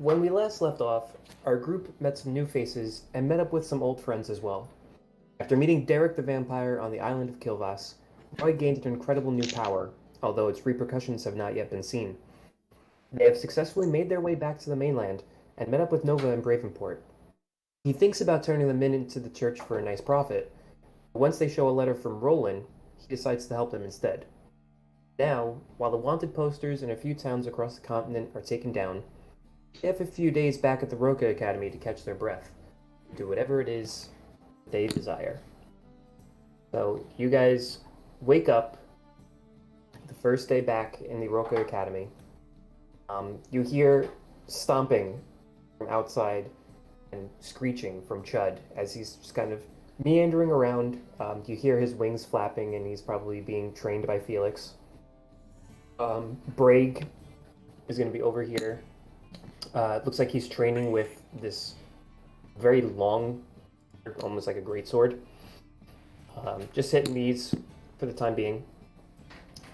when we last left off, our group met some new faces and met up with some old friends as well. After meeting Derek the vampire on the island of Kilvas, Roy gained an incredible new power, although its repercussions have not yet been seen. They have successfully made their way back to the mainland and met up with Nova in Bravenport. He thinks about turning them into the church for a nice profit, but once they show a letter from Roland, he decides to help them instead. Now, while the wanted posters in a few towns across the continent are taken down, they have a few days back at the Roca Academy to catch their breath, do whatever it is they desire. So, you guys wake up the first day back in the Roca Academy. You hear stomping from outside and screeching from Chud as he's just kind of meandering around. You hear his wings flapping, and he's probably being trained by Felix. Braig is going to be over here. It looks like he's training with this very long, almost like a greatsword. Just hitting these for the time being.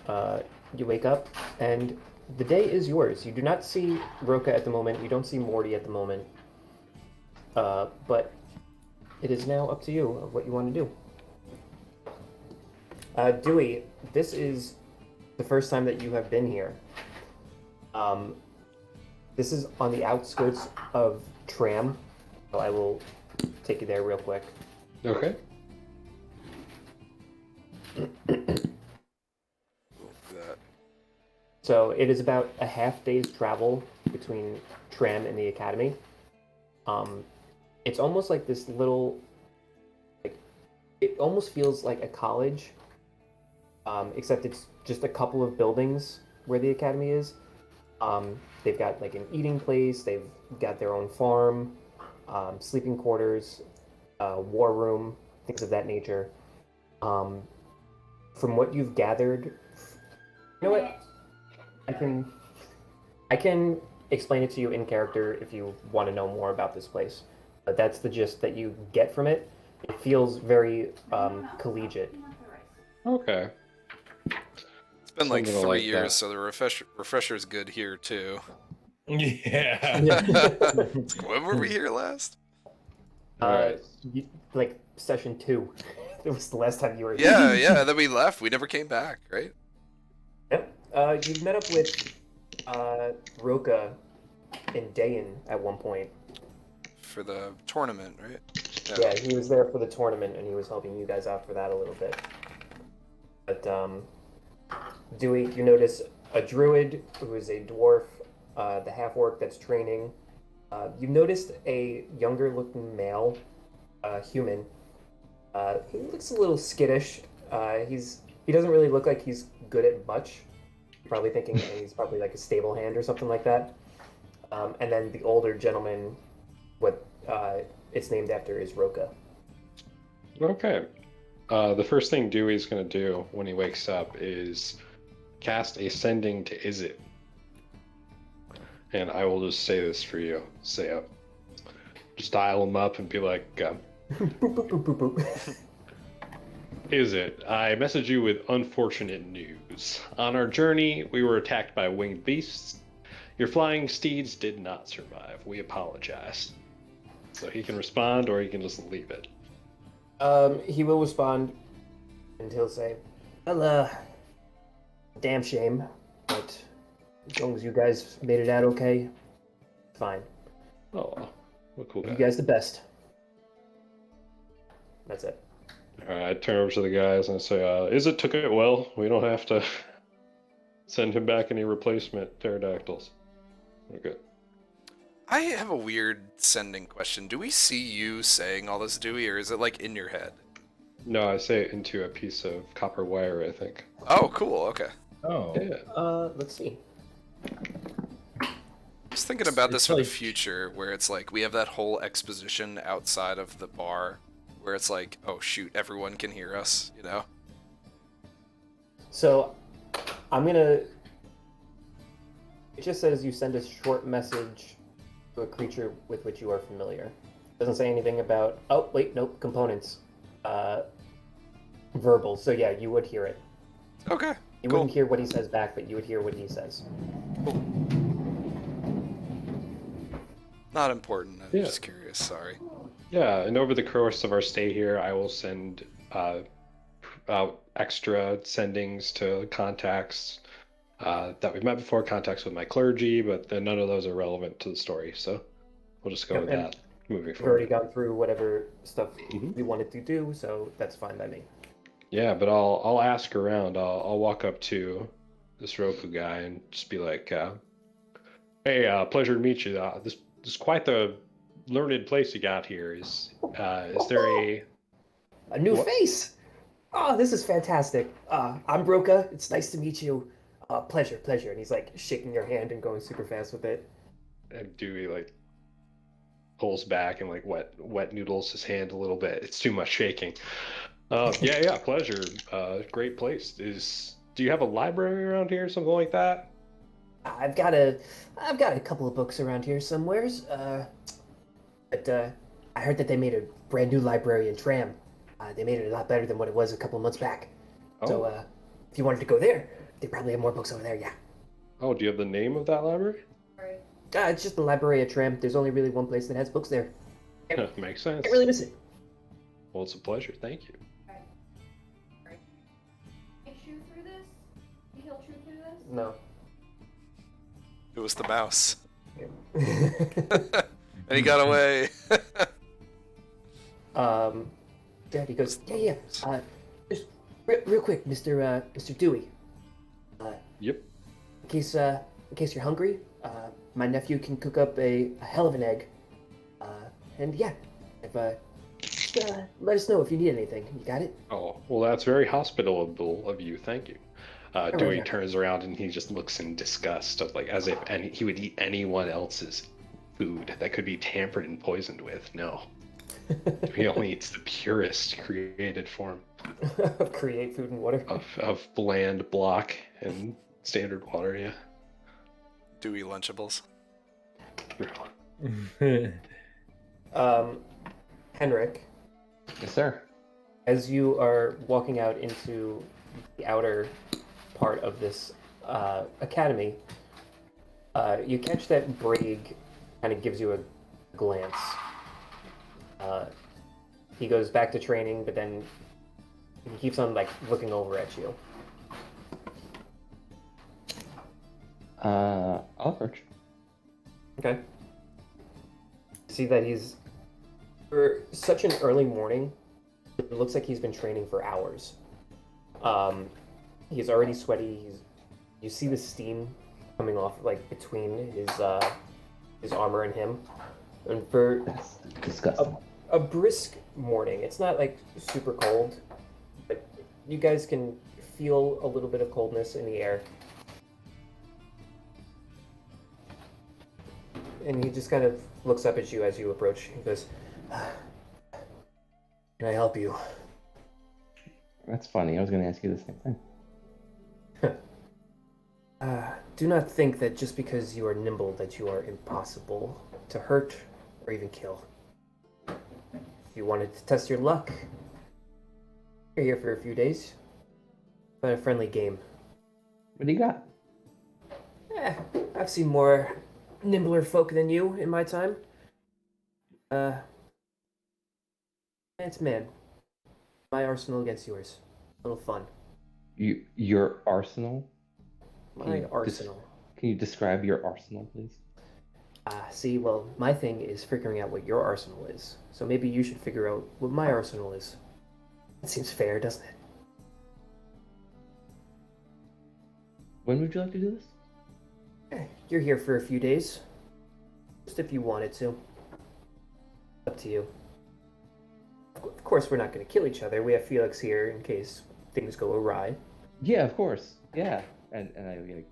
You wake up, and the day is yours. You do not see Roka at the moment. You don't see Morty at the moment. But it is now up to you of what you want to do. Dewey, this is the first time that you have been here. This is on the outskirts of Tram, so I will take you there real quick. Okay. So it is about a half day's travel between Tram and the Academy. It's almost like this little, it almost feels like a college, except it's just a couple of buildings where the Academy is. They've got like an eating place, they've got their own farm, sleeping quarters, war room, things of that nature. From what you've gathered, you know what? I can explain it to you in character if you want to know more about this place. But that's the gist that you get from it. It feels very collegiate. Okay. It's been like Something 3 like years, that. so the refresher's good here too. Yeah. It's like, when were we here last? Alright. Like session 2. It was the last time you were here. Yeah. Then we left. We never came back, right? Yep. You met up with Roka and Dayan at one point. For the tournament, right? Yeah, he was there for the tournament, and he was helping you guys out for that a little bit. But, Dewey, you notice a druid who is a dwarf, the half-orc that's training. You noticed a younger-looking male, human. He looks a little skittish. He doesn't really look like he's good at much. You're probably thinking he's probably like a stable hand or something like that. And then the older gentleman, what it's named after, is Roka. Okay. The first thing Dewey's going to do when he wakes up is cast a sending to Izzet. And I will just say this for you. Say it. Just dial him up and be like, Boop, boop, boop, boop, boop. Izzet, I message you with unfortunate news. On our journey, we were attacked by winged beasts. Your flying steeds did not survive. We apologize. So he can respond, or he can just leave it. He will respond, and he'll say, well, damn shame, but as long as you guys made it out okay, fine. Oh, what cool guy. You guys the best. That's it. Alright, I turn over to the guys and I say, Izzet took it well. We don't have to send him back any replacement pterodactyls. We're good. I have a weird sending question. Do we see you saying all this, Dewey, or is it like in your head? No, I say it into a piece of copper wire, I think. Oh, cool. Okay. Oh. Yeah. Let's see. Just thinking about this It's for the like- future, where it's like we have that whole exposition outside of the bar, where it's like, oh shoot, everyone can hear us, you know? So, I'm gonna... It just says you send a short message to a creature with which you are familiar. Doesn't say anything about... Oh, wait, nope, components. Verbal, so yeah, you would hear it. Okay. You Cool. wouldn't hear what he says back, but you would hear what he says. Not important. I'm Yeah. just curious. Sorry. Yeah, and over the course of our stay here, I will send out extra sendings to contacts that we've met before, contacts with my clergy, but then none of those are relevant to the story, so we'll just go Yep, with and that moving we've already forward. gone through whatever stuff Mhm. we wanted to do, so that's fine by me. Yeah, but I'll ask around. I'll walk up to this Roku guy and just be like, "Hey, pleasure to meet you. This is quite the learned place you got here. Is there a A new what?" face! Oh, this is fantastic. I'm Broca. It's nice to meet you. Pleasure, pleasure. And he's like shaking your hand and going super fast with it. And Dewey like pulls back and like wet noodles his hand a little bit. It's too much shaking. Yeah, pleasure. Great place. Do you have a library around here, something like that? I've got a couple of books around here somewheres. But I heard that they made a brand new library in Tram. They made it a lot better than what it was a couple of months back. So Oh, if you wanted to go there, they probably have more books over there. Yeah. oh, do you have the name of that library? It's just the library at Tram. There's only really one place that has books there. Makes sense. Can't really miss it. Well, it's a pleasure. Thank you. Chew through this? He'll chew through this? No. It was the mouse. And he got away. Dad, he goes, yeah. Just real quick, Mr. Dewey. Yep. In case you're hungry, my nephew can cook up a hell of an egg. And yeah, just, let us know if you need anything. You got it? Oh, well, that's very hospitable of you. Thank you. Dewey yeah. turns around and he just looks in disgust of like as if he would eat anyone else's food that could be tampered and poisoned with. No. He only eats the purest created form Create food and water. of bland block and standard water, yeah. Dewey Lunchables. Henrik, Yes, sir. as you are walking out into the outer part of this academy, you catch that Brig kind of gives you a glance. He goes back to training, but then he keeps on like looking over at you. I'll approach. Okay. See that he's for such an early morning. It looks like he's been training for hours. He's already sweaty. You see the steam coming off like between his armor and him. And for That's disgusting. a brisk morning, it's not like super cold, but you guys can feel a little bit of coldness in the air. And he just kind of looks up at you as you approach. He goes, "Can I help you?" That's funny. I was going to ask you the same thing. Do not think that just because you are nimble that you are impossible to hurt or even kill. If you wanted to test your luck, you're here for a few days. But a friendly game. What do you got? I've seen more nimbler folk than you in my time. It's man. My arsenal against yours. A little fun. Your arsenal? My arsenal. Can you describe your arsenal, please? See, well, my thing is figuring out what your arsenal is. So maybe you should figure out what my arsenal is. That seems fair, doesn't it? When would you like to do this? You're here for a few days. Just if you wanted to. Up to you. Of course, we're not going to kill each other. We have Felix here in case things go awry. Yeah, of course. Yeah. And I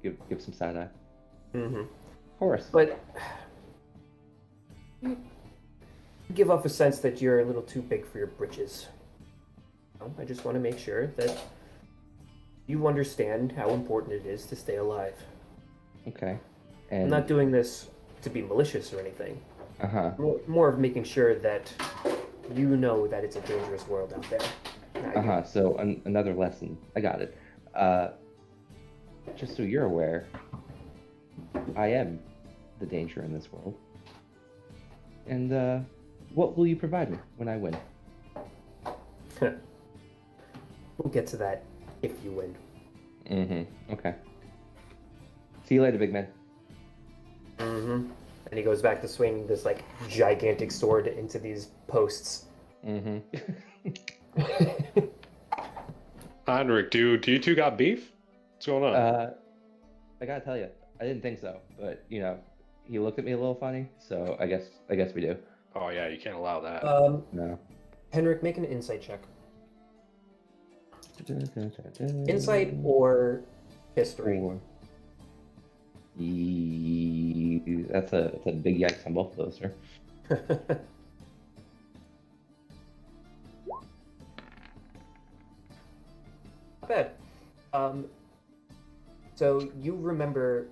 give some side eye. Mm-hmm. Of course. But you give off a sense that you're a little too big for your britches. I just want to make sure that you understand how important it is to stay alive. Okay. I'm And not doing this to be malicious or anything. uh-huh. More of making sure that you know that it's a dangerous world out there. Uh-huh. So another lesson. I got it. Just so you're aware, I am the danger in this world. And what will you provide me when I win? We'll get to that if you win. Mm-hmm. Okay. See you later, big man. Mm-hmm. And he goes back to swing this like gigantic sword into these posts. Mm-hmm. Heinrich, dude, do you two got beef? What's going on? I gotta tell you, I didn't think so, but he looked at me a little funny, so I guess we do. Oh yeah, you can't allow that. No. Henrik, make an insight check. Insight or history? That's a big yikes on both of those, sir. Not bad. So you remember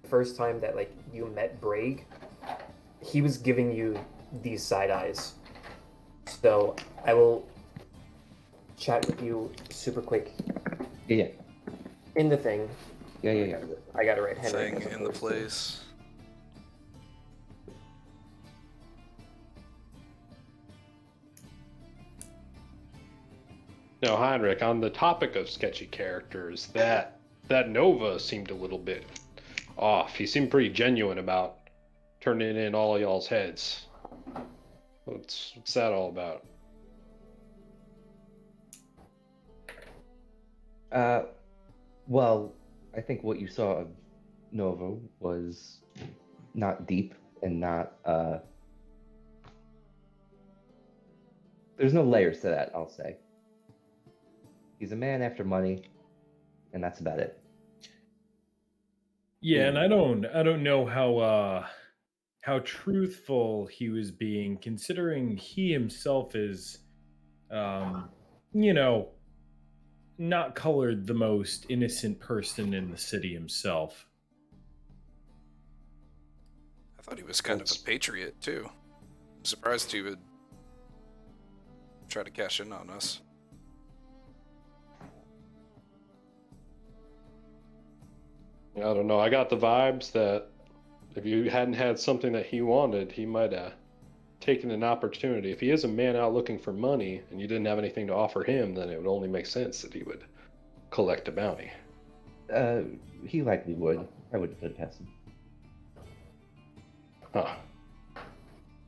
the first time that like you met Braig? He was giving you these side eyes. So I will chat with you super quick Yeah. in the thing. Yeah. I got it right. Henrik, Thing as in the opposed to- place. Now, Heinrich, on the topic of sketchy characters, that Nova seemed a little bit off. He seemed pretty genuine about turning in all y'all's heads. What's that all about? Well, I think what you saw of Nova was not deep and not there's no layers to that, I'll say. He's a man after money, and that's about it. Yeah, and I don't know how truthful he was being, considering he himself is, you know, not colored the most innocent person in the city himself. I thought he was kind of a patriot too. I'm surprised he would try to cash in on us. I don't know. I got the vibes that if you hadn't had something that he wanted, he might have taken an opportunity. If he is a man out looking for money and you didn't have anything to offer him, then it would only make sense that he would collect a bounty. He likely would. I wouldn't put it past him. Huh.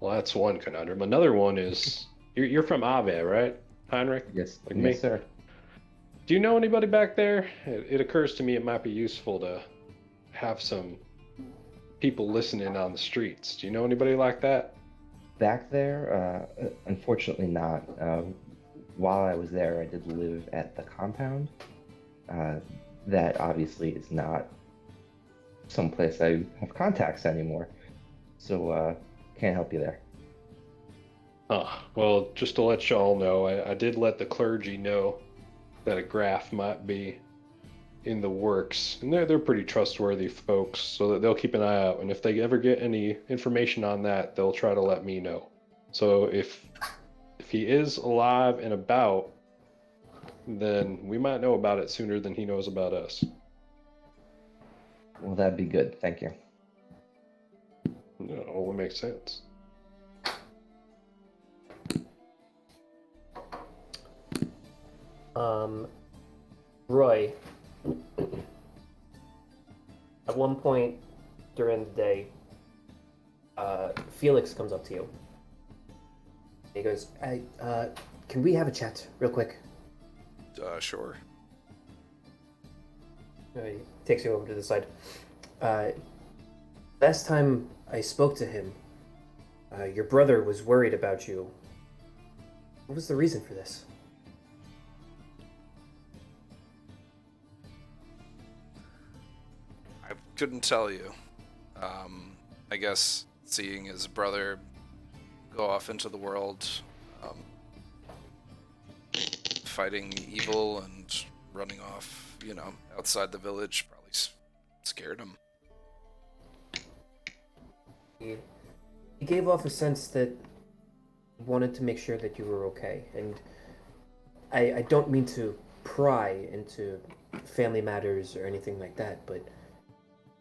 Well, that's one conundrum. Another one is you're from Ave, right, Heinrich? Yes, Like me? yes, sir. Do you know anybody back there? It occurs to me it might be useful to have some people listening on the streets. Do you know anybody like that? Back there, unfortunately not. While I was there, I did live at the compound. That obviously is not someplace I have contacts anymore. So, can't help you there. Well, just to let y'all know, I did let the clergy know that a graph might be in the works, and they're pretty trustworthy folks, so that they'll keep an eye out. And if they ever get any information on that, they'll try to let me know. So if he is alive and about, then we might know about it sooner than he knows about us. Well, that'd be good. Thank you. No, it only makes sense. Roy, at one point during the day, Felix comes up to you. He goes, "Hey, can we have a chat real quick?" Sure. He takes you over to the side. Last time I spoke to him, your brother was worried about you. What was the reason for this? I couldn't tell you. I guess seeing his brother go off into the world, fighting evil and running off, outside the village probably scared him. He gave off a sense that he wanted to make sure that you were okay. And I don't mean to pry into family matters or anything like that, but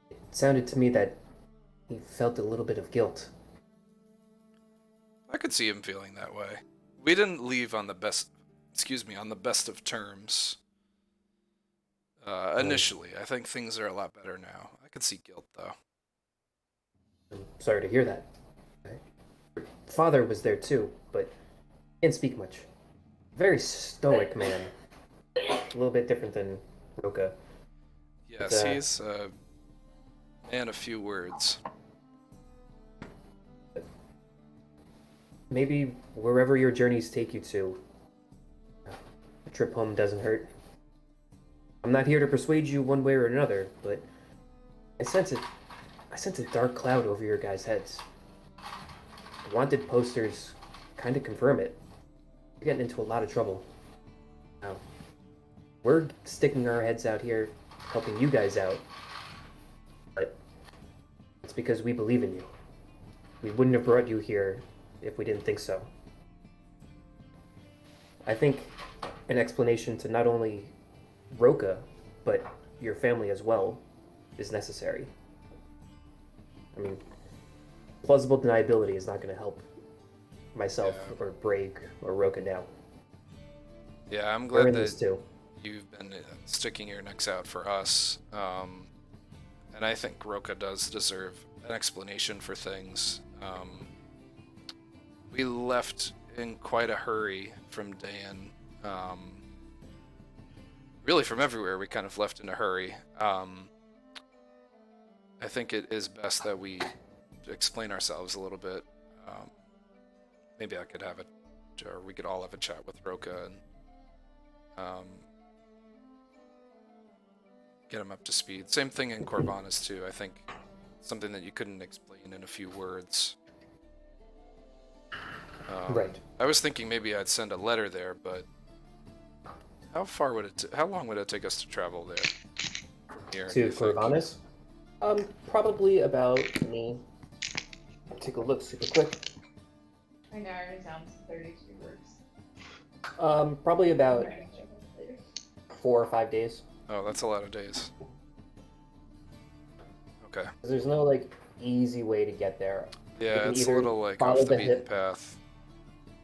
it sounded to me that he felt a little bit of guilt. could see him feeling that way. We didn't leave on the best, on the best of terms. Initially, I think things are a lot better now. I could see guilt though. I'm sorry to hear that. Your father was there too, but can't speak much. Very stoic man. A little bit different than Roka. Yes, But, he's a man of few words. Maybe wherever your journeys take you to, a trip home doesn't hurt. I'm not here to persuade you one way or another, but I sense it. I sense a dark cloud over your guys' heads. The wanted posters kind of confirm it. You're getting into a lot of trouble. Now, we're sticking our heads out here, helping you guys out, but it's because we believe in you. We wouldn't have brought you here if we didn't think so. I think an explanation to not only Roka, but your family as well, is necessary. I mean, plausible deniability is not going to help myself or Brig or Roka now. Yeah, I'm We're glad in this that too. you've been sticking your necks out for us. And I think Roka does deserve an explanation for things. We left in quite a hurry from Dan. Really from everywhere, we kind of left in a hurry. I think it is best that we explain ourselves a little bit. Maybe I could have it, or we could all have a chat with Roka and get him up to speed. Same thing in Corvallis too. I think something that you couldn't explain in a few words. Right. I was thinking maybe I'd send a letter there, but how long would it take us to travel there? Here, do To you think? Corvallis? Probably about, let me take a look super quick. I know, I wrote down 32 words. Probably about I'm writing it later. 4 or 5 days. Oh, that's a lot of days. Okay. There's no like easy way to get there. Yeah, can it's a either little like follow off the the beaten hip- path.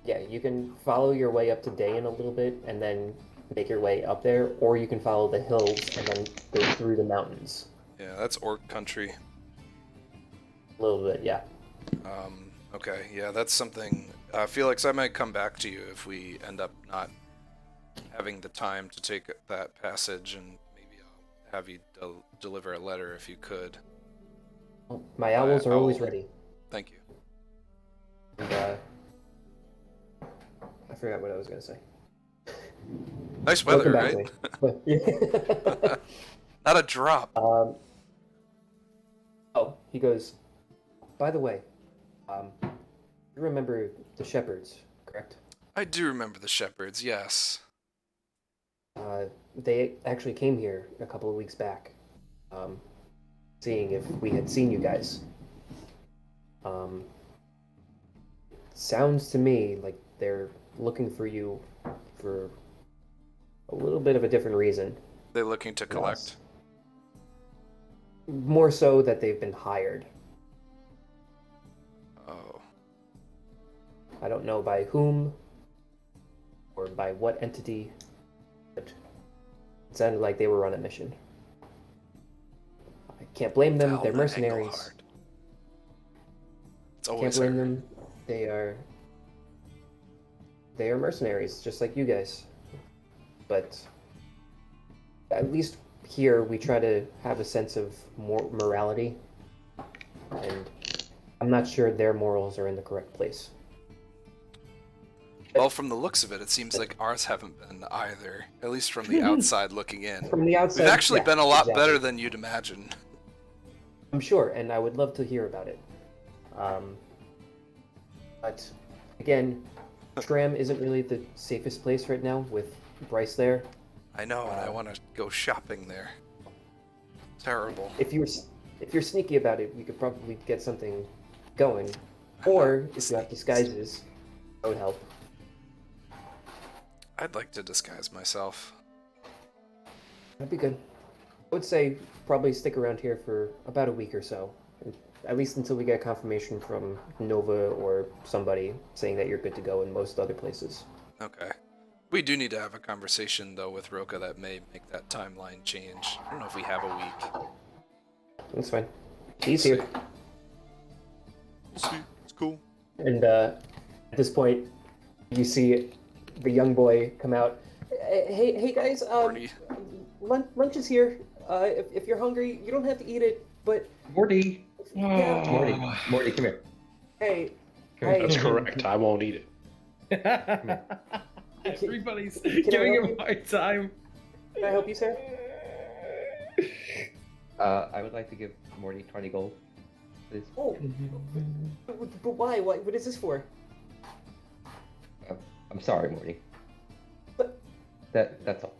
Yeah, you can follow your way up to Dayan a little bit and then make your way up there, or you can follow the hills and then go through the mountains. Yeah, that's orc country. A little bit, yeah. Okay, yeah, that's something. Felix, I might come back to you if we end up not having the time to take that passage, and maybe I'll have you deliver a letter if you could. My owls are always owl. ready. Thank you. And, I forgot what I was going to say. Nice weather, Welcome right? back to me. But- Not a drop. he goes, by the way, you remember the shepherds, correct? I do remember the shepherds, yes. They actually came here a couple of weeks back, seeing if we had seen you guys. Sounds to me like they're looking for you for a little bit of a different reason. They're looking to collect. More so that they've been hired. Oh. I don't know by whom or by what entity, but it sounded like they were on a mission. I can't blame them. Foul They're that mercenaries. Engelhard. It's Can't always blame her. them. They are mercenaries, just like you guys. But at least here we try to have a sense of morality, and I'm not sure their morals are in the correct place. Well, from the looks of it, it seems like ours haven't been either. At least from the outside looking in. From the outside, We've actually yeah, been a lot exactly. better than you'd imagine. I'm sure, and I would love to hear about it. But again, Tram isn't really the safest place right now with Bryce there. I know, and I want to go shopping there. Terrible. If you're sneaky about it, you could probably get something going. Or if you have disguises, that would help. I'd like to disguise myself. That'd be good. I would say probably stick around here for about a week or so. And at least until we get confirmation from Nova or somebody saying that you're good to go in most other places. Okay. We do need to have a conversation though with Roka that may make that timeline change. I don't know if we have a week. That's fine. He's here. See, it's cool. And at this point, you see the young boy come out. Hey guys, Morty. lunch is here. If you're hungry, you don't have to eat it, but Morty. yeah. Morty, come here. Hey, Come here. That's correct. I won't eat it. Everybody's I giving help him a hard time. Can I help you, sir? I would like to give Morty 20 gold, please. Oh, but why? What is this for? I'm sorry, Morty. But That's all.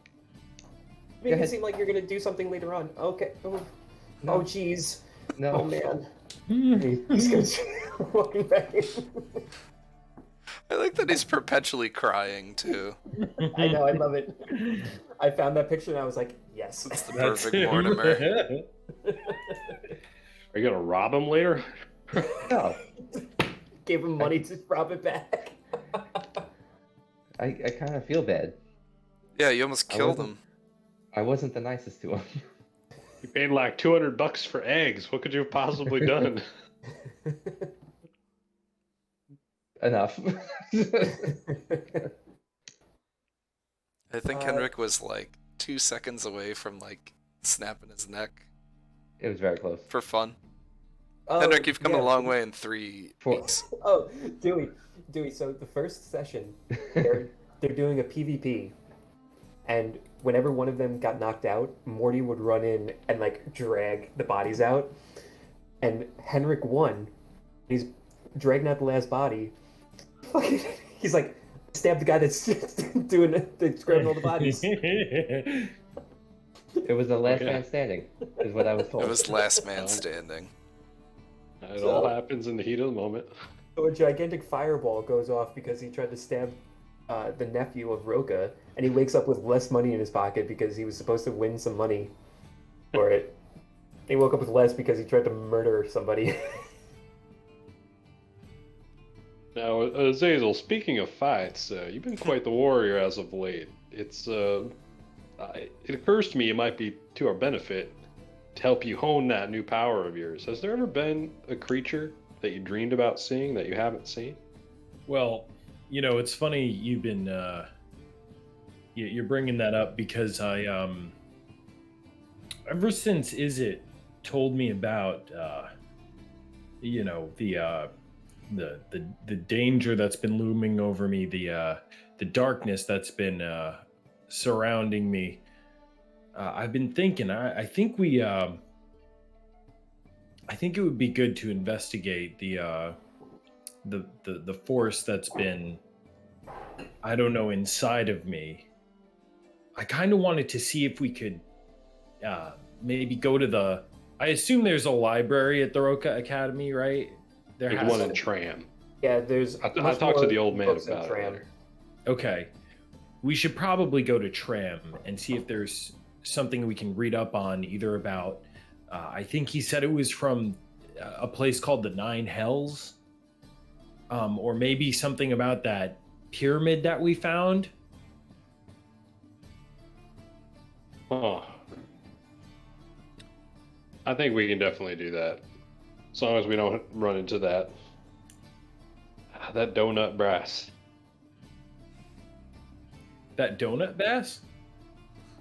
make it ahead. seem like you're gonna do something later on. Okay. Oh, No. oh, jeez. No. Oh man. He's gonna walking back in. I like that he's perpetually crying too. I know. I love it. I found that picture and I was like, yes. It's the That's perfect him. Mortimer. Are you gonna rob him later? No. Gave him money to rob it back. I kind of feel bad. Yeah, you almost I killed wasn't- him. I wasn't the nicest to him. You paid like $200 for eggs. What could you have possibly done? Enough. I think Uh, Henrik was like 2 seconds away from like snapping his neck It was very close. for fun. Oh, Henrik, you've come yeah. a long way in 3 For- weeks. Oh, Dewey. So the first session, they're doing a PvP, and whenever one of them got knocked out, Morty would run in and like drag the bodies out, and Henrik won. He's dragging out the last body. Fucking, he's like, stab the guy that's doing it, that's grabbing all the bodies. It was the last Yeah. man standing, is what I was told. It was last man standing. It all happens in the heat of the moment. So a gigantic fireball goes off because he tried to stab the nephew of Roka, and he wakes up with less money in his pocket because he was supposed to win some money for it. He woke up with less because he tried to murder somebody. Now, Azazel, speaking of fights, you've been quite the warrior as of late. It occurs to me it might be to our benefit to help you hone that new power of yours. Has there ever been a creature that you dreamed about seeing that you haven't seen? Well, it's funny you've been you're bringing that up because I ever since Izzet told me about the danger that's been looming over me, the darkness that's been surrounding me. I've been thinking. I think it would be good to investigate the force that's been, I don't know, inside of me. I kind of wanted to see if we could maybe go to the. I assume there's a library at the Roka Academy, right? There Like has one to in be. Tram. Yeah, there's. I much talked to more the old man books than about it Tram. later. Okay. We should probably go to Tram and see if there's something we can read up on, either about, I think he said it was from a place called the Nine Hells, or maybe something about that pyramid that we found. Huh. I think we can definitely do that. As long as we don't run into that. That donut brass. That donut bass?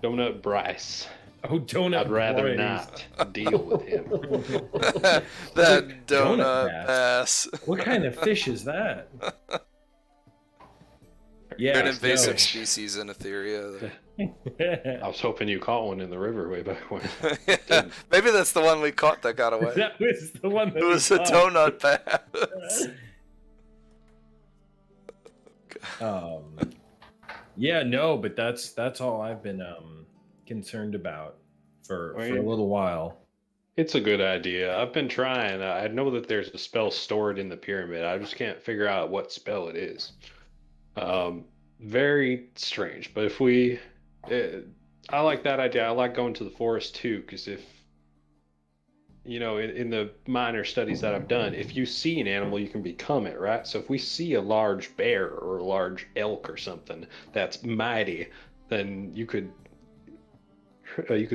Donut Bryce. Oh, donut I'd rather Bryce. not deal with him. That donut Donut bass. What kind of fish is that? They're an Yeah, invasive species in Aetheria. I was hoping you caught one in the river way back when. Yeah, maybe that's the one we caught that got away. that was the one that It we was a caught. donut bass. Yeah, no, but that's all I've been concerned about for a little while. It's a good idea. I've been trying. I know that there's a spell stored in the pyramid. I just can't figure out what spell it is. Very strange. But if we, I like that idea. I like going to the forest too, because if in the minor studies that I've done, if you see an animal, you can become it, right? So if we see a large bear or a large elk or something that's mighty, then you could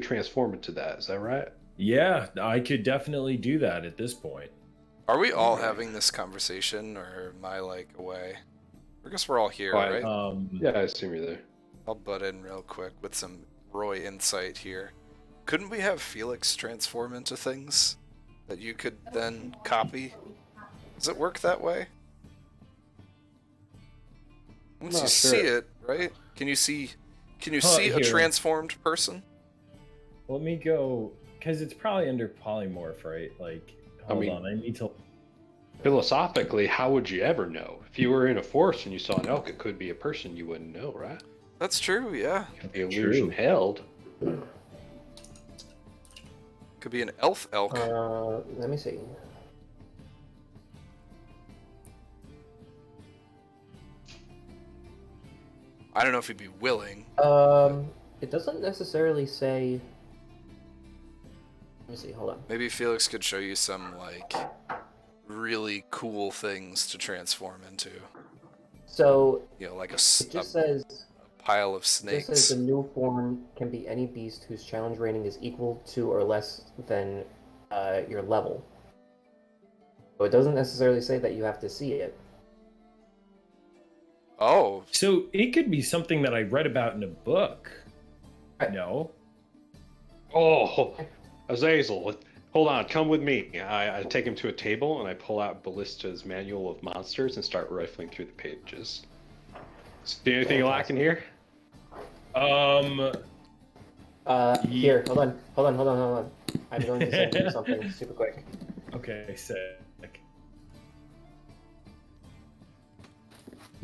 transform into that. Is that right? Yeah, I could definitely do that at this point. Are we all having this conversation, or am I like away? I guess we're all here, Why? right? Yeah, I assume you're there. I'll butt in real quick with some Roy insight here. Couldn't we have Felix transform into things that you could then copy? Does it work that way? Once you Not see sure. it, right? Can you see a Here. transformed person? Let me go, because it's probably under polymorph, right? Like, hold on, I need to. Philosophically, how would you ever know? If you were in a forest and you saw an elk, it could be a person, you wouldn't know, right? That's true, yeah. The illusion held. Could be an elf elk. Let me see. I don't know if he'd be willing. It doesn't necessarily say. Let me see. Hold on. Maybe Felix could show you some like really cool things to transform into. So Like it just says. pile of It just snakes. says the new form can be any beast whose challenge rating is equal to or less than your level. So it doesn't necessarily say that you have to see it. Oh, So it could be something that I read about in a book. Right. No. Oh, Azazel, hold on, come with me. I take him to a table and I pull out Ballista's Manual of Monsters and start rifling through the pages. See anything you like in here? Here, hold on. I'm going to send you something super quick. Okay, sick.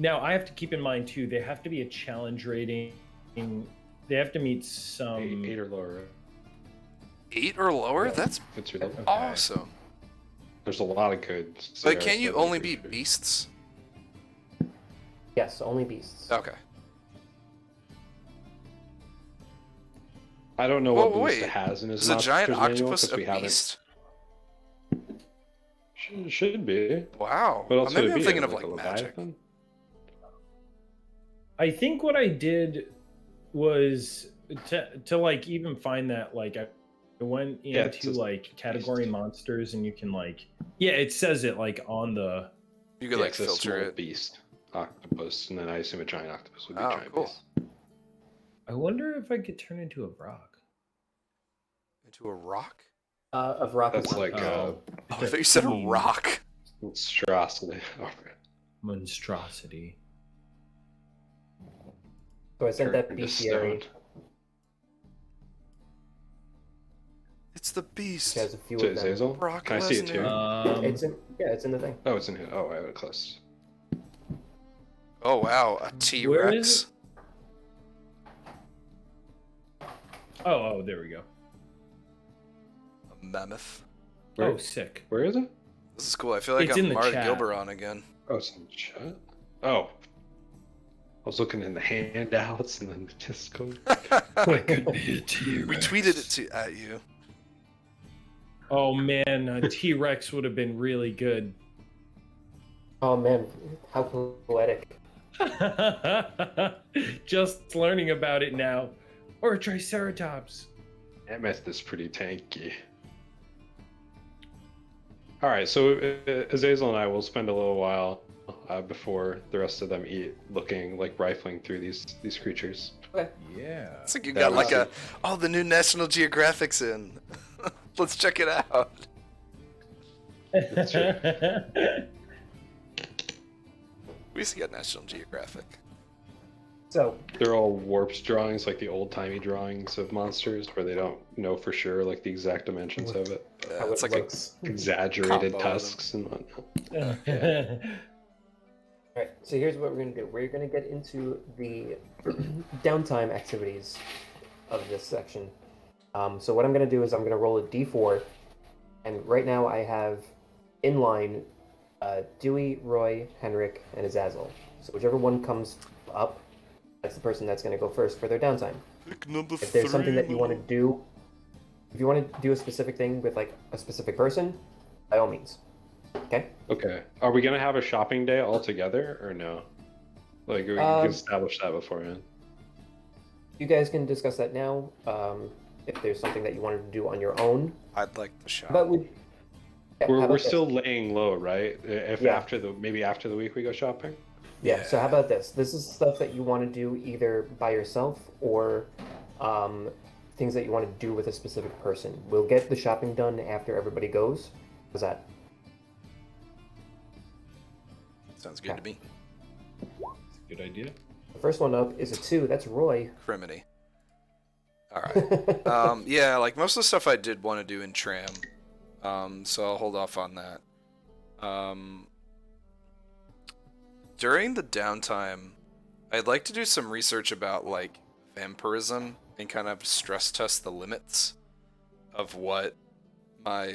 Now I have to keep in mind too. They have to be a challenge rating. They have to meet some. 8 or lower. 8 or lower? That's What's your level? Okay. awesome. There's a lot of good. But can't you Sierra only be creatures. beasts? Yes, only beasts. Okay. I don't know Whoa, what Ballista wait. has in his Is a giant Monsters Manual, octopus 'cause a we haven't- beast? Should be. Wow. What else Maybe would it I'm be? thinking of Like like a magic. Leviathan? I think what I did was to like even find that like I went Yeah, it's into just like category beast. monsters and you can like it says it like on the You could Yeah, like it's a filter small it. beast octopus, and then I assume a giant octopus would be Oh, a giant cool. beast. I wonder if I could turn into a rock. Into a rock? Of rock. That's like Oh. Oh, I thought you said a rock. monstrosity. Monstrosity. So I sent that Turned to bestiary. stone. It's the beast. Which has a few To of them. Azazel? Brock Can I see it too? Lesnar. It's in the thing. Oh, it's in here. Oh, I have it close. Oh wow, a Where T-Rex. is Oh, there we go. A mammoth. Where? Oh, sick. Where is it? This is cool. I feel like It's I'm in the Marty chat. Gilberon again. Oh, it's in the chat. Oh. I was looking in the handouts and then the Discord. I could be a T-Rex. We tweeted it at you. Oh man, a T-Rex would have been really good. Oh man, how poetic. Just learning about it now. Or a Triceratops. Mammoth is pretty tanky. Alright, so Azazel and I will spend a little while before the rest of them eat, looking, like, rifling through these creatures. Okay. Yeah. It's like you That got like was the new National Geographic's in. Let's check it out. That's true. We used to get National Geographic. So They're all warped drawings, like the old-timey drawings of monsters, where they don't know for sure, like, the exact dimensions of it. Yeah, how it's it like looks. Exaggerated Combo of tusks and whatnot. Alright, so here's what we're gonna do. We're gonna get into the downtime activities of this section. So what I'm gonna do is I'm gonna roll a d4, and right now I have in line Dewey, Roy, Henrik, and Azazel. So whichever one comes up, that's the person that's gonna go first for their downtime. Pick number If there's something that you want to do If you want to do a specific thing with like a specific person, by all means. Okay. Okay. Are we gonna have a shopping day all together or no? Like we Um, can establish that beforehand. You guys can discuss that now. If there's something that you wanted to do on your own, I'd like the shop. but we. Yeah, how We're about this? still laying low, right? If Yeah. maybe after the week we go shopping. Yeah. So how about this? This is stuff that you want to do either by yourself or things that you want to do with a specific person. We'll get the shopping done after everybody goes. How's that? Sounds good to me. Good idea. The first one up is a 2. That's Roy. Criminy. All right. Yeah, like most of the stuff I did want to do in Tram, so I'll hold off on that. During the downtime, I'd like to do some research about like vampirism and kind of stress test the limits of what my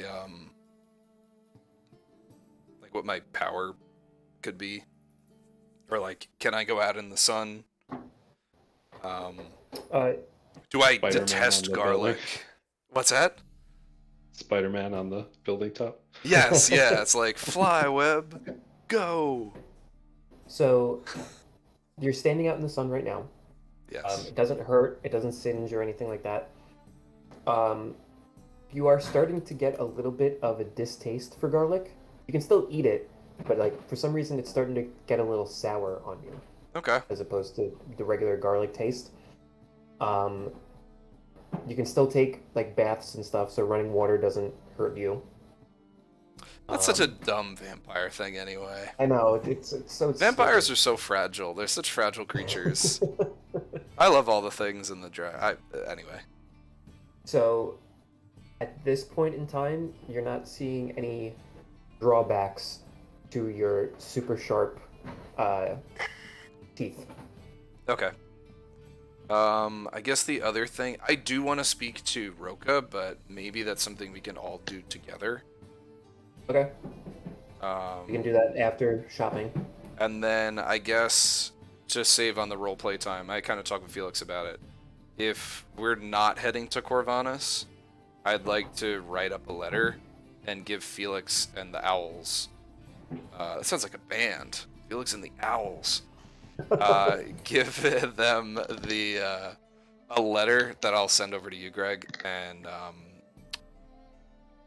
like what my power could be, or like can I go out in the sun? Do I Spider-Man detest on the garlic? building. What's that? Spider-Man on the building top. Yes, yeah, it's like fly web, go. So you're standing out in the sun right now. Yes. It doesn't hurt. It doesn't singe or anything like that. You are starting to get a little bit of a distaste for garlic. You can still eat it, but like for some reason it's starting to get a little sour on you, Okay. as opposed to the regular garlic taste. You can still take like baths and stuff, so running water doesn't hurt you. That's such a dumb vampire thing anyway. I know it's so. Vampires are so fragile. They're such fragile creatures. I love all the things in the anyway. So, at this point in time, you're not seeing any drawbacks to your super sharp teeth. Okay. I guess the other thing, I do want to speak to Roka, but maybe that's something we can all do together. Okay. You can do that after shopping. And then I guess to save on the roleplay time, I kind of talked with Felix about it. If we're not heading to Corvanus, I'd like to write up a letter and give Felix and the Owls. That sounds like a band. Felix and the Owls. Give them a letter that I'll send over to you, Greg, and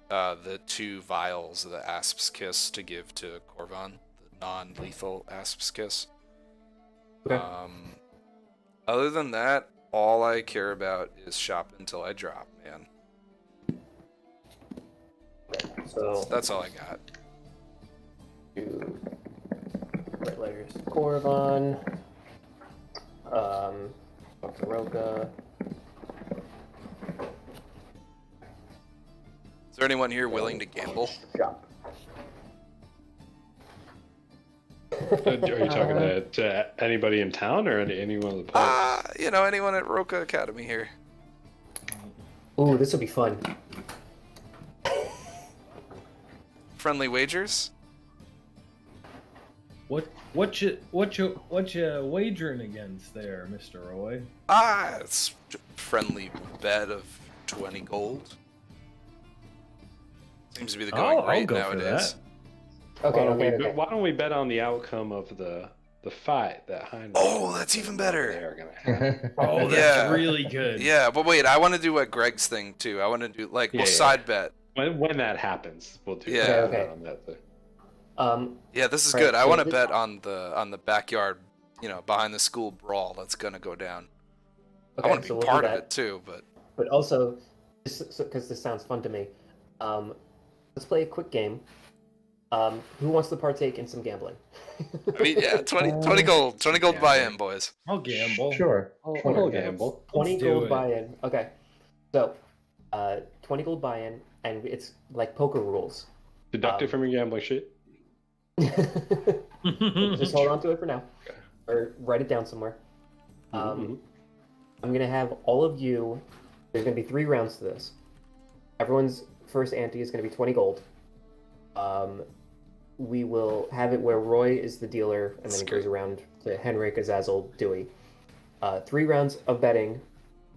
the 2 vials of the Asp's Kiss to give to Corvan, the non-lethal Asp's Kiss. Okay. Other than that, all I care about is shop until I drop, man. So That's all I got. you write letters to Corvan. Talk to Roka. Is there anyone here willing to gamble? Shop. Are you talking to anybody in town or anyone in the pub? Anyone at Roka Academy here. Ooh, this will be fun. Friendly wagers? What you wagering against there, Mr. Roy? It's a friendly bet of 20 gold. Seems to be the going I'll rate go nowadays. Okay. Why don't we bet on the outcome of the fight that Heinrich? Oh, that's even better. They're gonna have. Oh, that's Yeah. really good. Yeah, but wait, I want to do what Greg's thing too. I want to do Yeah. side bet. When that happens, we'll do. Yeah. Okay. On that thing. Yeah, this is Right, good. I so want to this- bet on the backyard, behind the school brawl that's gonna go down. I want to be we'll do part of that. it too, but But also, because this sounds fun to me, let's play a quick game. Who wants to partake in some gambling? I mean, yeah, 20 gold, 20 gold Yeah. buy-in, boys. I'll gamble. Sure. I'll gamble. 20 Let's do gold it. buy-in. Okay. So, 20 gold buy-in, and it's like poker rules. Deduct it from your gambling sheet. Just hold on to it for now. Okay. Or write it down somewhere. Mhm. I'm going to have all of you... There's going to be 3 rounds to this. Everyone's first ante is going to be 20 gold. We will have it where Roy is the dealer, and then it goes around to Henrik, Azazel, Dewey. 3 rounds of betting.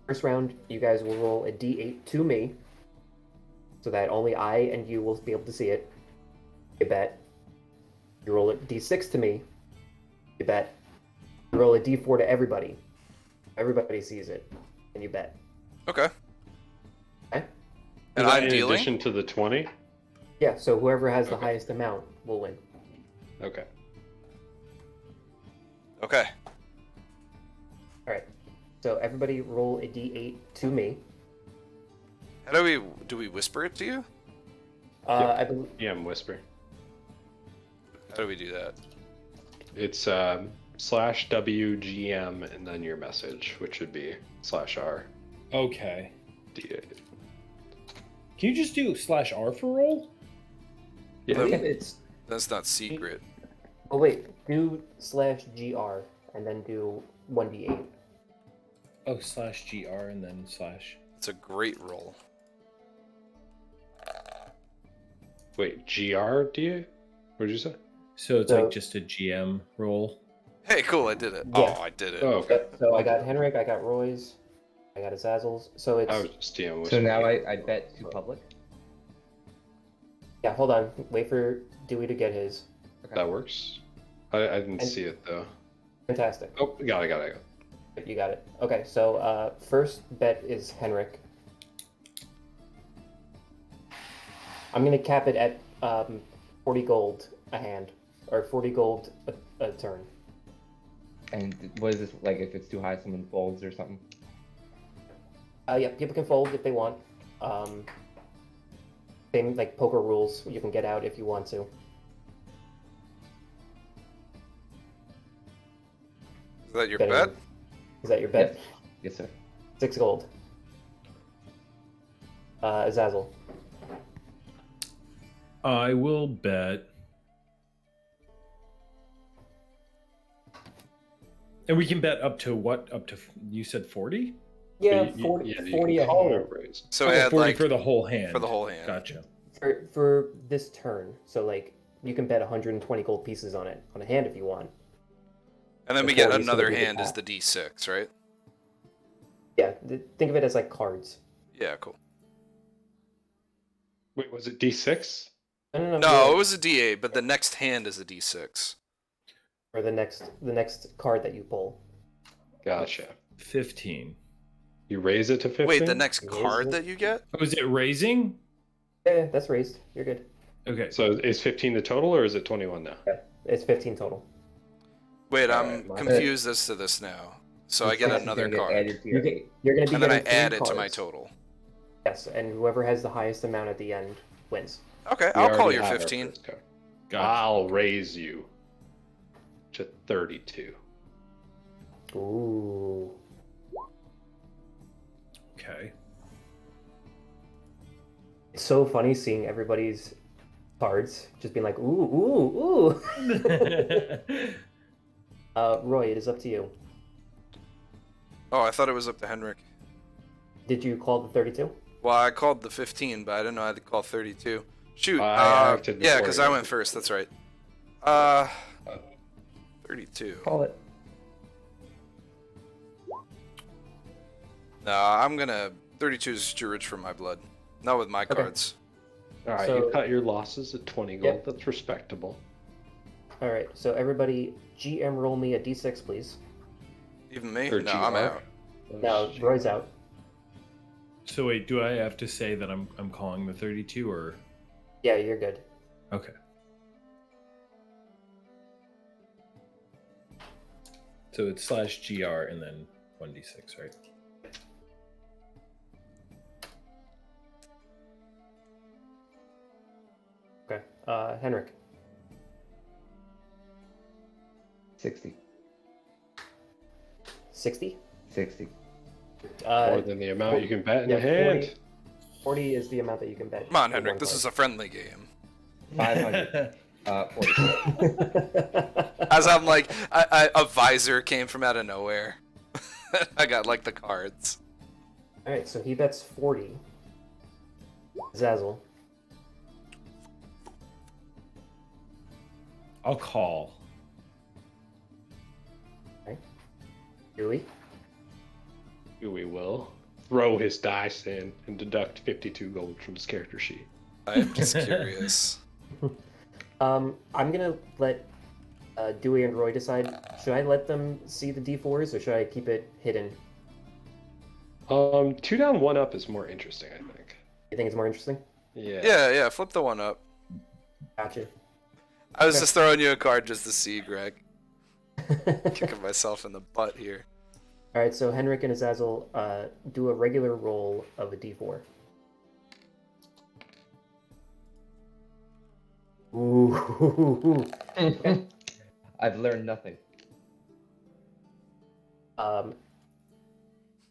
First round, you guys will roll a d8 to me. so that only I and you will be able to see it. You bet. You roll a d6 to me. You bet. You roll a d4 to everybody. Everybody sees it, and you bet. Okay. Okay? And Is that I'm in dealing? addition to the 20? Yeah, so whoever has the Okay. highest amount will win. Okay. Okay. Alright. So everybody roll a d8 to me. How do we whisper it to you? I believe DM whisper. How do we do that? It's /WGM and then your message, which would be /R. Okay. D8. Can you just do /R for roll? Yeah. Um, yeah, it's. That's not secret. Oh wait, do /GR and then do 1d8. Oh, /GR and then /. It's a great roll. Wait, GR, do you? What did you say? So it's So- like just a GM roll. Hey, cool, I did it. Yeah. Oh, I did it. Oh, okay. So I got Henrik, I got Roy's, I got Azazel's. So it's. I was just DM whisper. So now I bet to public. Yeah, hold on. Wait for Dewey to get his. That works. I didn't And- see it though. Fantastic. Oh, got it. You got it. Okay, so first bet is Henrik. I'm gonna cap it at 40 gold a hand, or 40 gold a turn. And what is this like? If it's too high, someone folds or something. Yeah, people can fold if they want. Same like poker rules. You can get out if you want to. Is that your Betting- bet? Is that your bet? Yes, sir. 6 gold. Azazel. I will bet. And we can bet up to what? Up to you said 40? Yeah, You- 40, yeah, you 40 can a call hand. it a raise. So Oh, add 40 like for the whole hand. for the whole hand. Gotcha. For this turn. So like you can bet 120 gold pieces on it on a hand if you want. And then the we get 40 is gonna another be the hand as cap. the D6, right? Yeah, think of it as like cards. Yeah, cool. Wait, was it D6? No, No, it was a D8, but the next hand is a D6. Or the next card that you pull. Gotcha. 15. You raise it to 15? Wait, the next Is card it? that you get? Oh, is it raising? Yeah, that's raised. You're good. Okay. So is 15 the total or is it 21 now? It's 15 total. Wait, Alright, I'm my confused as to this now. So I This get price is another gonna get card. added to your- You're gonna be And then I getting 3 add it to my cards. total. Yes, and whoever has the highest amount at the end wins. Okay, We I'll call already your have our 15. first card. Gotcha. I'll raise you to 32. Ooh. Okay. It's so funny seeing everybody's cards just being like, ooh, ooh, ooh. Roy, it is up to you. Oh, I thought it was up to Henrik. Did you call the 32? Well, I called the 15, but I didn't know I had to call 32. Shoot. I acted Yeah, before because you. I went first. That's right. 32. Call it. No, I'm gonna. 32 is too rich for my blood. Not with my cards. All right, So- you cut your losses at 20 gold. Yep. That's respectable. All right, so everybody, GM roll me a d6, please. Even me? Or No, I'm GR. out. Now, Roy's out. So wait, do I have to say that I'm calling the 32 or Yeah, you're good. okay? So it's /GR and then 1d6, right? Okay. Henrik. 60. 60? 60. More than the amount you can bet in yeah, a hand. 40 is the amount that you can bet. Come on, for Henrik. one This card. is a friendly game. 500. 40. As I'm like, a visor came from out of nowhere. I got like the cards. All right, so he bets 40. Zazzle. I'll call. Dewey. We will. throw his dice in and deduct 52 gold from his character sheet. I'm just curious. I'm gonna let Dewey and Roy decide. Should I let them see the D4s or should I keep it hidden? 2 down, 1 up is more interesting, I think. You think it's more interesting? Yeah. Yeah, flip the 1 up. Gotcha. I was just throwing you a card just to see, Greg. Kicking myself in the butt here. All right, so Henrik and Azazel do a regular roll of a D4. Ooh. I've learned nothing.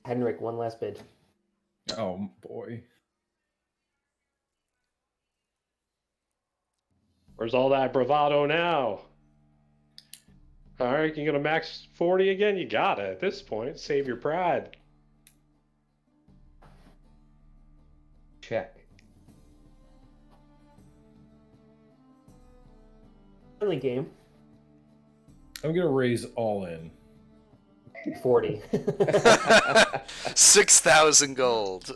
Henrik, one last bid. Oh boy. Where's all that bravado now? All right, you gonna max 40 again? You got it at this point. Save your pride. Check. Early game. I'm gonna raise all in. 40. 6,000 gold.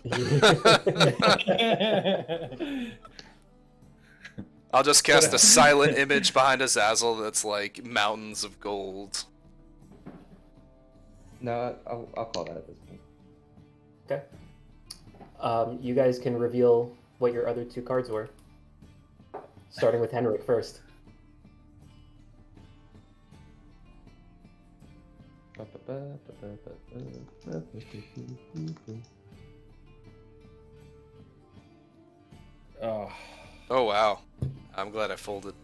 I'll just cast a silent image behind Azazel that's like mountains of gold. No, I'll call that at this point. Okay. You guys can reveal what your other 2 cards were. Starting with Henrik first. Oh. Oh wow. I'm glad I folded.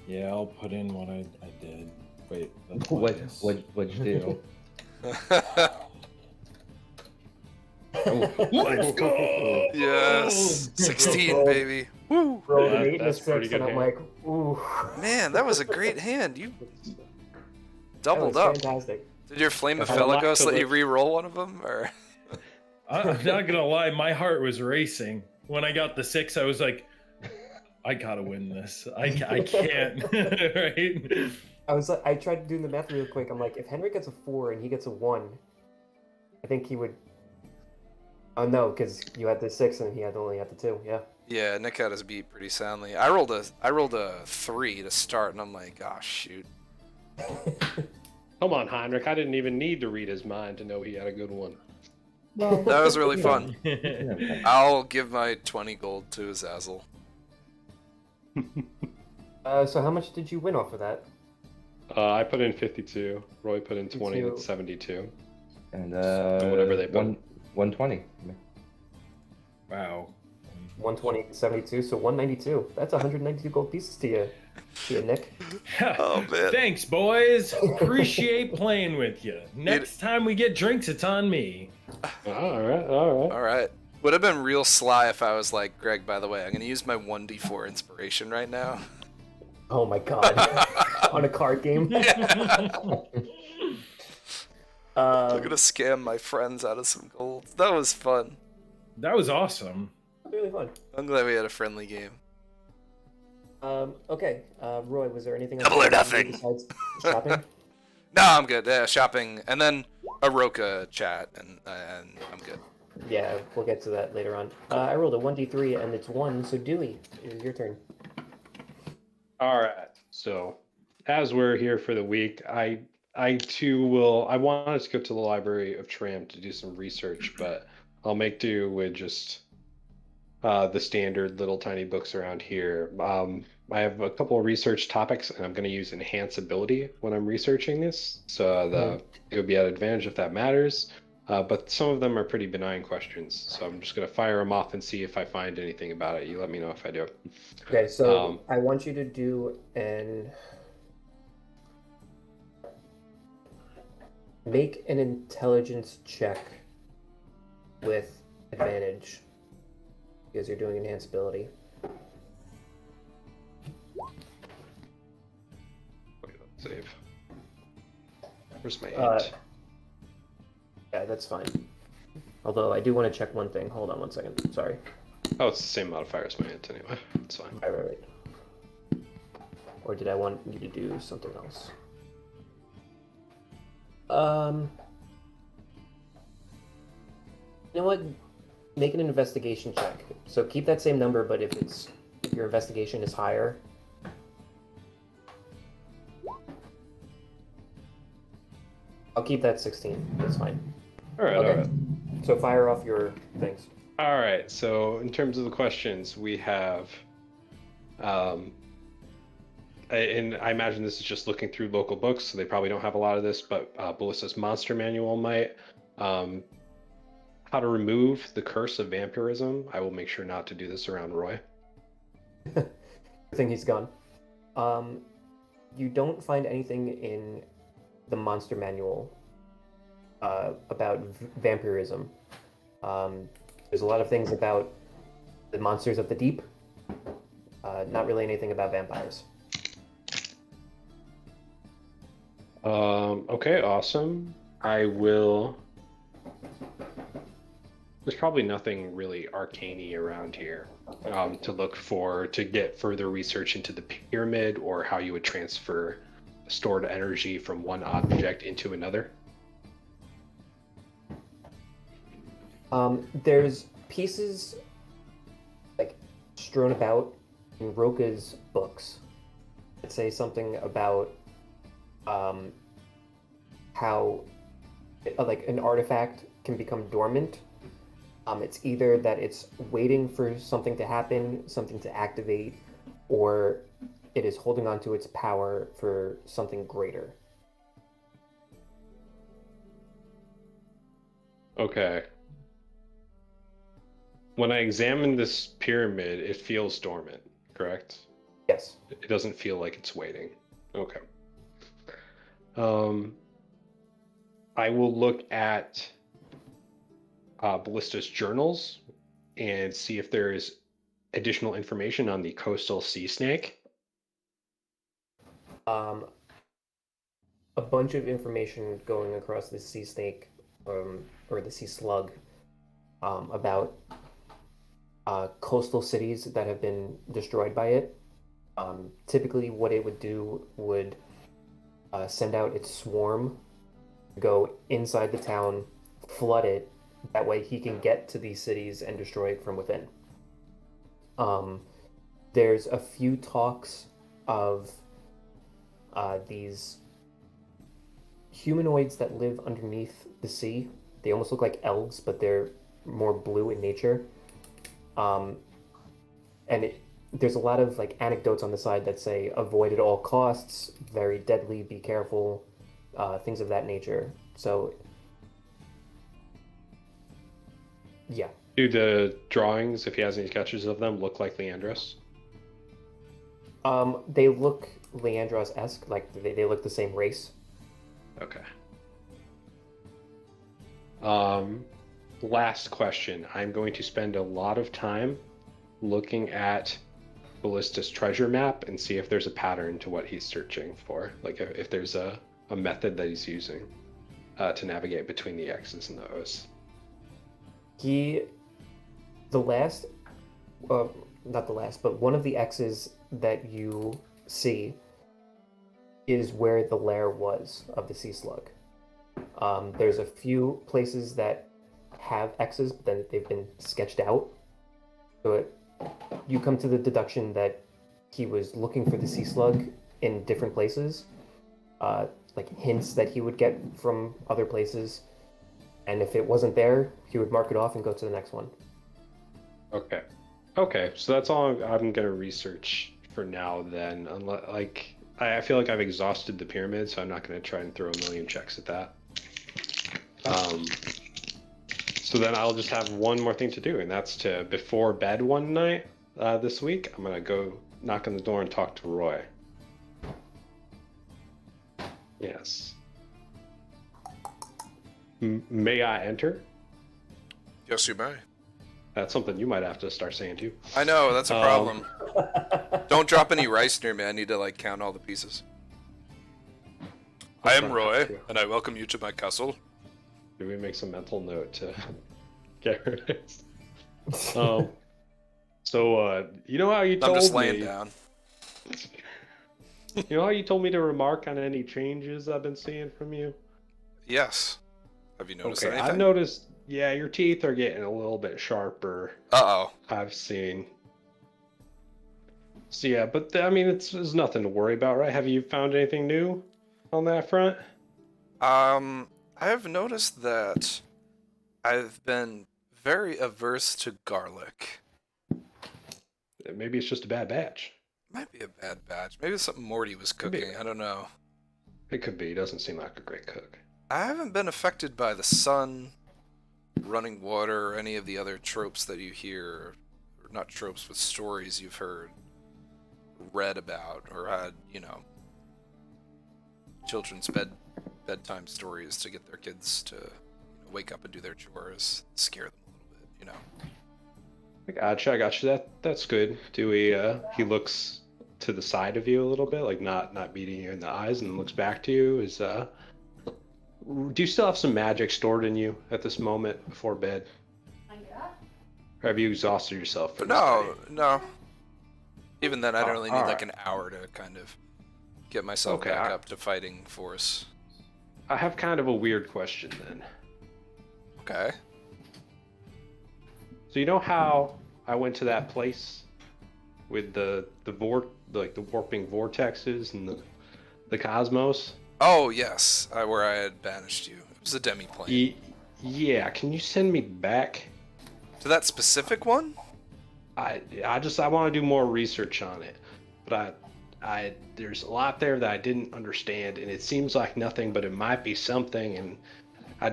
Yeah, I'll put in what I did. Wait, that's What'd you do? Let's go! Yes! 16, baby. Woo! Rolled Yeah, an 8 and a that's pretty 6, and good I'm like, ooh. Man, that was a great hand. You That doubled was up. fantastic. Did your Flame of I like Feligos to let you look- re-roll one of them, or? I'm not gonna lie, my heart was racing. When I got the 6, I was like, I gotta win this. I can't. Right? I tried doing the math real quick. I'm like, if Henrik gets a 4 and he gets a 1, I think he would. Oh no, because you had the 6 and he only had the 2. Yeah. Yeah, Nick had us beat pretty soundly. I rolled a 3 to start, and I'm like, oh shoot. Come on, Heinrich. I didn't even need to read his mind to know he had a good one. That was really fun. Yeah. I'll give my 20 gold to Azazel. So how much did you win off of that? I put in 52. Roy put in 20. 52. That's 72. And whatever they put. 120. Wow. 120, 72, so 192. That's 192 gold pieces to you, Nick. Oh, man. Thanks, boys. Appreciate playing with you. Next time we get drinks, it's on me. All right, all right. All right. Would have been real sly if I was like, Greg, by the way, I'm going to use my 1d4 inspiration right now. Oh my god. On a card game. I'm going to scam my friends out of some gold. That was fun. That was awesome. Really fun. I'm glad we had a friendly game. Okay. Roy, was there anything else Double or you wanted to nothing. do besides shopping? No, I'm good. Yeah, shopping, and then a Roka chat, and I'm good. Yeah, we'll get to that later on. I rolled a 1d3 and it's 1, so Dewey, it is your turn. All right. So, as we're here for the week, I too will. I wanted to go to the Library of Tram to do some research, but I'll make do with just the standard little tiny books around here. I have a couple of research topics, and I'm going to use enhance ability when I'm researching this, so it would be at advantage if that matters. But some of them are pretty benign questions, so I'm just going to fire them off and see if I find anything about it. You let me know if I do. Okay, so I want you to do make an intelligence check with advantage because you're doing enhanced ability. Okay, let's save. Where's my 8? Yeah, that's fine. Although I do want to check one thing. Hold on one second. Sorry. Oh, it's the same modifier as my int anyway. It's fine. Right. Or did I want you to do something else? Um, you know what? Make an investigation check. So keep that same number, but if your investigation is higher. I'll keep that 16. That's fine. All right, Okay. all right. So fire off your things. All right, so in terms of the questions, we have, and I imagine this is just looking through local books, so they probably don't have a lot of this, but Ballista's Monster Manual might. How to remove the curse of vampirism. I will make sure not to do this around Roy. Good thing he's gone. You don't find anything in the monster manual about vampirism. There's a lot of things about the monsters of the deep. Not really anything about vampires. Okay, awesome. I will. There's probably nothing really arcane-y around here to look for to get further research into the pyramid or how you would transfer stored energy from one object into another. There's pieces like strewn about in Roka's books that say something about how like an artifact can become dormant. It's either that it's waiting for something to happen, something to activate, or it is holding on to its power for something greater. Okay. When I examine this pyramid, it feels dormant, correct? Yes. It doesn't feel like it's waiting. Okay. I will look at Ballista's journals and see if there is additional information on the coastal sea snake. A bunch of information going across the sea snake, or the sea slug, about coastal cities that have been destroyed by it. Typically, what it would do would send out its swarm, go inside the town, flood it. That way, he can get to these cities and destroy it from within. There's a few talks of these humanoids that live underneath the sea. They almost look like elves, but they're more blue in nature. There's a lot of like anecdotes on the side that say avoid at all costs, very deadly, be careful, things of that nature. So yeah. Do the drawings, if he has any sketches of them, look like Leandros? They look Leandros-esque, like they look the same race. Okay. Last question. I'm going to spend a lot of time looking at Ballista's treasure map and see if there's a pattern to what he's searching for. Like if there's a method that he's using to navigate between the X's and the O's. Not the last, but one of the X's that you see is where the lair was of the sea slug. There's a few places that have X's, but then they've been sketched out. So you come to the deduction that he was looking for the sea slug in different places, like hints that he would get from other places. And if it wasn't there, he would mark it off and go to the next one. Okay. Okay, so that's all I'm gonna research for now then. Unless, like, I feel like I've exhausted the pyramid, so I'm not gonna try and throw a million checks at that. So then I'll just have one more thing to do, and that's to, before bed one night this week, I'm gonna go knock on the door and talk to Roy. Yes. May I enter? Yes, you may. That's something you might have to start saying too. I know, that's a problem. Don't drop any rice near me. I need to like count all the pieces. I am Roy, and I welcome you to my castle. Do we make some mental note to get rid of this? You know how you told I'm me... just laying down. You know how you told me to remark on any changes I've been seeing from you? Yes. Have you noticed Okay, anything? I've noticed. Yeah, your teeth are getting a little bit sharper. Uh-oh. I've seen. So yeah, but I mean, it's nothing to worry about, right? Have you found anything new on that front? I have noticed that I've been very averse to garlic. Maybe it's just a bad batch. Might be a bad batch. Maybe it's something Morty was Could be. cooking. I don't know. It could be. He doesn't seem like a great cook. I haven't been affected by the sun, running water, or any of the other tropes that you hear. Or not tropes, but stories you've heard, read about, or had, children's bedtime stories to get their kids to wake up and do their chores, scare them a little bit. I got you. That's good. He looks to the side of you a little bit, like not beating you in the eyes, and then looks back to you. Do you still have some magic stored in you at this moment before bed? Yeah. Or have you exhausted yourself? But no. Even then, I'd only need alright. like an hour to kind of get myself Okay, back up to fighting force. I have kind of a weird question then. Okay. So you know how I went to that place with the warping vortexes and the cosmos? Oh yes, where I had banished you. It was a demi-plane. Yeah, can you send me back? To that specific one? I want to do more research on it, but there's a lot there that I didn't understand, and it seems like nothing, but it might be something, and I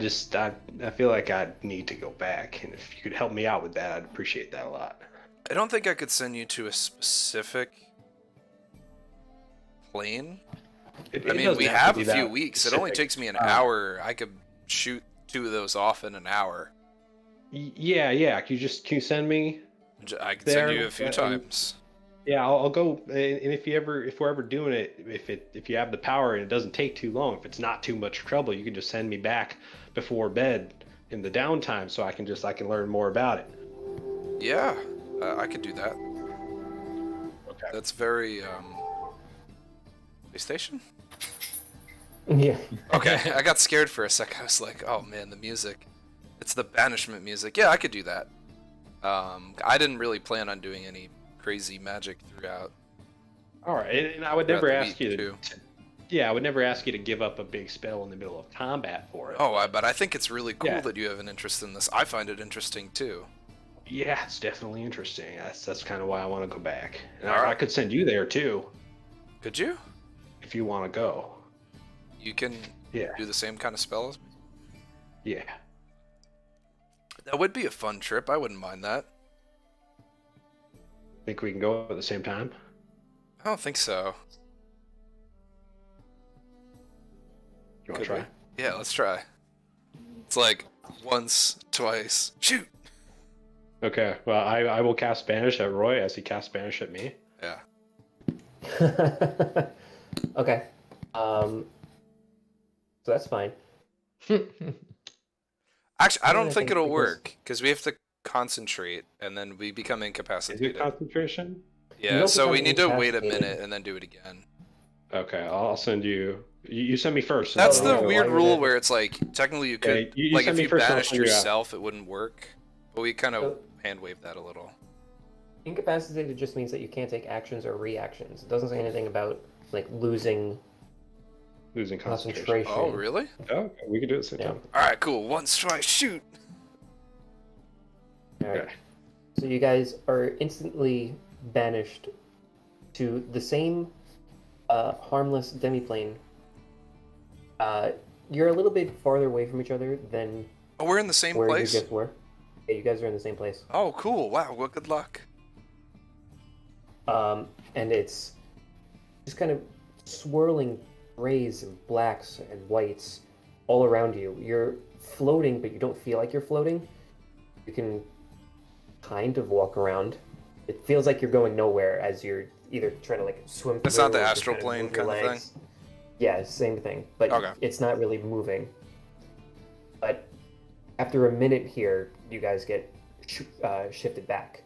feel like I need to go back, and if you could help me out with that, I'd appreciate that a lot. I don't think I could send you to a specific plane. I mean, we have a few weeks. It only takes me an hour. I could shoot 2 of those off in an hour. Yeah. Can you send me? I can There, send you a few times. Yeah, I'll go. And if we're ever doing it, if you have the power and it doesn't take too long, if it's not too much trouble, you can just send me back before bed in the downtime, so I can learn more about it. Yeah, I could do that. Okay. That's very PlayStation. Yeah. Okay, I got scared for a sec. I was like, oh man, the music. It's the banishment music. Yeah, I could do that. I didn't really plan on doing any crazy magic throughout. All right, and I would never ask you to. Yeah, I would never ask you to give up a big spell in the middle of combat for it. Oh, but I think it's really cool Yeah. that you have an interest in this. I find it interesting too. Yeah, it's definitely interesting. That's kind of why I want to go back. And All right. I could send you there too, Could you? if you want to go. You can Yeah. do the same kind of spell as me? Yeah. That would be a fun trip. I wouldn't mind that. Think we can go at the same time? I don't think so. You want Could to try? we? Yeah, let's try. It's like once, twice, shoot. Okay. Well, I will cast Spanish at Roy as he casts Spanish at me. Yeah. Okay. So that's fine. Actually, I Yeah, don't I think think it'll because- work because we have to concentrate and then we become Is incapacitated. it concentration? Yeah, don't so we become need to wait a incapacitated. minute and then do it again. Okay, I'll send you. You send me first. That's Oh, the yeah, while weird you're rule there. where it's like technically you could you like send if me you first, I'll banished send you out. yourself it wouldn't work. But we kind of So- hand wave that a little. Incapacitated just means that you can't take actions or reactions. It doesn't say anything about like losing Losing concentration. concentration. Oh, really? Oh, we can do it at the same Yeah. time. All right, cool. Once, twice, shoot. All right. Okay. So you guys are instantly banished to the same harmless demiplane. You're a little bit farther away from each other than Oh, we're in the same where place. you just were. Yeah, you guys are in the same place. Oh, cool. Wow. Well, good luck. And it's just kind of swirling grays and blacks and whites all around you. You're floating, but you don't feel like you're floating. You can kind of walk around. It feels like you're going nowhere as you're either trying to like swim. That's through not the or just astral kind plane move your kind of legs. Yeah, same thing, but Okay. it's not really moving. But after a minute here, you guys get shifted back.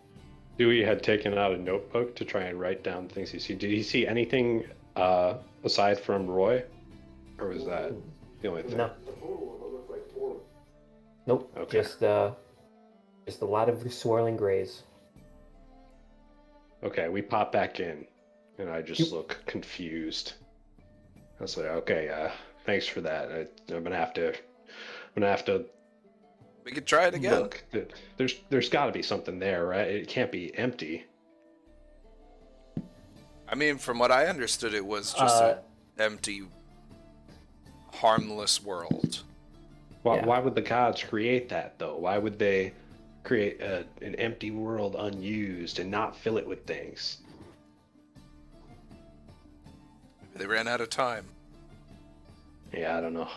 Dewey had taken out a notebook to try and write down things he see. Did he see anything aside from Roy, or was that? The only thing. No. Nope. Okay. Just a lot of swirling grays. Okay, we pop back in, and I just Yep. look confused. I was like, okay, thanks for that. I'm gonna have to We could try it again. look. There's got to be something there, right? It can't be empty. I mean, from what I understood, it was just an empty, harmless world. Why, Yeah. why would the gods create that though? Why would they create an empty world unused and not fill it with things? They ran out of time. Yeah, I don't know.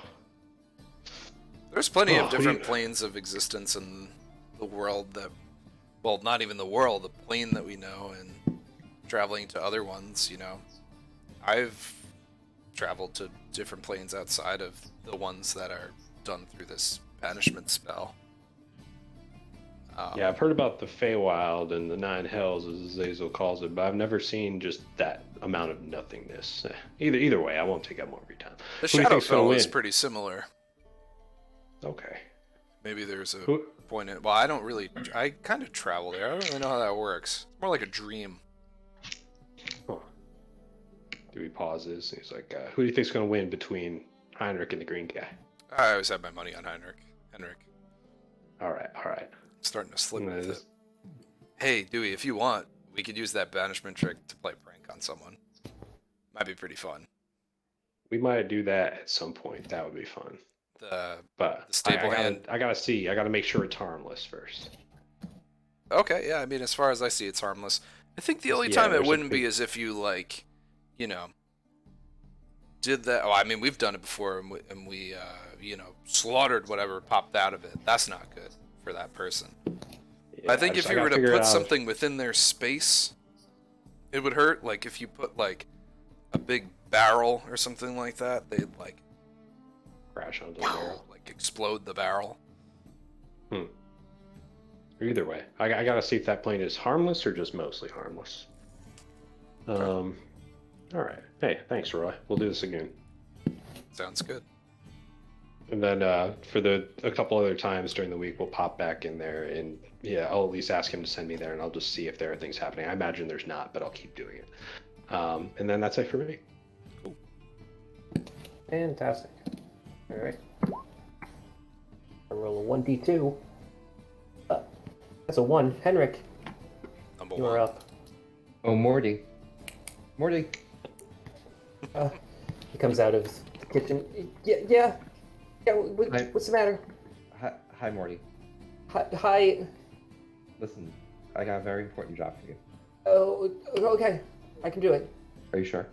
There's plenty Oh, of different planes of existence in the world that, well, not even the world, the plane that we know, and traveling to other ones, you know. I've traveled to different planes outside of the ones that are done through this banishment spell. Yeah, I've heard about the Feywild and the Nine Hells, as Azazel calls it, but I've never seen just that amount of nothingness. Either way, I won't take up more of your time. The Who do you think's gonna Shadowfell is win? pretty similar. Okay. Maybe there's a Who? point in. Well, I kind of travel there. I don't really know how that works. It's more like a dream. Huh. Dewey pauses. And he's like, "Who do you think's gonna win between Heinrich and the Green guy?" I always have my money on Henrik. All right. Starting to slip I'm with gonna it. Hey, Dewey, if you want, we could use that banishment trick to play a prank on someone. Might be pretty fun. We might do that at some point. That would be fun. But The stable hand. I gotta see. I gotta make sure it's harmless first. Okay, yeah, I mean, as far as I see, it's harmless. I think the only Yeah, time it there's a wouldn't be big- is if you, like, you know, did that. Oh, I mean, we've done it before, and we you know, slaughtered whatever popped out of it. That's not good for that person. Yeah, I think if you were gotta to figure put out- something within their space, it would hurt. Like, if you put, like, a big barrel or something like that, they'd, like, crash onto the barrel. like explode the barrel. Either way, I gotta see if that plane is harmless or just mostly harmless. All right. Hey, thanks, Roy. We'll do this again. Sounds good. And then for a couple other times during the week, we'll pop back in there, and yeah, I'll at least ask him to send me there, and I'll just see if there are things happening. I imagine there's not, but I'll keep doing it. And then that's it for me. Fantastic. All right. I roll a 1d2. That's a 1. Henrik, Number you one. are up. Oh, Morty. Morty. He comes out of the kitchen. Yeah. Hi. What's the matter? Hi, Morty. Hi. Listen, I got a very important job for you. Oh, okay. I can do it. Are you sure?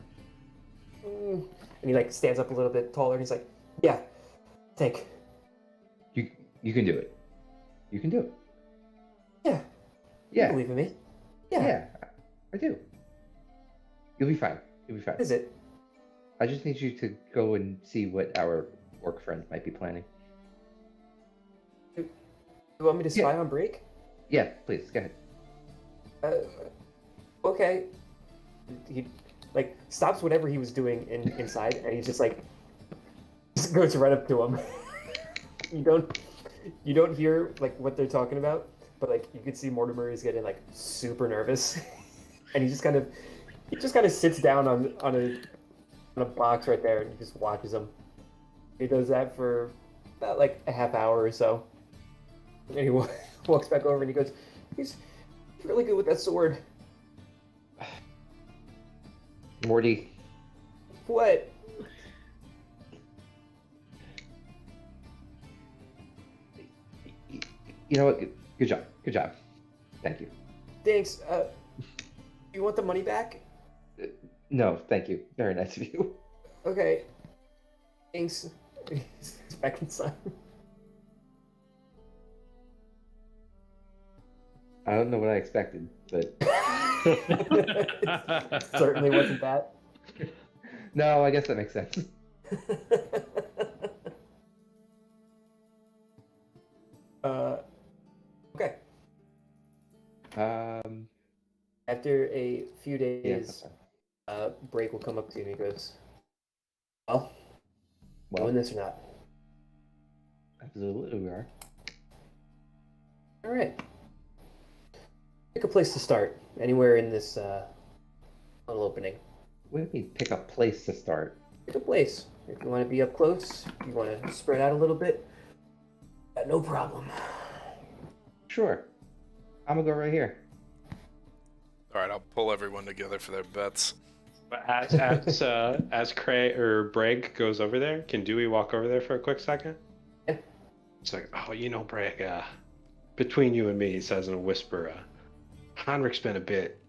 And he like stands up a little bit taller and he's like, yeah, think. You can do it. You can do it. Yeah. Yeah. You believe in me? Yeah. Yeah, I do. You'll be fine. You'll be fine. What is it? I just need you to go and see what our orc friends might be planning. You want me to spy Yeah. on Break? Yeah, please, go ahead. Okay. He like stops whatever he was doing inside and he just like just goes right up to him. You don't hear like what they're talking about, but like you can see Mortimer is getting like super nervous. And he just kind of sits down on a box right there and he just watches him. He does that for about like a half hour or so. And then he walks back over and he goes, he's really good with that sword. Morty, What? you know what? Good job. Good job. Thank you. Thanks. You want the money back? No, thank you. Very nice of you. Okay. Thanks. He's back inside. I don't know what I expected, but Certainly wasn't that. no, I guess that makes sense. Okay. After a few Yeah, days, Break will come up to you and he goes, well, Well, Doing this or not? absolutely we are. All right. Pick a place to start. Anywhere in this little opening. What do you mean pick a place to start? Pick a place. If you want to be up close, if you want to spread out a little bit, no problem. Sure. I'm gonna go right here. All right, I'll pull everyone together for their bets. But as Cray or Bragg goes over there, can Dewey walk over there for a quick second? Yeah. It's like, oh, Bragg, between you and me, he says in a whisper, Heinrich's been a bit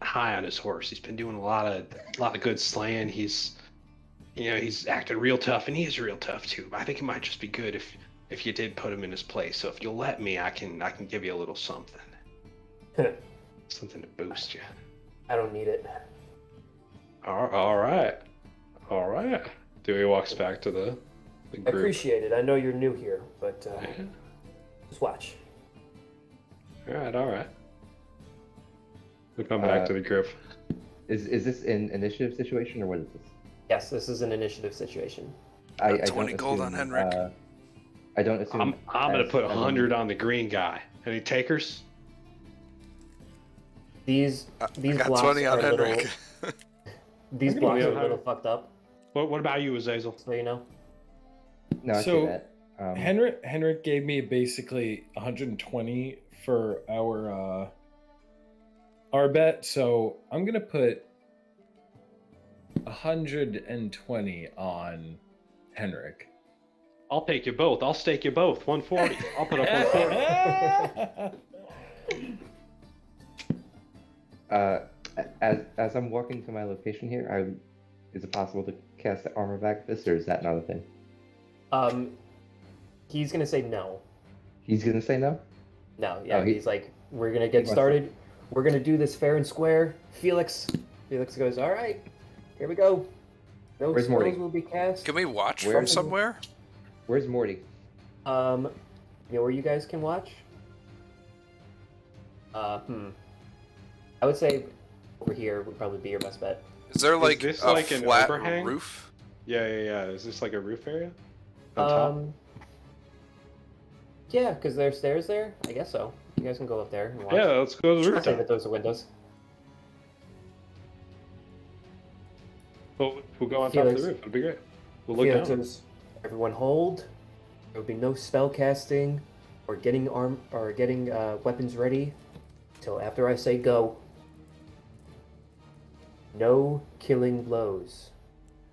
high on his horse. He's been doing a lot of good slaying. He's acting real tough, and he is real tough too. But I think it might just be good if you did put him in his place. So if you'll let me, I can give you a little something. Something to boost you. I don't need it. All right. Dewey walks back to the I group. appreciate it. I know you're new here, but Yeah. just watch. All right. We come back to the group. Is this an initiative situation or what is this? Yes, this is an initiative situation. I 20 don't gold on assume, Henrik. I don't assume. I'm gonna as- put as in- 100 on the green guy. Any takers? These I got blocks 20 on are a little. Henrik. These I'm gonna blocks go are a high. little fucked up, What about you, Azazel? so you know. No, I So, see that. Henrik gave me basically 120 for our bet, so I'm gonna put 120 on Henrik. I'll take you both. I'll stake you both. 140. I'll put up 140. As I'm walking to my location here, is it possible to cast the armor back fist, or is that not a thing? He's gonna say no. He's gonna say no. No, yeah, Oh, he's like, we're gonna get must started. We're gonna do this fair and square. Felix goes, all right, here we go. No Where's spells Morty? will be cast. Can we watch Where- from somewhere? Where's Morty? You know where you guys can watch? I would say over here would probably be your best bet. Is there like this a like an flat overhang? roof? Yeah. Is this like a roof area? On top? Yeah, because there's stairs there. I guess so. You guys can go up there and watch. Yeah, let's go to the I'd say that rooftop. those are windows. We'll go on top of Felix. the roof. It'll be great. We'll look Felix down. goes, everyone hold. There will be no spell casting or getting weapons ready until after I say go. No killing blows.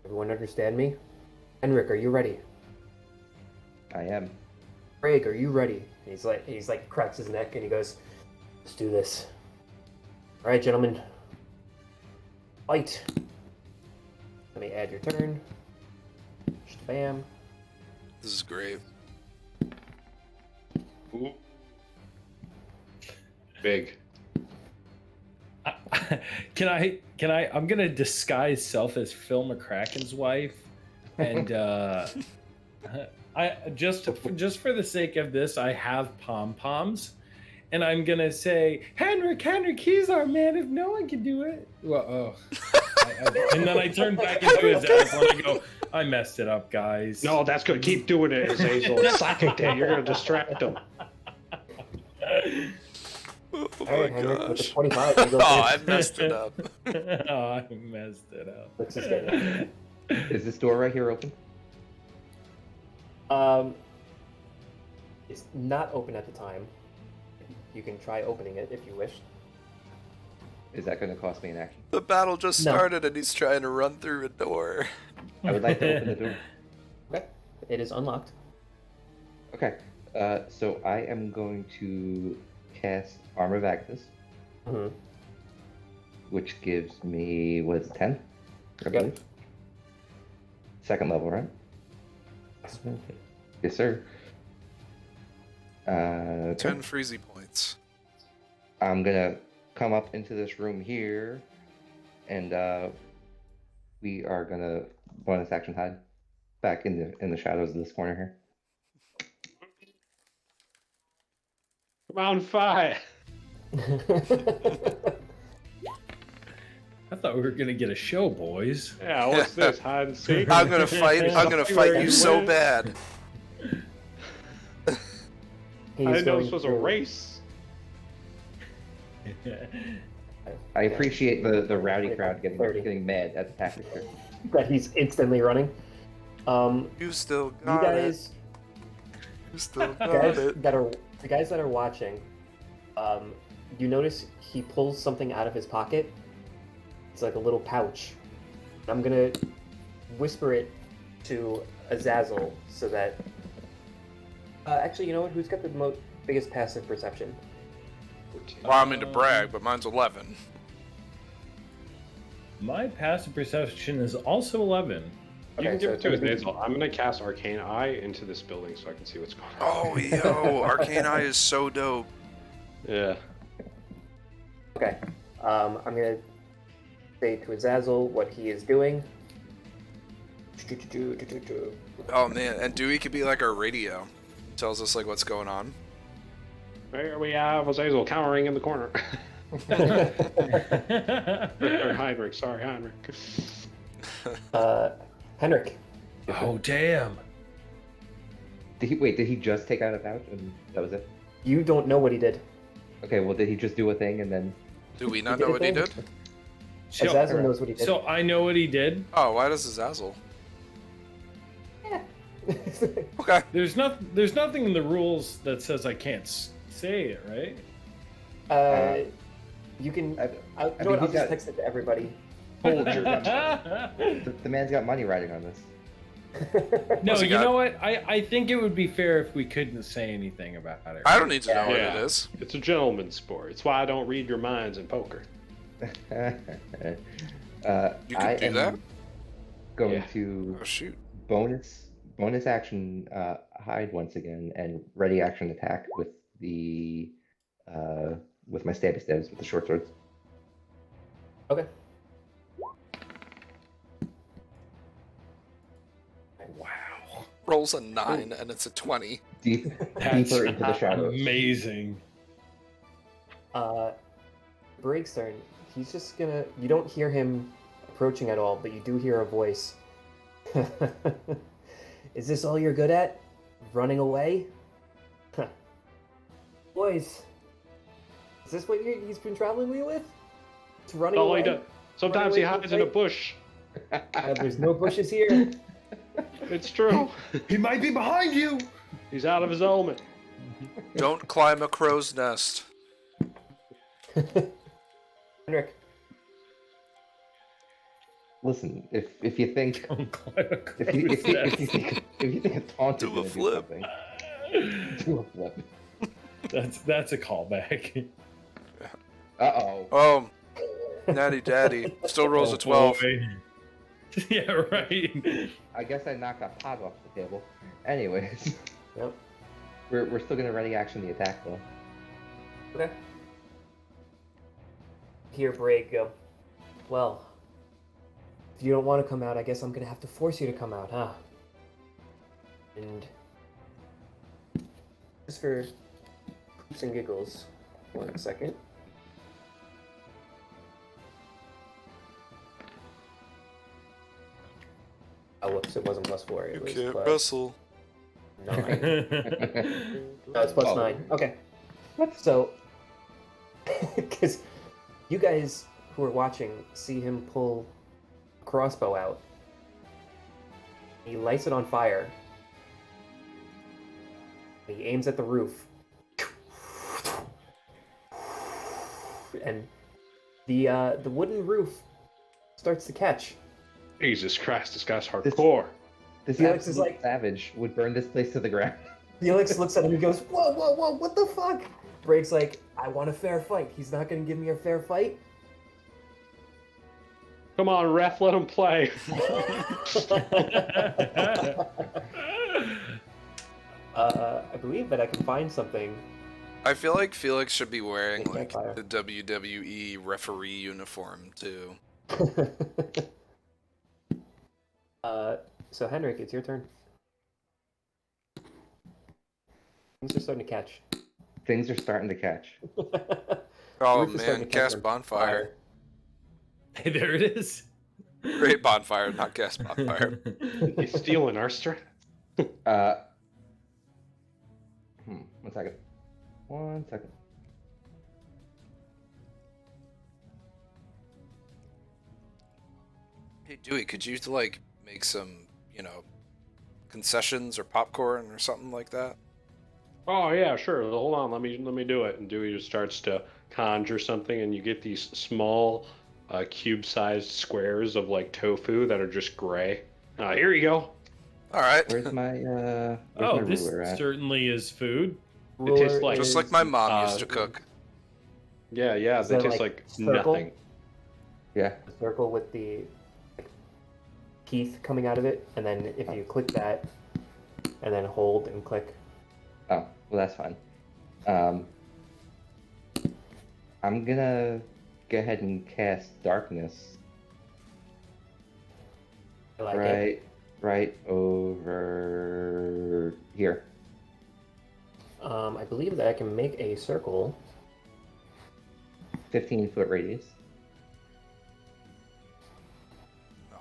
Everyone understand me? Henrik, are you ready? I am. Craig, are you ready? And he's like cracks his neck and he goes, let's do this. All right, gentlemen. Fight. Let me add your turn. Bam. This is great. Ooh. Big. Can I? I'm gonna disguise self as Phil McCracken's wife, and I just for the sake of this, I have pom poms, and I'm gonna say, Henrik, he's our man. If no one can do it, well, and then I turn back into his ass and I go, I messed it up, guys. No, that's good. Keep doing it, Azazel. It's psychic day. You're gonna distract them. Oh All my right, Henrik, with the gosh. 25, you go Oh, I first. messed it up. Oh, I messed it up. Let's just get it. Is this door right here open? It's not open at the time. You can try opening it if you wish. Is that going to cost me an action? The battle just No. started and he's trying to run through a door. I would like to open the door. Okay. It is unlocked. Okay. So I am going to cast Armor of Agnes, Mm-hmm. which gives me, what is it, 10? I Yep. believe. Second level, right? Yes, sir. 10 freezy points. I'm gonna come up into this room here, and we are gonna bonus action hide back in the shadows of this corner here. Come on, fight. I thought we were gonna get a show, boys. Yeah, what's this? Hide and seek? I'm gonna fight. I'm gonna fight you so bad. I He's didn't know going this was a to- race. I appreciate the rowdy crowd 30. getting mad at the tactic here. that he's instantly running. You still You got it. guys, You still got guys it. that are the guys that are watching, you notice he pulls something out of his pocket. It's like a little pouch. I'm gonna whisper it to Azazel so that. Actually, you know what? Who's got the biggest passive perception? Well, I mean to brag, but mine's 11. My passive perception is also 11. You can give so it to it's gonna be- Azazel. I'm going to cast Arcane Eye into this building so I can see what's going on. Oh, yo, Arcane Eye is so dope. Yeah. Okay. I'm gonna say to Azazel what he is doing. Oh man, and Dewey could be like our radio. Tells us like what's going on. There we have Azazel cowering in the corner. Or Heinrich, sorry, Heinrich. Henrik. Oh damn! Did he just take out a pouch and that was it? You don't know what he did. Okay, well, did he just do a thing and then? Do we not did know a what he thing? did? So, Azazel knows what he did. so I know what he did. Oh, why does Azazel? Okay. There's nothing in the rules that says I can't say it, right? You can. I you know mean, what? I'll he's just got- text it to everybody. Hold your The man's got money riding on this. No, What's he you got? know what? I think it would be fair if we couldn't say anything about it. I don't need to know what Yeah. it is. It's a gentleman's sport. It's why I don't read your minds in poker. You I can do am that? going Yeah. to Oh shoot. bonus action hide once again and ready action attack with the with my stabby stabs with the short swords. Okay. Wow, Rolls a 9 and it's a 20. Deep, that's deeper into the shadows. amazing. Brake's turn. He's just gonna. You don't hear him approaching at all, but you do hear a voice. Is this all you're good at? Running away? Boys, is this what he's been traveling with? It's running All away? he does. Sometimes he away from hides in a fight? bush. There's no bushes here. It's true. He might be behind you. He's out of his element. Don't climb a crow's nest. Henrik, Listen, if you think Don't climb a if you crow's think a taunt is Do a gonna flip. do something, do a flip. nest. That's a callback. Uh-oh. Oh, natty daddy. Still rolls Oh, a 12. boy. Yeah, right. I guess I knocked a pot off the table. Anyways, Yep. we're still gonna ready action the attack though. Okay. Hear Brake go. Well, if you don't want to come out, I guess I'm gonna have to force you to come out, huh? And just for poops and giggles, 1 second. Oh, whoops! It wasn't +4. It You was can't plus wrestle. 9. No, it's plus Oh. 9. Okay. So, because you guys who are watching see him pull a crossbow out. He lights it on fire. He aims at the roof. And the wooden roof starts to catch. Jesus Christ, this guy's hardcore. This Felix is absolute like- savage would burn this place to the ground. Felix looks at him and goes, "Whoa, whoa, whoa! What the fuck?" Brake's like, "I want a fair fight. He's not gonna give me a fair fight." Come on, ref, let him play. I believe that I can find something. I feel like Felix should be wearing Take that like fire. the WWE referee uniform too. So Henrik, it's your turn. Things are starting to catch. Things are starting to catch. Oh Roof is starting man, to catch cast on bonfire. Hey, there it is. Great bonfire, not gas bonfire. He's stealing our strength. Uh, 1 second. 1 second. Hey Dewey, could you like make some, concessions or popcorn or something like that? Oh yeah, sure. Hold on, let me do it. And Dewey just starts to conjure something, and you get these small, cube-sized squares of like tofu that are just gray. Here you go. All right. Where's my where's Oh, my this ruler at? certainly is food. It tastes like Just like my mom used to cook. Yeah, Is they that, taste like, like circle? nothing. Yeah. A circle with the teeth coming out of it, and then if you click that, and then hold and click. Oh, well, that's fine. I'm gonna go ahead and cast darkness I like it. right over here. I believe that I can make a circle. 15-foot radius.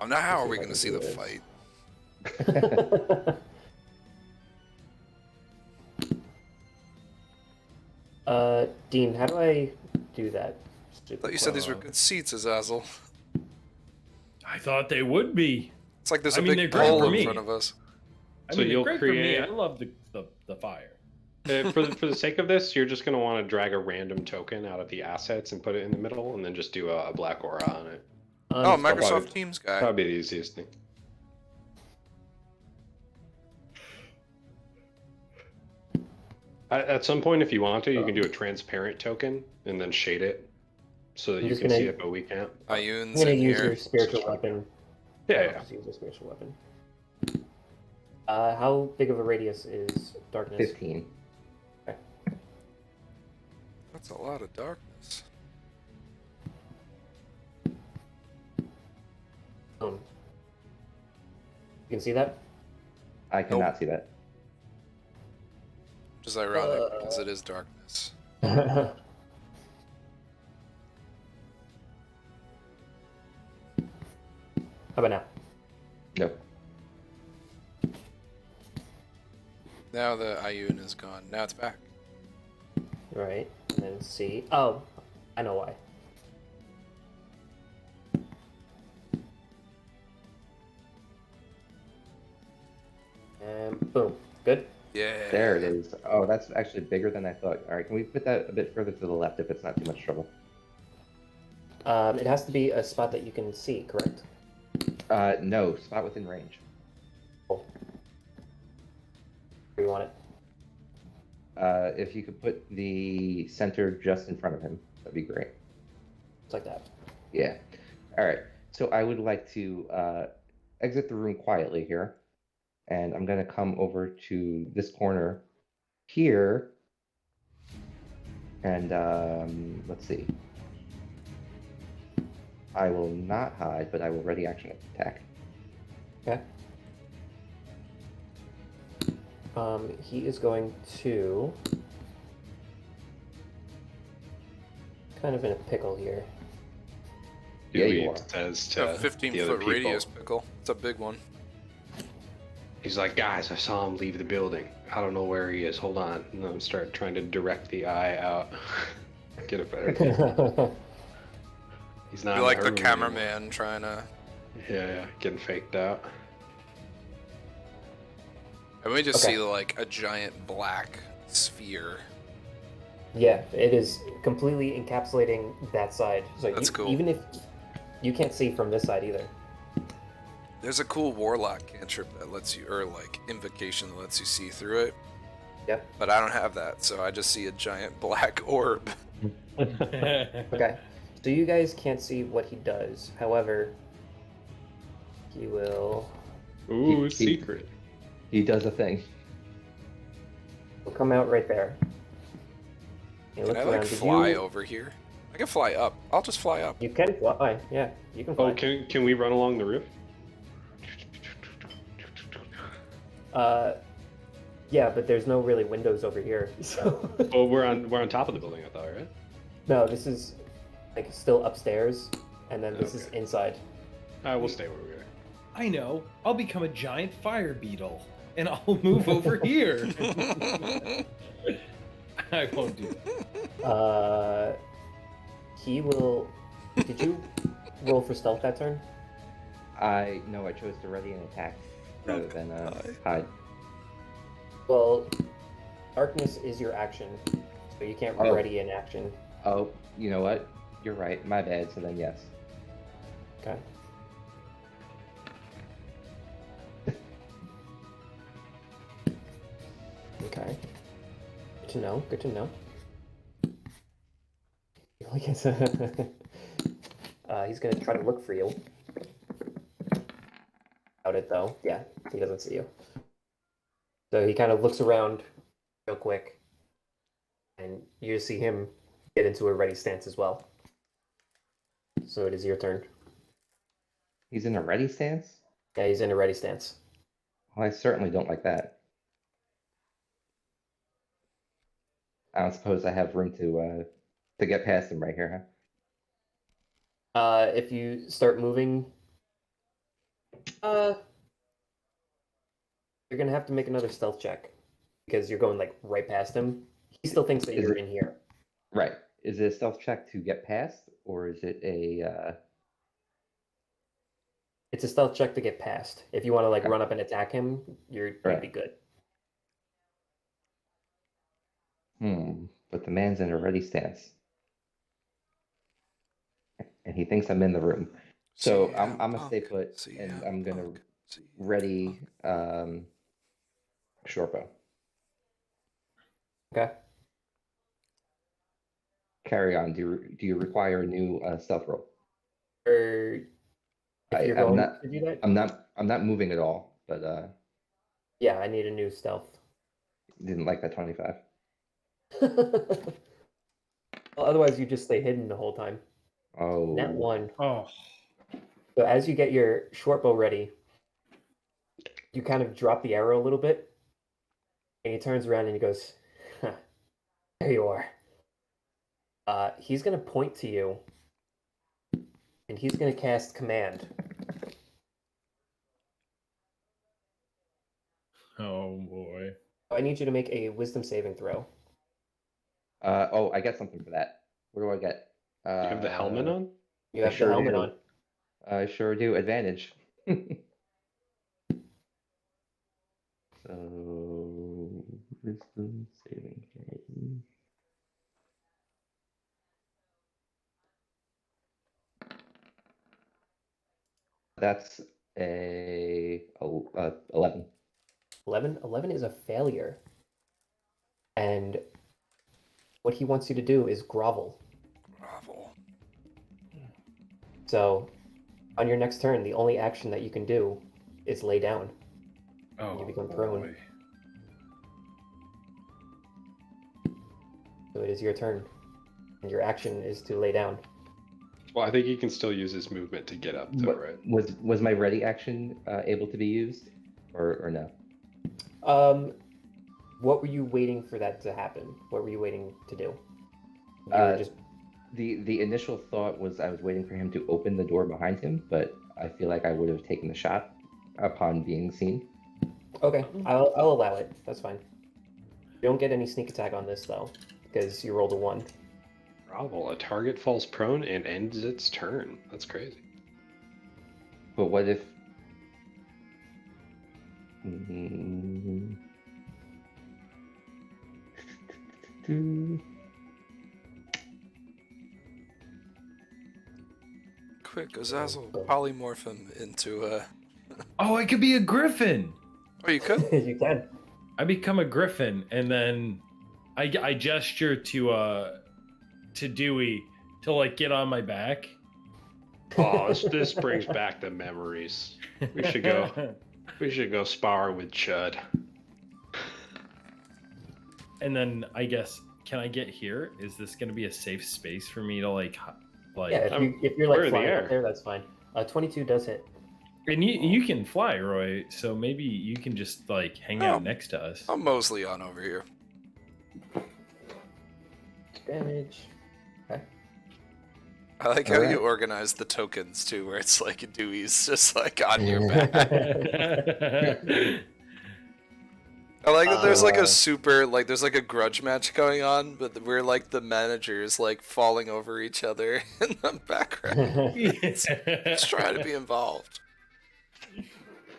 Oh, now how are we Let's going to see see if I the can do fight? Dean, how do I do that? I thought you said these were good seats, Azazel. I thought they would be. It's like there's I a mean, they're big great bowl for in me. front of us. I So mean, they're you'll great for me. create- I love the fire. For the sake of this, you're just gonna want to drag a random token out of the assets and put it in the middle, and then just do a black aura on it. Oh, Uninstall. Microsoft Teams guy. Probably the easiest thing. At some point, if you want to, you can do a transparent token and then shade it so that I'm you just can gonna- see it, but we can't. I'm Ioun's gonna in use here. your spiritual weapon. Yeah, I'll yeah. just use a spiritual weapon. How big of a radius is darkness? 15. That's a lot of darkness. You can see that? I cannot see that. Which is ironic because it is darkness. How about now? Nope. Now the Ioun is gone. Now it's back. Right, and then see. Oh, I know why. And boom. Good? Yeah. There it is. Oh, that's actually bigger than I thought. All right, can we put that a bit further to the left if it's not too much trouble? It has to be a spot that you can see, correct? No, spot within range. Cool. Where do you want it? If you could put the center just in front of him, that'd be great. It's like that. Yeah. All right. So I would like to exit the room quietly here, and I'm going to come over to this corner here, and let's see. I will not hide, but I will ready action attack. Okay. He is going to... kind of in a pickle here. Yeah, Dewey you are. says It's to a 15 the other foot people, radius pickle. It's a big one. he's like, guys, I saw him leave the building. I don't know where he is. Hold on. And then start trying to direct the eye out. Get a better view. He's not You're in like a the hurry cameraman trying to. Yeah, getting faked out. And we just Okay. see like a giant black sphere. Yeah, it is completely encapsulating that side. So That's cool. Even if you can't see from this side either. There's a cool warlock cantrip that lets you, or like invocation that lets you see through it. Yep. But I don't have that, so I just see a giant black orb. Okay. So you guys can't see what he does. However, he will Ooh, He- secret. He does a thing. he'll come out right there. He Can looks I like around. Did fly you... over here? I can fly up. I'll just fly up. You can fly. Yeah, you can fly. Oh, can we run along the roof? Yeah, but there's no really windows over here. So Oh, we're on top of the building, I thought, right? no, this is like still upstairs, and then this is Okay. inside. I will stay where we are. I know. I'll become a giant fire beetle, and I'll move over here. I won't do that. He will. Did you roll for stealth that turn? I chose to ready an attack rather than hide. Well, darkness is your action, so you can't Oh. ready an action. Oh, you know what? You're right. My bad. So then yes. Okay. Okay. Good to know. Good to know. Like it's he's gonna try to look for you. Out it though. Yeah, he doesn't see you. So he kind of looks around real quick, and you see him get into a ready stance as well. So it is your turn. He's in a ready stance. Yeah, he's in a ready stance. Well, I certainly don't like that. I don't suppose I have room to get past him right here, If you start moving, you're gonna have to make another stealth check because you're going like right past him. He still thinks that Is you're it- in here. Right. Is it a stealth check to get past, or is it a? It's a stealth check to get past. If you want to like Okay. run up and attack him, you'd Right. be good. But the man's in a ready stance, and he thinks I'm in the room. So I'm gonna stay put, and I'm gonna ready short bow. Okay. Carry on. Do you require a new stealth roll? Or if you're I'm going not. to do that, I'm not moving at all. But yeah, I need a new stealth. didn't like that 25. Well, otherwise, you just stay hidden the whole time. Oh. That one. Oh, So as you get your short bow ready, you kind of drop the arrow a little bit, and he turns around and he goes, huh, "There you are." He's gonna point to you, and he's gonna cast command. oh boy. I need you to make a wisdom saving throw. I get something for that. What do I get? You have the helmet on? You I have sure the helmet do. on. I sure do. Advantage. So, wisdom saving throw. That's a 11. 11 is a failure. And what he wants you to do is grovel. Bravo. So, on your next turn, the only action that you can do is lay down. Oh, You become prone. boy. So it is your turn. And your action is to lay down. Well, I think he can still use his movement to get up, though, right? Was my ready action able to be used, or no? What were you waiting for that to happen? What were you waiting to do? You were just The initial thought was I was waiting for him to open the door behind him, but I feel like I would have taken the shot upon being seen. okay. I'll allow it. That's fine. You don't get any sneak attack on this though, because you rolled a 1. Bravo, a target falls prone and ends its turn. That's crazy. But what if? Mm, Quick, Azazel, polymorph him into a. Oh, I could be a griffin. Oh, you could. You can. I become a griffin, and then I gesture to Dewey to like get on my back. Oh, this brings back the memories. We should go. We should go spar with Chud. And then I guess, can I get here? Is this going to be a safe space for me to like? Yeah, if you're we're like in the flying air. up there, that's fine. 22 does hit. And you can fly, Roy. So maybe you can just like hang out next to us. I'll Mosley on over here. Damage. Okay. I like how Alright. you organize the tokens too, where it's like Dewey's just like on your back. I like that there's like a super, like there's like a grudge match going on, but we're like the managers like falling over each other in the background. Just trying to be involved.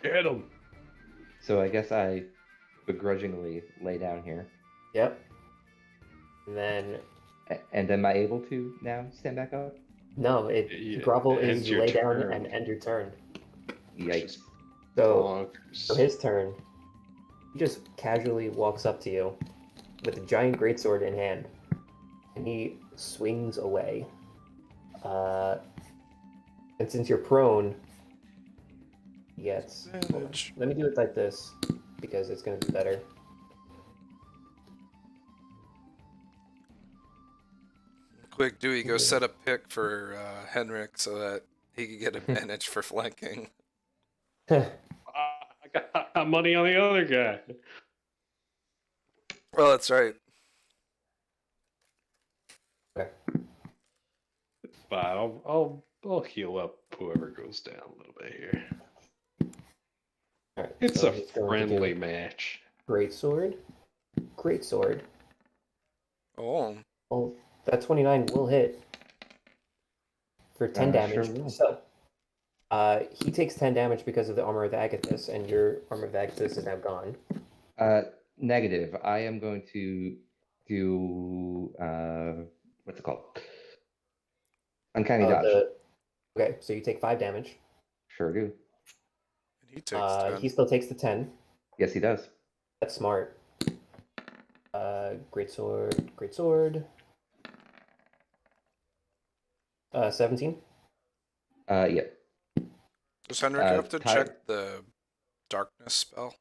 Get him. So I guess I begrudgingly lay down here. Yep. And then And am I able to now stand back up? no, Yeah, grovel is ends you your lay down turn. and end your turn. Yikes. So Bonkers. his turn. He just casually walks up to you with a giant greatsword in hand, and he swings away. And since you're prone, he gets. Hold on. Advantage. Let me do it like this because it's going to be better. Quick, Dewey, go set a pick for Henrik so that he can get advantage for flanking. I got money on the other guy. Well, that's right. Okay. Fine, I'll heal up whoever goes down a little bit here. All right, It's so a he's going to do friendly match. Greatsword. Greatsword. Oh, Well, that 29 will hit for 10 damage. Sure will. So, he takes 10 damage because of the armor of Agathis, and your armor of Agathis is now gone. Negative. I am going to do what's it called? Uncanny dodge. Okay, so you take 5 damage. Sure do. and he takes 10. He still takes the 10. Yes, he does. That's smart. Greatsword, greatsword. 17. Yeah. Does Henrik have to Ty- check the darkness spell?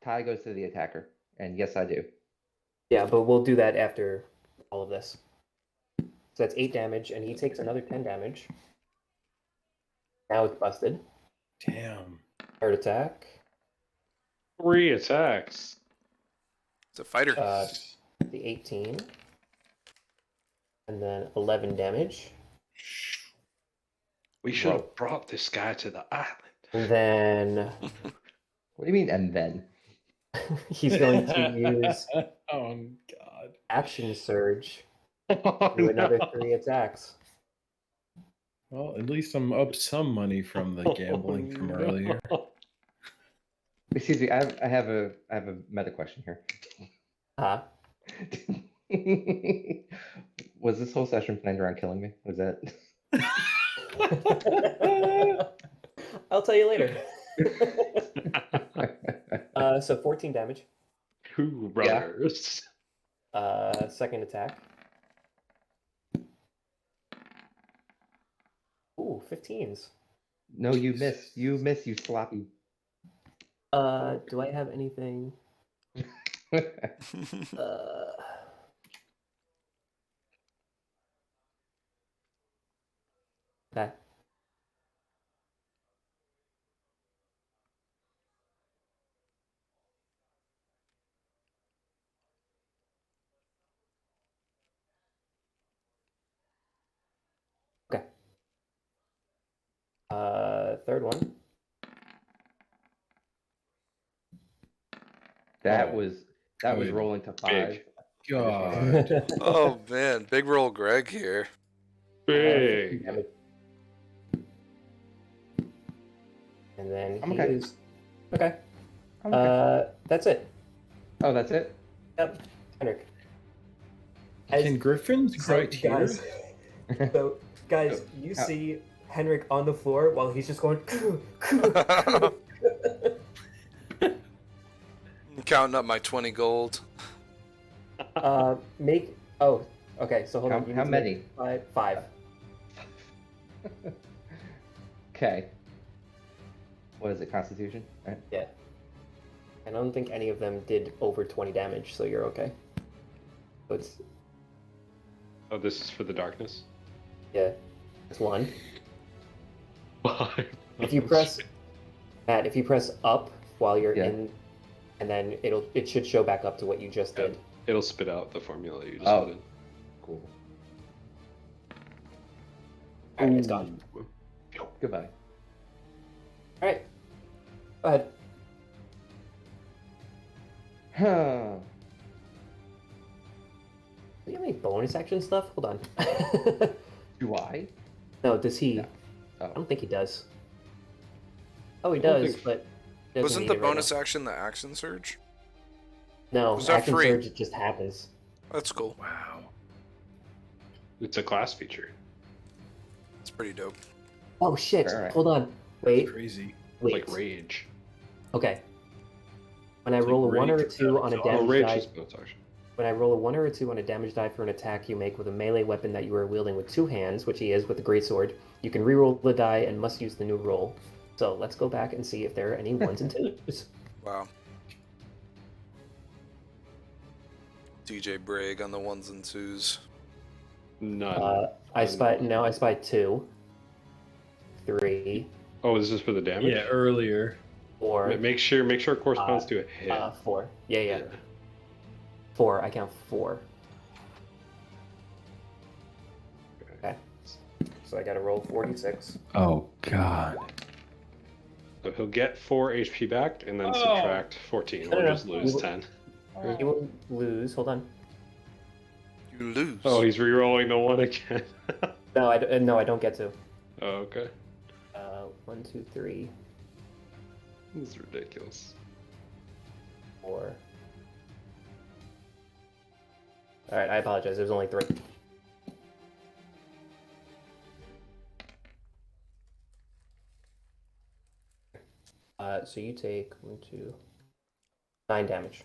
Tie goes to the attacker, and yes, I do. Yeah, but we'll do that after all of this. So that's 8 damage, and he takes another 10 damage. Now it's busted. Damn. Third attack. 3 attacks. It's a fighter. The 18. And then 11 damage. We should Whoa. have brought this guy to the island. And then What do you mean, and then? he's going to use Oh God. Action Surge Oh, to another no. 3 attacks. Well, at least I'm up some money from the gambling from earlier. Excuse me. I have a meta question here. Huh? Was this whole session planned around killing me? Was that? I'll tell you later. So 14 damage. Two brothers. Second attack. Ooh, 15s. No, you miss. You miss. You sloppy. Do I have anything? Okay. Okay. Third one. That Oh, was good. rolling to 5. God. Oh man, big roll Greg here. 15 Big. damage. And then I'm he okay. is okay. I'm okay. That's it. Oh, that's it. Yep, Henrik. Can Griffins bite here? Guys, you How- see Henrik on the floor while he's just going. I'm counting up my 20 gold. Make. Oh, okay. So hold How- on. you how need to many? make 5. Okay. What is it? Constitution. Right. Yeah. I don't think any of them did over 20 damage, so you're okay. So it's Oh, this is for the darkness. yeah, it's 1. 5. If you press Matt, if you press up while you're Yeah. in, and then it should show back up to what you just did. It'll spit out the formula you just Oh. put in. Cool. All right, it's gone. Goodbye. All right. Go ahead. Huh. Do you have any bonus action stuff? Hold on. Do I? No, does he? No. I Oh. don't think he does. Oh, he I don't does, think- but doesn't Wasn't need the it right bonus now. action the action surge? No, Was that action free? surge. It just happens. That's cool. Wow. It's a class feature. It's pretty dope. Oh shit! Alright. Hold on. Wait. Crazy. Wait. Like rage. Okay. When I It's roll like a 1 or a rage 2 without on a exhaust. Oh, damage rage die, is bonus action. when I roll a 1 or a 2 on a damage die for an attack you make with a melee weapon that you are wielding with 2 hands, which he is with the greatsword, you can reroll the die and must use the new roll. So let's go back and see if there are any 1s and 2s. Wow. DJ Bragg on the 1s and 2s. None. I spy 2, 3, Oh, is this for the damage? Yeah, earlier. 4, Make sure it corresponds to a hit. 4. Yeah. 4. I count 4. Okay. So I gotta roll 46. Oh God. So he'll get 4 HP back and then Oh. subtract 14. No, We'll no, just no. lose You- 10. He will lose. Hold on. You lose. Oh, he's re-rolling the 1 again. No, I don't get to. Oh, okay. 1, 2, 3, This is ridiculous. 4. All right, I apologize. There's only 3. So you take 1, 2, 9 damage.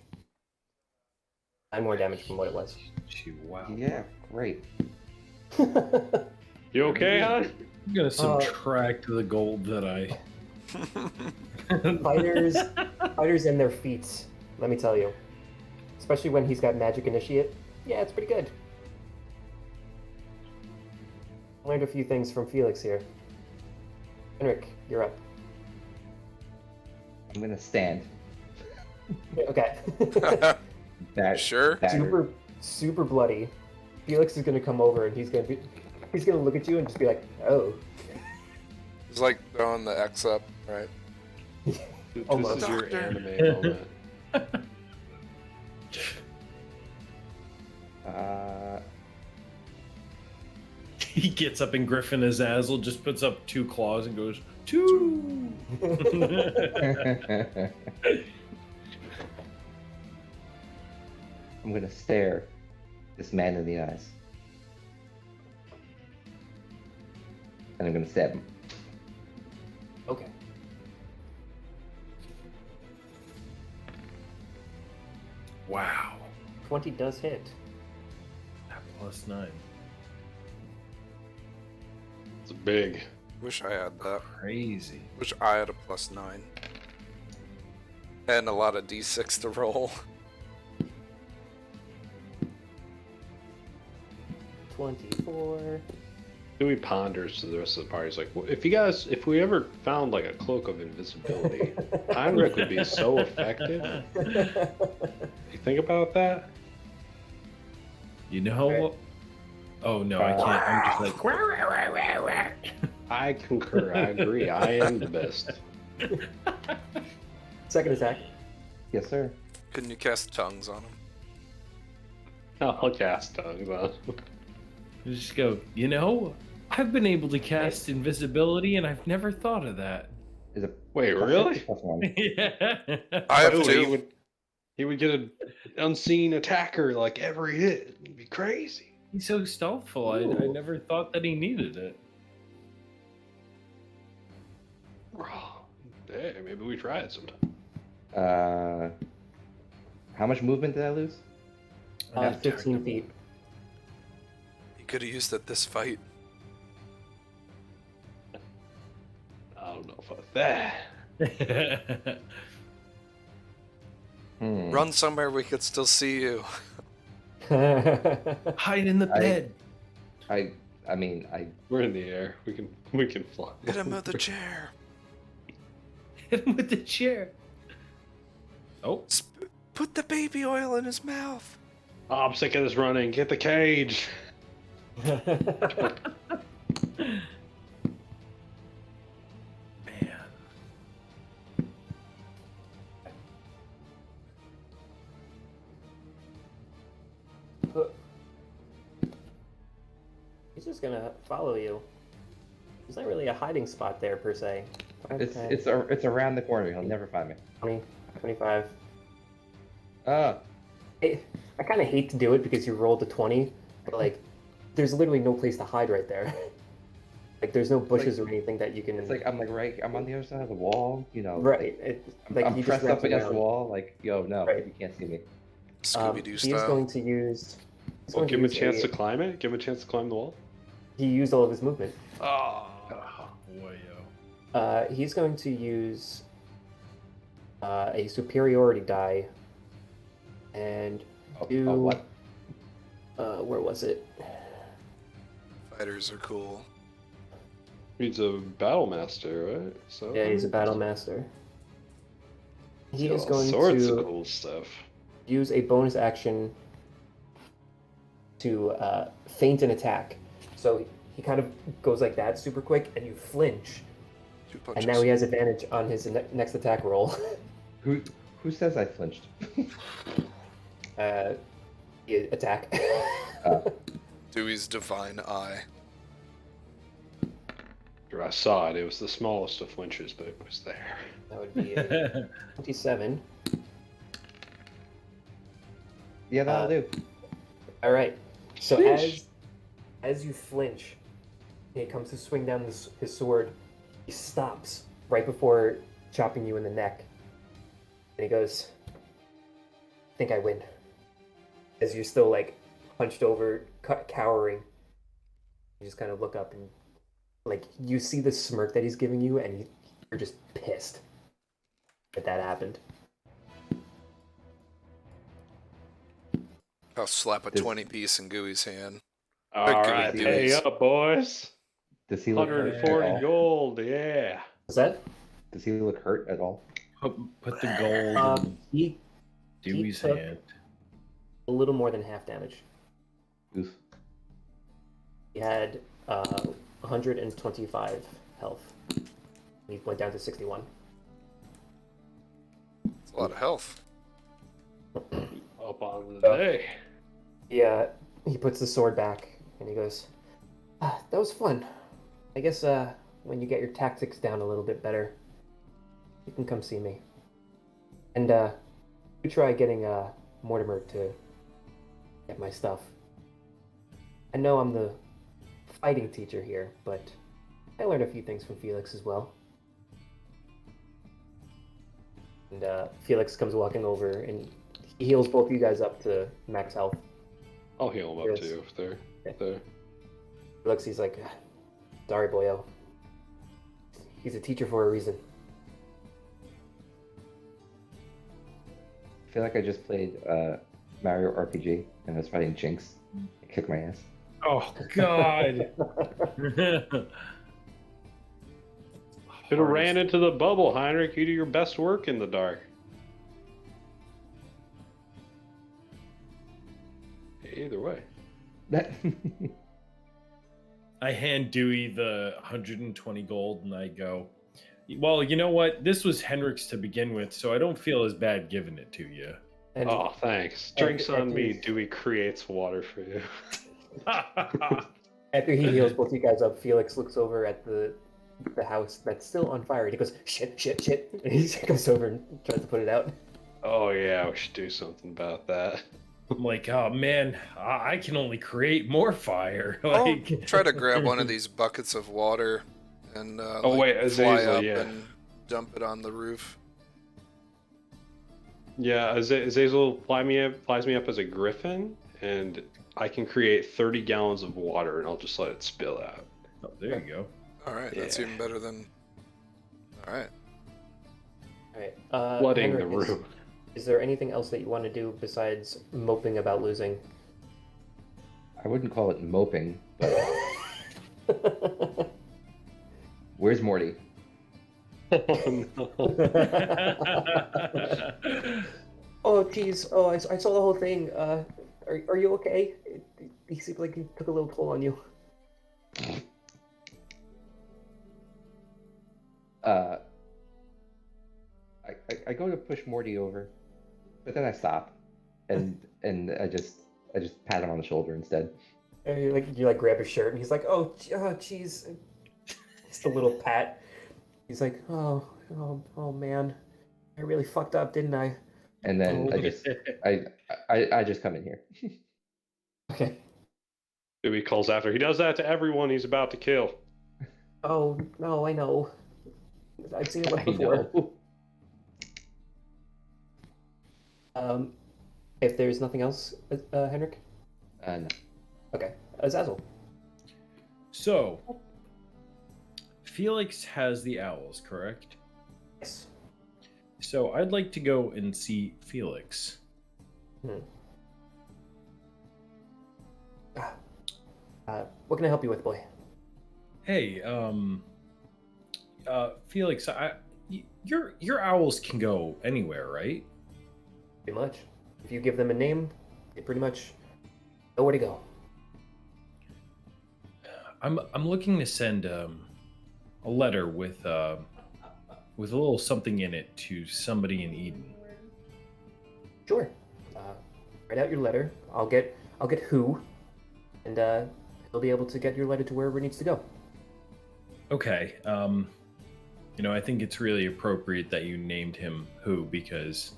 9 more damage from what it was. Wow. Yeah, great. You okay, hon? I'm gonna subtract the gold that I. Fighters and their feats. Let me tell you, especially when he's got magic initiate. Yeah, it's pretty good. Learned a few things from Felix here. Henrik, you're up. I'm gonna stand. Okay. That Sure. battered. super bloody. Felix is gonna come over and he's gonna look at you and just be like, "Oh." It's like throwing the X up, right? This Almost. is your Doctor. anime moment. He gets up and Griffin Azazel just puts up 2 claws and goes 2. I'm gonna stare this man in the eyes. And I'm gonna stab him. Okay. Wow. 20 does hit. That +9. It's big. Wish I had that. Crazy. Wish I had a +9. And a lot of D6 to roll. 24. Dewey ponders to the rest of the party. He's like, well, if we ever found like a cloak of invisibility, Heinrich would be so effective. You think about that? You know Right. what? Oh no, I can't. I'm just like. I concur. I agree. I am the best. Second attack. Yes, sir. Couldn't you cast tongues on him? I'll cast tongues on. Just go. You know, I've been able to cast invisibility, and I've never thought of that. Is it Wait, really? +1? Yeah. I have Oh, two. He would get an unseen attacker like every hit. It'd be crazy. He's so stealthful. I Ooh. never thought that he needed it. Hey, maybe we try it sometime. How much movement did I lose? 15 feet. You could have used it this fight. I don't know about that. Run somewhere we could still see you. Hide in the bed. I mean, We're in the air. We can fly. Hit him with the chair. Hit him with the chair. Oh. Put the baby oil in his mouth. Oh, I'm sick of this running. Get the cage. He's just gonna follow you. There's not really a hiding spot there per se. 5, 10, It's around the corner. He'll never find me. 20, 25. Ah, I kind of hate to do it because you rolled a 20, but like, there's literally no place to hide right there. Like, there's no bushes or anything that you can. it's like I'm on the other side of the wall. You know. Right. I'm he just pressed up wraps against the around. wall. Like, yo, no, Right. you can't see me. Scooby Doo He is style. going to use. he's Well, going give him a use chance to climb it. Give him a chance to climb the wall. He used all of his movement. Oh. Boy, yo. He's going to use a superiority die, and do. What? Where was it? Fighters are cool. He's a battle master, right? So Yeah, he's a battle master. He is all going sorts to of cool stuff. use a bonus action to feint an attack. So he kind of goes like that super quick, and you flinch. 2 punches. And now he has advantage on his next attack roll. Who says I flinched? The attack. Dewey's divine eye. I saw it. It was the smallest of flinches, but it was there. That would be a 27. Yeah, that'll do. All right. So Sheesh. as you flinch, and he comes to swing down his sword. He stops right before chopping you in the neck, and he goes, "I think I win." As you're still like hunched over, cowering, you just kind of look up and like you see the smirk that he's giving you, and you're just pissed that happened. I'll slap a Does- 20 piece in Gooey's hand. All Good right, Dewey's. pay up, boys. Does he look hurt at 140 all? gold, yeah. Is that? Does he look hurt at all? Put the gold in He Dewey's took- hand. a little more than half damage. Oof. He had 125 health. He went down to 61. It's a lot of health. Up on the day. Yeah, he puts the sword back and he goes, "That was fun. I guess when you get your tactics down a little bit better, you can come see me. And you try getting Mortimer to get my stuff. I know I'm the fighting teacher here, but I learned a few things from Felix as well." And Felix comes walking over and he heals both you guys up to max health. I'll heal him up Yes. too if they're Yeah. there. Felix, he's like, "Sorry, boyo. He's a teacher for a reason." I feel like I just played Mario RPG and I was fighting Jinx. It kicked my ass. Oh God! Should have ran into the bubble, Heinrich. You do your best work in the dark. Either way. That I hand Dewey the 120 gold and I go, "Well, you know what? This was Henrik's to begin with, so I don't feel as bad giving it to you." And Oh, thanks. Drinks and on me. he's- Dewey creates water for you. after he heals both you guys up, Felix looks over at the house that's still on fire. And he goes, "Shit, shit, shit." And he goes over and tries to put it out. Oh yeah, we should do something about that. I'm like, "Oh man, I can only create more fire." I'll Like, try to grab one of these buckets of water and Oh, wait, fly Azazel, up yeah. and dump it on the roof. Yeah, Azazel flies me up as a griffin, and I can create 30 gallons of water, and I'll just let it spill out. Oh, there you go. All right, that's Yeah. even better than. All right. All right. Flooding the Henrik, room. Is there anything else that you want to do besides moping about losing? I wouldn't call it moping, but where's Morty? Oh, no. Oh, geez. Oh, I saw the whole thing. Are you okay? He seemed like he took a little toll on you. I go to push Morty over, but then I stop, and I just pat him on the shoulder instead. And you like grab his shirt, and he's like, "Oh, jeez." Just a little pat. He's like, "Oh, man, I really fucked up, didn't I?" And then Oh. I just come in here. Okay. Dewey calls after. He does that to everyone he's about to kill. Oh no, I know. I've seen it once I before. know. If there's nothing else, Henrik. No. Okay, Azazel. So, Felix has the owls, correct? Yes. So I'd like to go and see Felix. What can I help you with, boy? Hey, Felix, your owls can go anywhere, right? Pretty much. If you give them a name, they pretty much know where to go. I'm looking to send a letter with a little something in it to somebody in Eden. Sure. Write out your letter. I'll get who, and he'll be able to get your letter to wherever it needs to go. Okay. I think it's really appropriate that you named him Who because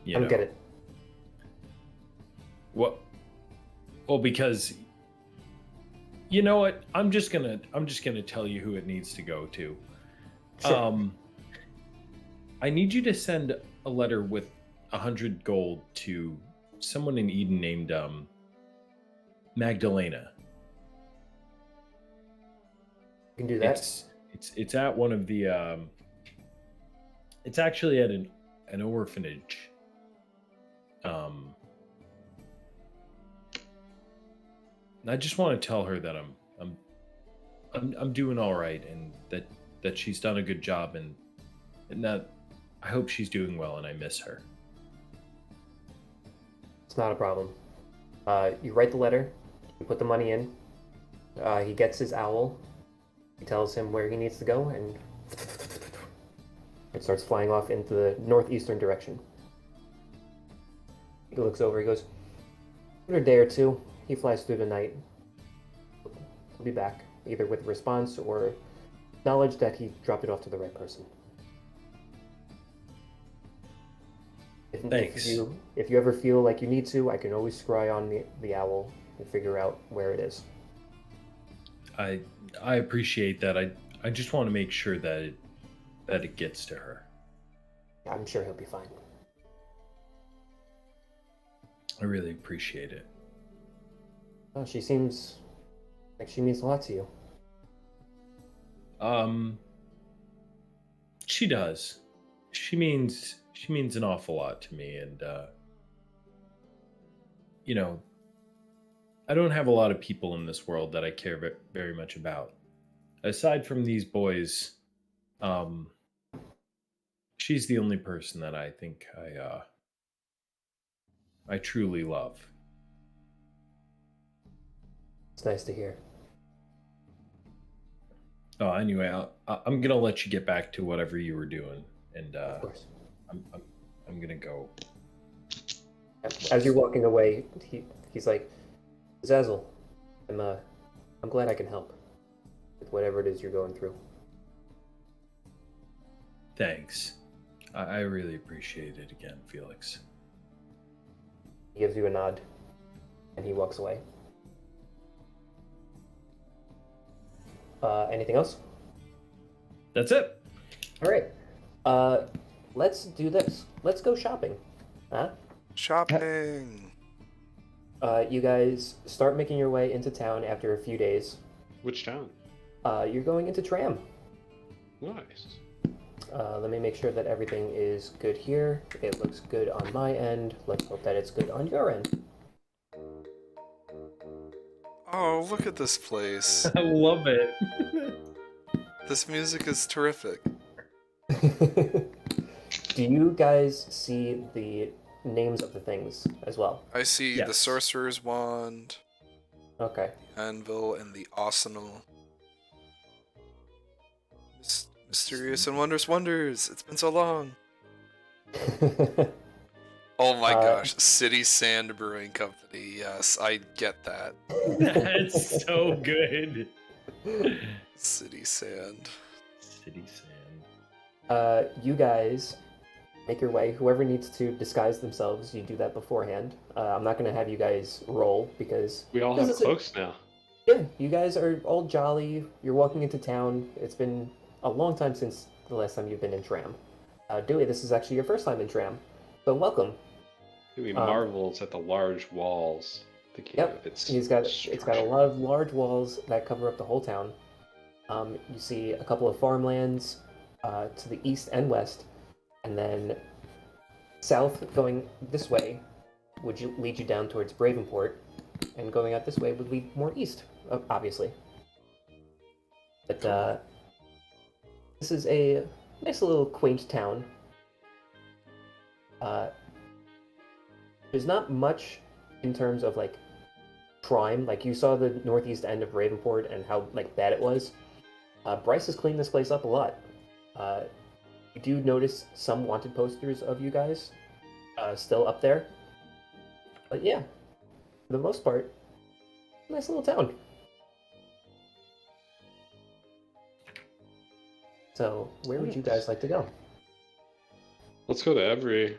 I don't get it. What? Well, because you know what? I'm just gonna tell you who it needs to go to. Sure. I need you to send a letter with 100 gold to someone in Eden named Magdalena. You can do that. It's at one of the it's actually at an orphanage. I just want to tell her that I'm doing all right and that she's done a good job and that I hope she's doing well and I miss her. It's not a problem. You write the letter. You put the money in. He gets his owl. He tells him where he needs to go, and it starts flying off into the northeastern direction. He looks over. He goes, "In a day or two, he flies through the night. He'll be back, either with a response or knowledge that he dropped it off to the right person." Thanks. If you ever feel like you need to, I can always scry on the owl and figure out where it is. I appreciate that. I just want to make sure that it gets to her. I'm sure he'll be fine. I really appreciate it. Oh, she seems like she means a lot to you. She does. She means an awful lot to me, and I don't have a lot of people in this world that I care very much about. Aside from these boys, she's the only person that I think I truly love. It's nice to hear. Oh, anyway, I'm gonna let you get back to whatever you were doing, and Of course. I'm gonna go. As you're walking away, he's like, "Zazzle, I'm glad I can help with whatever it is you're going through." Thanks. I really appreciate it again, Felix. He gives you a nod, and he walks away. Anything else? That's it. All right. Let's do this. Let's go shopping. Huh? Shopping. You guys start making your way into town after a few days. Which town? You're going into Tram. Nice. Let me make sure that everything is good here. It looks good on my end. Let's hope that it's good on your end. Oh, look at this place. I love it. This music is terrific. Do you guys see the names of the things as well? I see the Yes. Sorcerer's Wand, Okay. the Anvil, and the Arsenal. Mysterious and wondrous wonders. It's been so long. Oh my Uh, gosh, City Sand Brewing Company. Yes, I get that. That's so good. City Sand. City Sand. You guys make your way. Whoever needs to disguise themselves, you do that beforehand. I'm not going to have you guys roll because We all this have is a- cloaks now. yeah, you guys are all jolly. You're walking into town. It's been a long time since the last time you've been in Tram. Dewey, this is actually your first time in Tram, so welcome. We marvels at the large walls. Thinking Yep, of its it's got a structure. lot of large walls that cover up the whole town. You see a couple of farmlands to the east and west, and then south going this way would lead you down towards Bravenport, and going out this way would lead more east, obviously. But this is a nice little quaint town. There's not much in terms of like crime. Like you saw the northeast end of Ravenport and how like bad it was. Bryce has cleaned this place up a lot. You do notice some wanted posters of you guys still up there. But yeah, for the most part, nice little town. So, where would you guys like to go? Let's go to every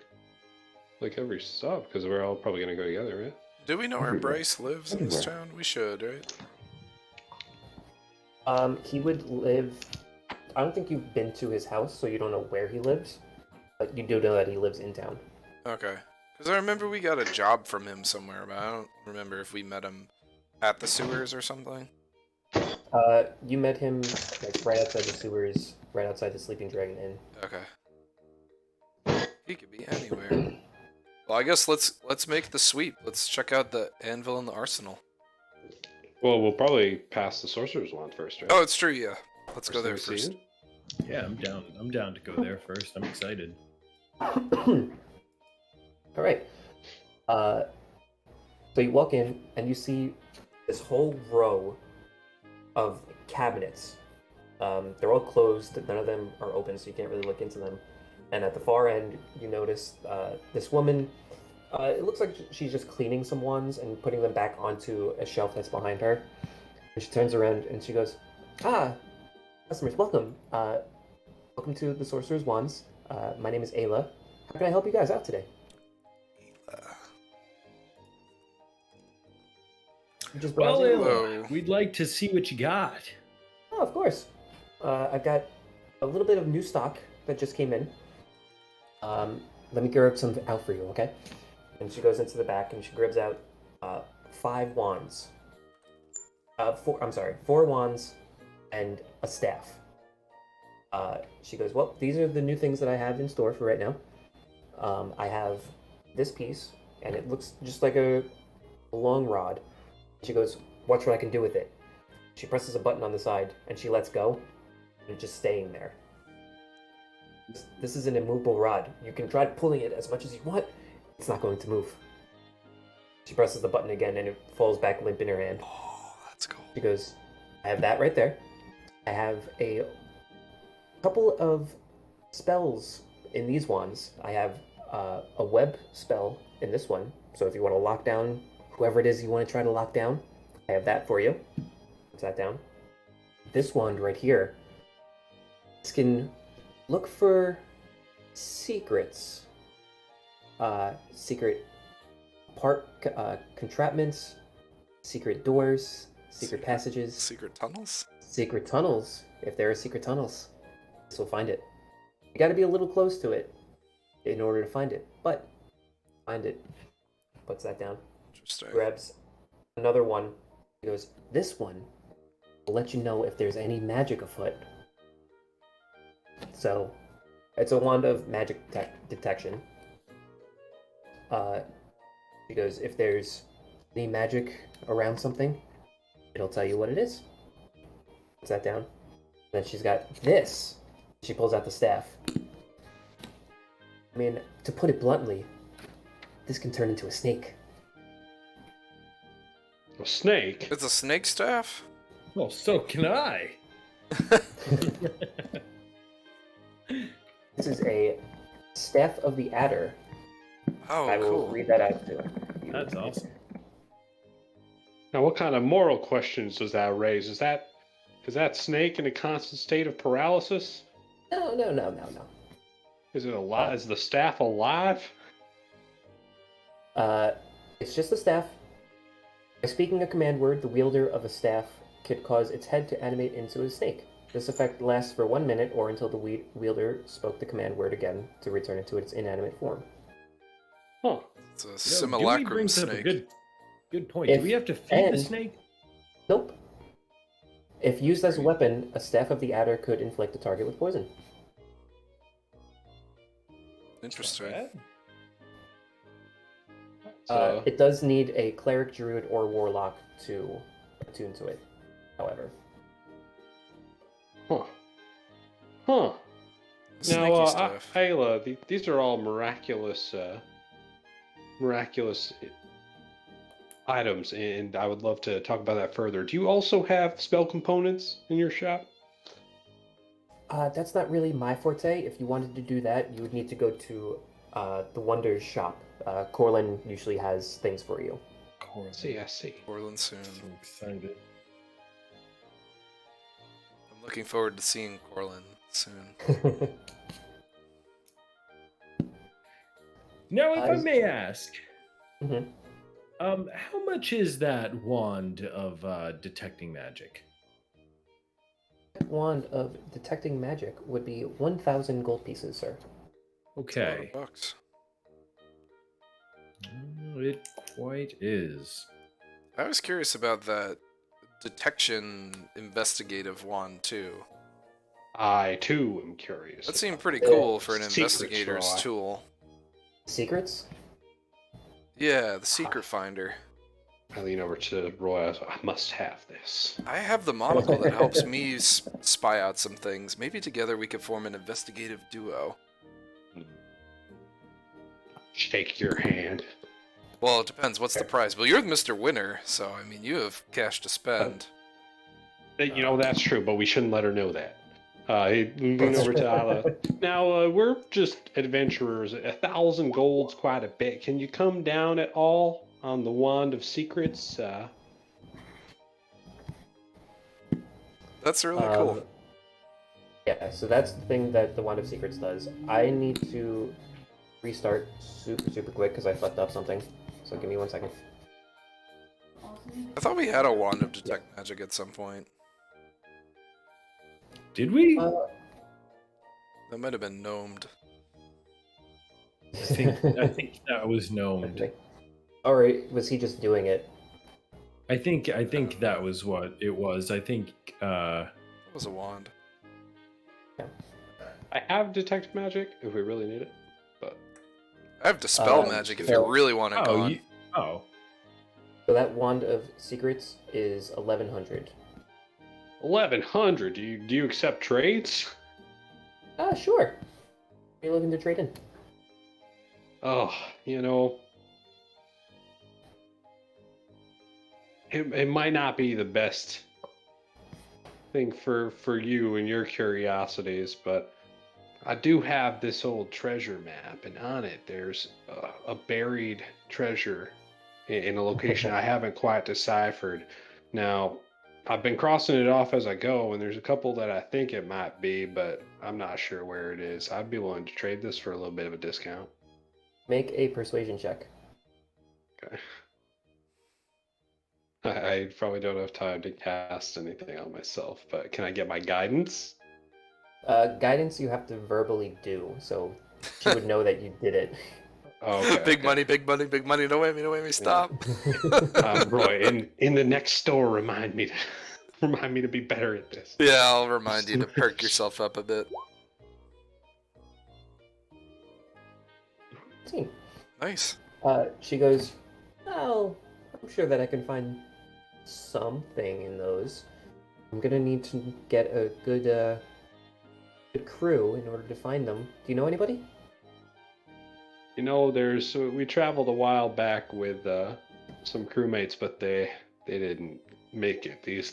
stop because we're all probably gonna go together, right? Do we know where Everywhere. Bryce lives in this Everywhere. town? We should, right? He would live. I don't think you've been to his house, so you don't know where he lives. But you do know that he lives in town. Okay. Because I remember we got a job from him somewhere, but I don't remember if we met him at the sewers or something. You met him like right outside the sewers, right outside the Sleeping Dragon Inn. Okay. He could be anywhere. Well, I guess let's make the sweep. Let's check out the anvil and the arsenal. Well, we'll probably pass the sorcerer's wand first, right? Oh, it's true. Yeah. Let's go there First thing we first. see it? Yeah, I'm down. I'm down to go there first. I'm excited. All right. So you walk in and you see this whole row of cabinets. They're all closed. None of them are open, so you can't really look into them. And at the far end, you notice this woman. It looks like she's just cleaning some wands and putting them back onto a shelf that's behind her. And she turns around and she goes, "Ah, customers, welcome. Welcome to the Sorcerer's Wands. My name is Ayla. How can I help you guys out today?" You just Well, browsing? Hello. we'd like to see what you got. Oh, of course. I've got a little bit of new stock that just came in. Let me grab some out for you, okay? And she goes into the back and she grabs out 5 wands. 4 wands and a staff. She goes, well, these are the new things that I have in store for right now. I have this piece, and it looks just like a long rod. She goes, watch what I can do with it. She presses a button on the side, and she lets go, and it's just staying there. This is an immovable rod. You can try pulling it as much as you want. It's not going to move. She presses the button again, and it falls back limp in her hand. Oh, that's cool. She goes, I have that right there. I have a couple of spells in these wands. I have a web spell in this one. So if you want to lock down whoever it is you want to try to lock down, I have that for you. Put that down. This wand right here. This can look for secrets. Secret contraptments, secret doors, secret passages, Secret tunnels? secret tunnels. If there are secret tunnels, this will find it. You got to be a little close to it in order to find it, but find it. Puts that down. Interesting. Grabs another one. He goes, this one will let you know if there's any magic afoot. So, it's a wand of magic detection. He goes, if there's any magic around something, it'll tell you what it is. Puts that down. Then she's got this. She pulls out the staff. I mean, to put it bluntly, this can turn into a snake. A snake? It's a snake staff? Well, so can I. This is a staff of the adder. Oh, I will cool. read that out to you. That's awesome. Now, what kind of moral questions does that raise? Is that snake in a constant state of paralysis? No. Is it alive? Is the staff alive? It's just a staff. By speaking a command word, the wielder of a staff could cause its head to animate into a snake. This effect lasts for 1 minute or until the wielder spoke the command word again to return it to its inanimate form. Huh. It's a Dewey simulacrum brings up a snake. good point. If- Do we have to feed the and- snake? Nope. If used as a weapon, a staff of the adder could inflict the target with poison. Interesting. So, It does need a cleric, druid, or warlock to attune to it, however. huh. Sneaky Now, stuff. Ayla, these are all miraculous items, and I would love to talk about that further. Do you also have spell components in your shop? That's not really my forte. If you wanted to do that, you would need to go to the Wonders shop. Corlin usually has things for you. I see. Orland soon. So excited. I'm looking forward to seeing Corlin soon. Now, if I may ask, Mhm. how much is that wand of detecting magic? Wand of detecting magic would be 1,000 gold pieces, sir. Okay. $200. It quite is. I was curious about that detection investigative wand too. I too am curious. That seemed about pretty that. cool for an Secrets, investigator's Roy. tool. Secrets? Yeah, the secret finder. I lean over to Roy. I must have this. I have the monocle that helps me spy out some things. Maybe together we could form an investigative duo. Shake your hand. Well, it depends. What's the prize? Well, you're Mr. Winner, so I mean, you have cash to spend. You know, that's true, but we shouldn't let her know that. He leaned over to Ala. Now, we're just adventurers. 1,000 gold's quite a bit. Can you come down at all on the Wand of Secrets? That's really cool. Yeah, so that's the thing that the Wand of Secrets does. I need to restart super quick because I fucked up something. So give me 1 second. I thought we had a wand of detect magic at some point. Did we? That might have been gnomed. I think that was gnomed. Or was he just doing it? I think that was what it was. I think That was a wand. I have Detect Magic if we really need it, but I have dispel magic if you really want it gone. So that Wand of Secrets is 1,100. 1,100. Do you accept trades? Sure. Are you looking to trade in? Oh, you know, it might not be the best thing for you and your curiosities, but I do have this old treasure map, and on it there's a buried treasure in a location I haven't quite deciphered. Now, I've been crossing it off as I go, and there's a couple that I think it might be, but I'm not sure where it is. I'd be willing to trade this for a little bit of a discount. Make a persuasion check. Okay. I probably don't have time to cast anything on myself, but can I get my guidance? Guidance you have to verbally do, so she would know that you did it. Oh, okay, Big okay. money, big money, big money. No way, stop. Roy, in the next store, remind me to be better at this. Yeah, I'll remind you to perk yourself up a bit. 15. Nice. She goes, "Oh, I'm sure that I can find something in those. I'm gonna need to get a good crew in order to find them. Do you know anybody?" You know, we traveled a while back with some crewmates, but they didn't make it. These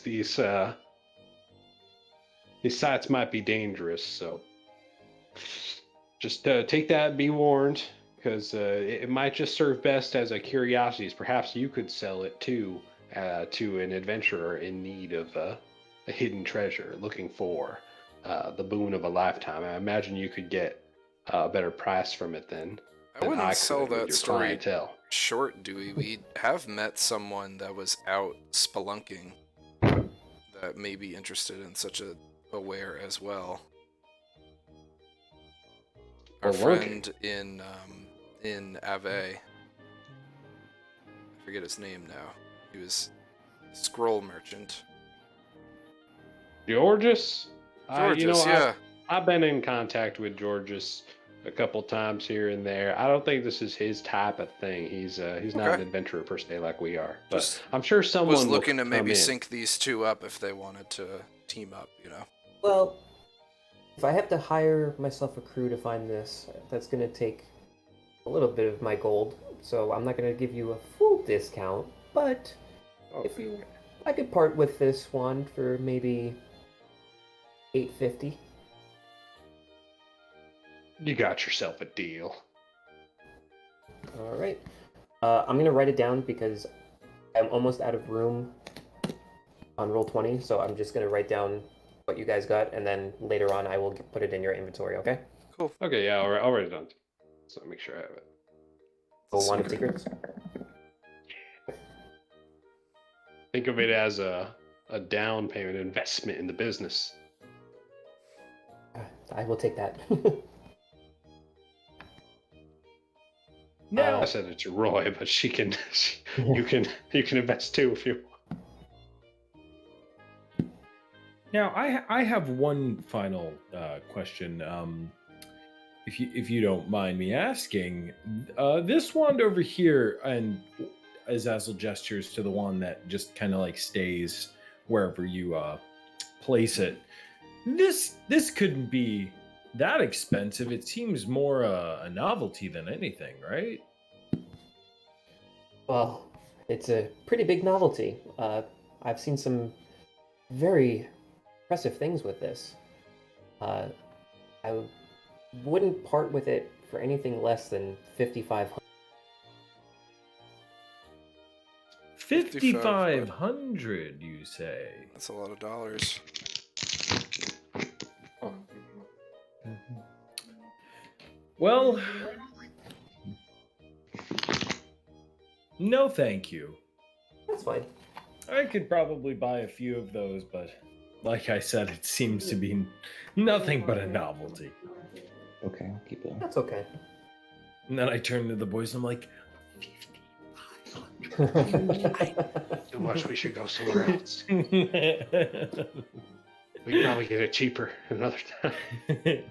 sites might be dangerous, so just take that, be warned. because it might just serve best as a curiosity. Perhaps you could sell it to an adventurer in need of a hidden treasure, looking for the boon of a lifetime. I imagine you could get a better price from it than I wouldn't I sell could with that your story clientele. short, Dewey. We have met someone that was out spelunking that may be interested in such a ware as well. Our Spelunking? friend in Ave, I forget his name now. He was a scroll merchant. Georges? Georges, yeah. I've been in contact with Georges a couple times here and there. I don't think this is his type of thing. He's not an Okay. adventurer per se like we are. But Just I'm sure someone Was will looking to come maybe in. sync these two up if they wanted to team up, you know. Well, if I have to hire myself a crew to find this, that's going to take a little bit of my gold. So I'm not going to give you a full discount, but if you, I could part with this one for maybe $850. You got yourself a deal. All right. I'm going to write it down because I'm almost out of room on Roll20, so I'm just going to write down what you guys got, and then later on I will put it in your inventory, okay? Cool. Okay, yeah, I'll write it down. So make sure I have it. So one of secrets. Think of it as a down payment investment in the business. I will take that. Now, I said it to Roy, but you can invest too if you want. now I have one final question. If you don't mind me asking, this wand over here, and as Azazel gestures to the one that just kind of like stays wherever you place it. This couldn't be that expensive. It seems more a novelty than anything, right? Well, it's a pretty big novelty. I've seen some very impressive things with this. I wouldn't part with it for anything less than 5,500. 5,500, you say? That's a lot of dollars. Well, no thank you. That's fine. I could probably buy a few of those, but like I said, it seems to be nothing but a novelty. Okay, I'll keep it. That's okay. And then I turn to the boys and I'm like, Too much. We should go somewhere else. We can probably get it cheaper another time. We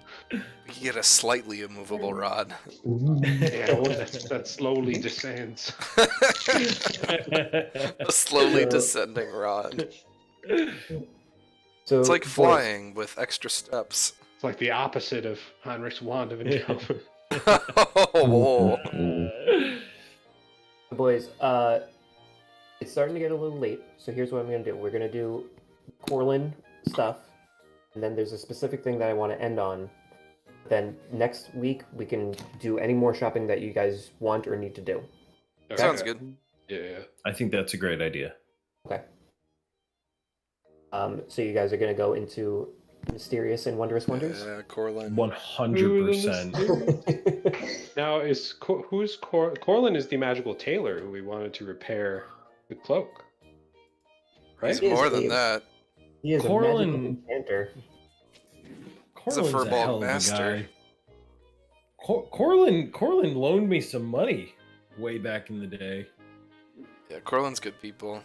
can get a slightly immovable rod. Yeah, one that slowly descends. A slowly descending rod. So It's like boys- flying with extra steps. It's like the opposite of Heinrich's wand of endowment. Oh, Boys, it's starting to get a little late, so here's what I'm gonna do. We're gonna do Corlin stuff, and then there's a specific thing that I want to end on. Then next week we can do any more shopping that you guys want or need to do. Okay. Sounds good. Yeah. I think that's a great idea. Okay. So you guys are gonna go into Mysterious and Wondrous Wonders? Yeah, Corlin. 100%. Now who's Corlin is the magical tailor who we wanted to repair the cloak. Right? He's He is more than a- that. He is Corlin- a magical enchanter. He's a Corlin's furball hell of a master. guy. Corlin loaned me some money way back in the day. Yeah, Corlin's good people.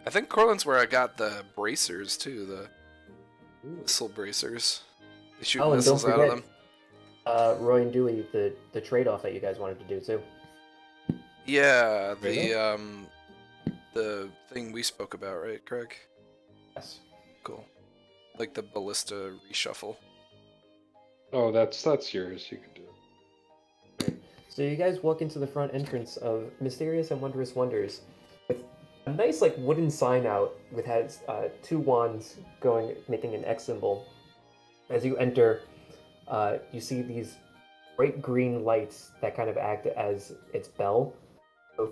I think Corlin's where I got the bracers too, the missile bracers. They shoot Oh, and don't missiles out of forget, them. Roy and Dewey, the trade-off that you guys wanted to do too. Yeah, Really? the thing we spoke about, right, Craig? Yes. Cool. Like the ballista reshuffle. Oh, that's yours. You can do it. So you guys walk into the front entrance of Mysterious and Wondrous Wonders with a nice like wooden sign out with has two wands making an X symbol. As you enter, you see these bright green lights that kind of act as its bell. So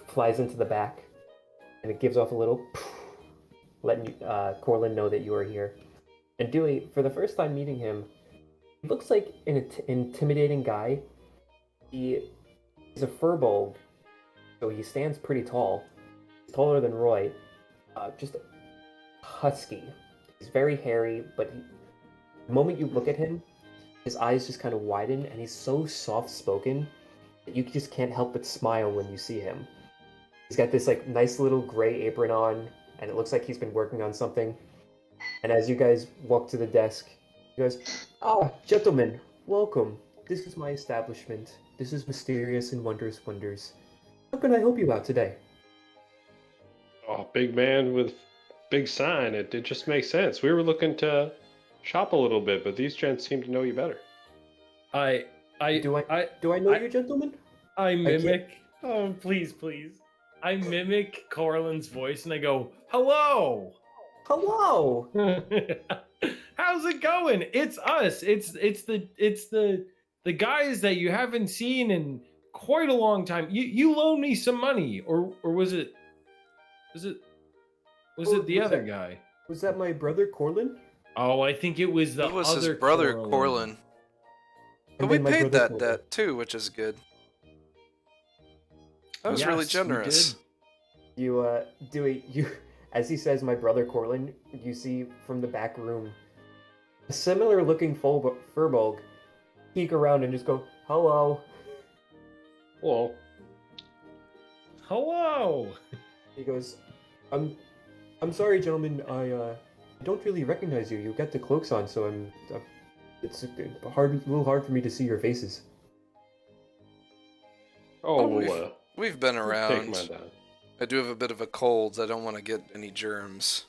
flies into the back, and it gives off a little, letting Corlin know that you are here. And Dewey, for the first time meeting him, he looks like an intimidating guy. He is a furbolg, so he stands pretty tall. He's taller than Roy. Just husky. He's very hairy, but the moment you look at him, his eyes just kind of widen, and he's so soft-spoken that you just can't help but smile when you see him. He's got this like nice little gray apron on, and it looks like he's been working on something. And as you guys walk to the desk, he goes, "Ah, gentlemen, welcome. This is my establishment. This is Mysterious and Wondrous Wonders. How can I help you out today?" Oh, big man with big sign. It just makes sense. We were looking to shop a little bit, but these gents seem to know you better. I Do I know you, gentlemen? I mimic. Oh, please. I mimic Corlin's voice and I go, "Hello." Hello. How's it going? It's us. It's the guys that you haven't seen in quite a long time. You loaned me some money, or was it the Was other that- guy? Was that my brother Corlin? Oh, I think it was the It was other his brother Corlin. Corlin. But And we then my paid brother that Corlin. debt too, which is good. That was really Yes, we generous. did. You, Dewey, as he says, my brother Corlin, you see from the back room a similar looking furbolg peek around and just go, "Hello." Well, Hello. He goes, I'm sorry, gentlemen. I don't really recognize you. You got the cloaks on, so it's a little hard for me to see your faces." oh, we've, well, we've been take around. mine down. I do have a bit of a cold. I don't want to get any germs.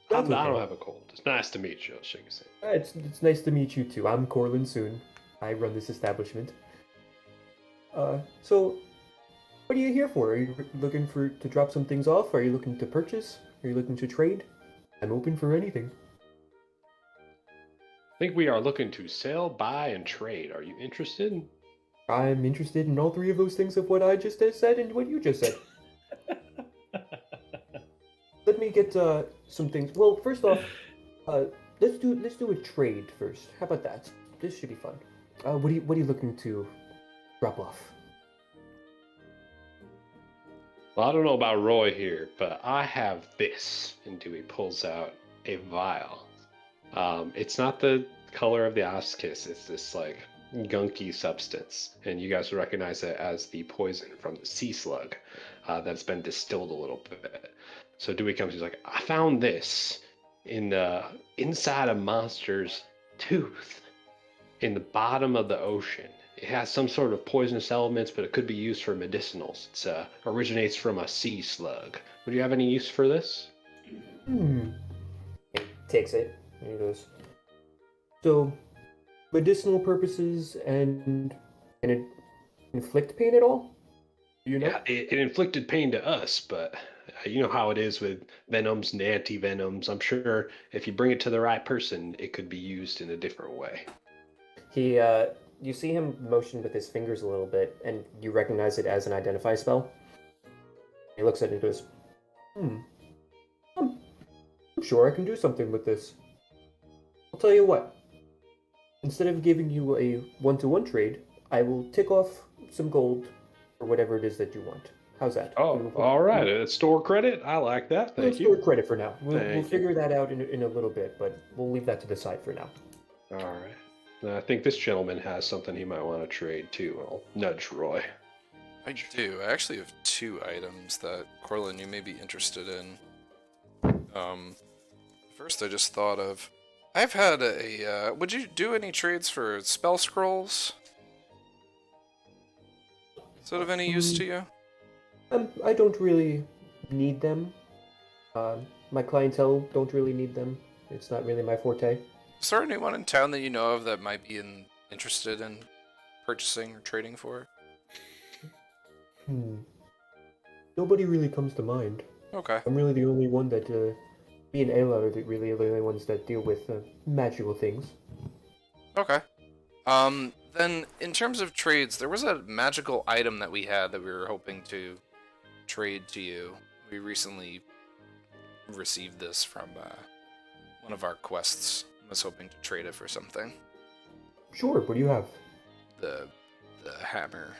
I That's don't okay. have a cold. It's nice to meet you. I'll shake his hand. It's nice to meet you too. I'm Corlin Soon. I run this establishment. So, what are you here for? Are you looking to drop some things off? Are you looking to purchase? Are you looking to trade? I'm open for anything. I think we are looking to sell, buy, and trade. Are you interested? I'm interested in all three of those things of what I just said and what you just said. Let me get some things. Well, first off, let's do a trade first. How about that? This should be fun. What are you looking to drop off? Well, I don't know about Roy here, but I have this. And Dewey pulls out a vial. It's not the color of the Oskis. It's this like gunky substance, and you guys will recognize it as the poison from the sea slug that's been distilled a little bit. So Dewey comes, he's like, "I found this in the inside a monster's tooth in the bottom of the ocean. It has some sort of poisonous elements, but it could be used for medicinals. It originates from a sea slug. Would you have any use for this?" He takes it and he goes, "So, medicinal purposes and can it inflict pain at all? Do you know?" Yeah, it inflicted pain to us, but you know how it is with venoms and anti-venoms. I'm sure if you bring it to the right person, it could be used in a different way. You see him motion with his fingers a little bit, and you recognize it as an identify spell. He looks at it and goes, I'm sure I can do something with this. I'll tell you what. Instead of giving you a one-to-one trade, I will tick off some gold or whatever it is that you want. How's that? Oh, all right. Store credit. I like that. We'll Thank store you. credit for now. We'll Thank you. figure that out in a little bit, but we'll leave that to the side for now. All right. I think this gentleman has something he might want to trade too. I'll nudge Roy. I do. I actually have 2 items that, Corlin, you may be interested in. First I just thought of, I've had would you do any trades for spell scrolls? Is that of any use to you? I don't really need them. My clientele don't really need them. It's not really my forte. Is there anyone in town that you know of that might be interested in purchasing or trading for? Nobody really comes to mind. Okay. I'm really the only one that, me and Ayla are really the only ones that deal with magical things. Okay. Then in terms of trades, there was a magical item that we had that we were hoping to trade to you. We recently received this from one of our quests. I was hoping to trade it for something. Sure, what do you have? The hammer.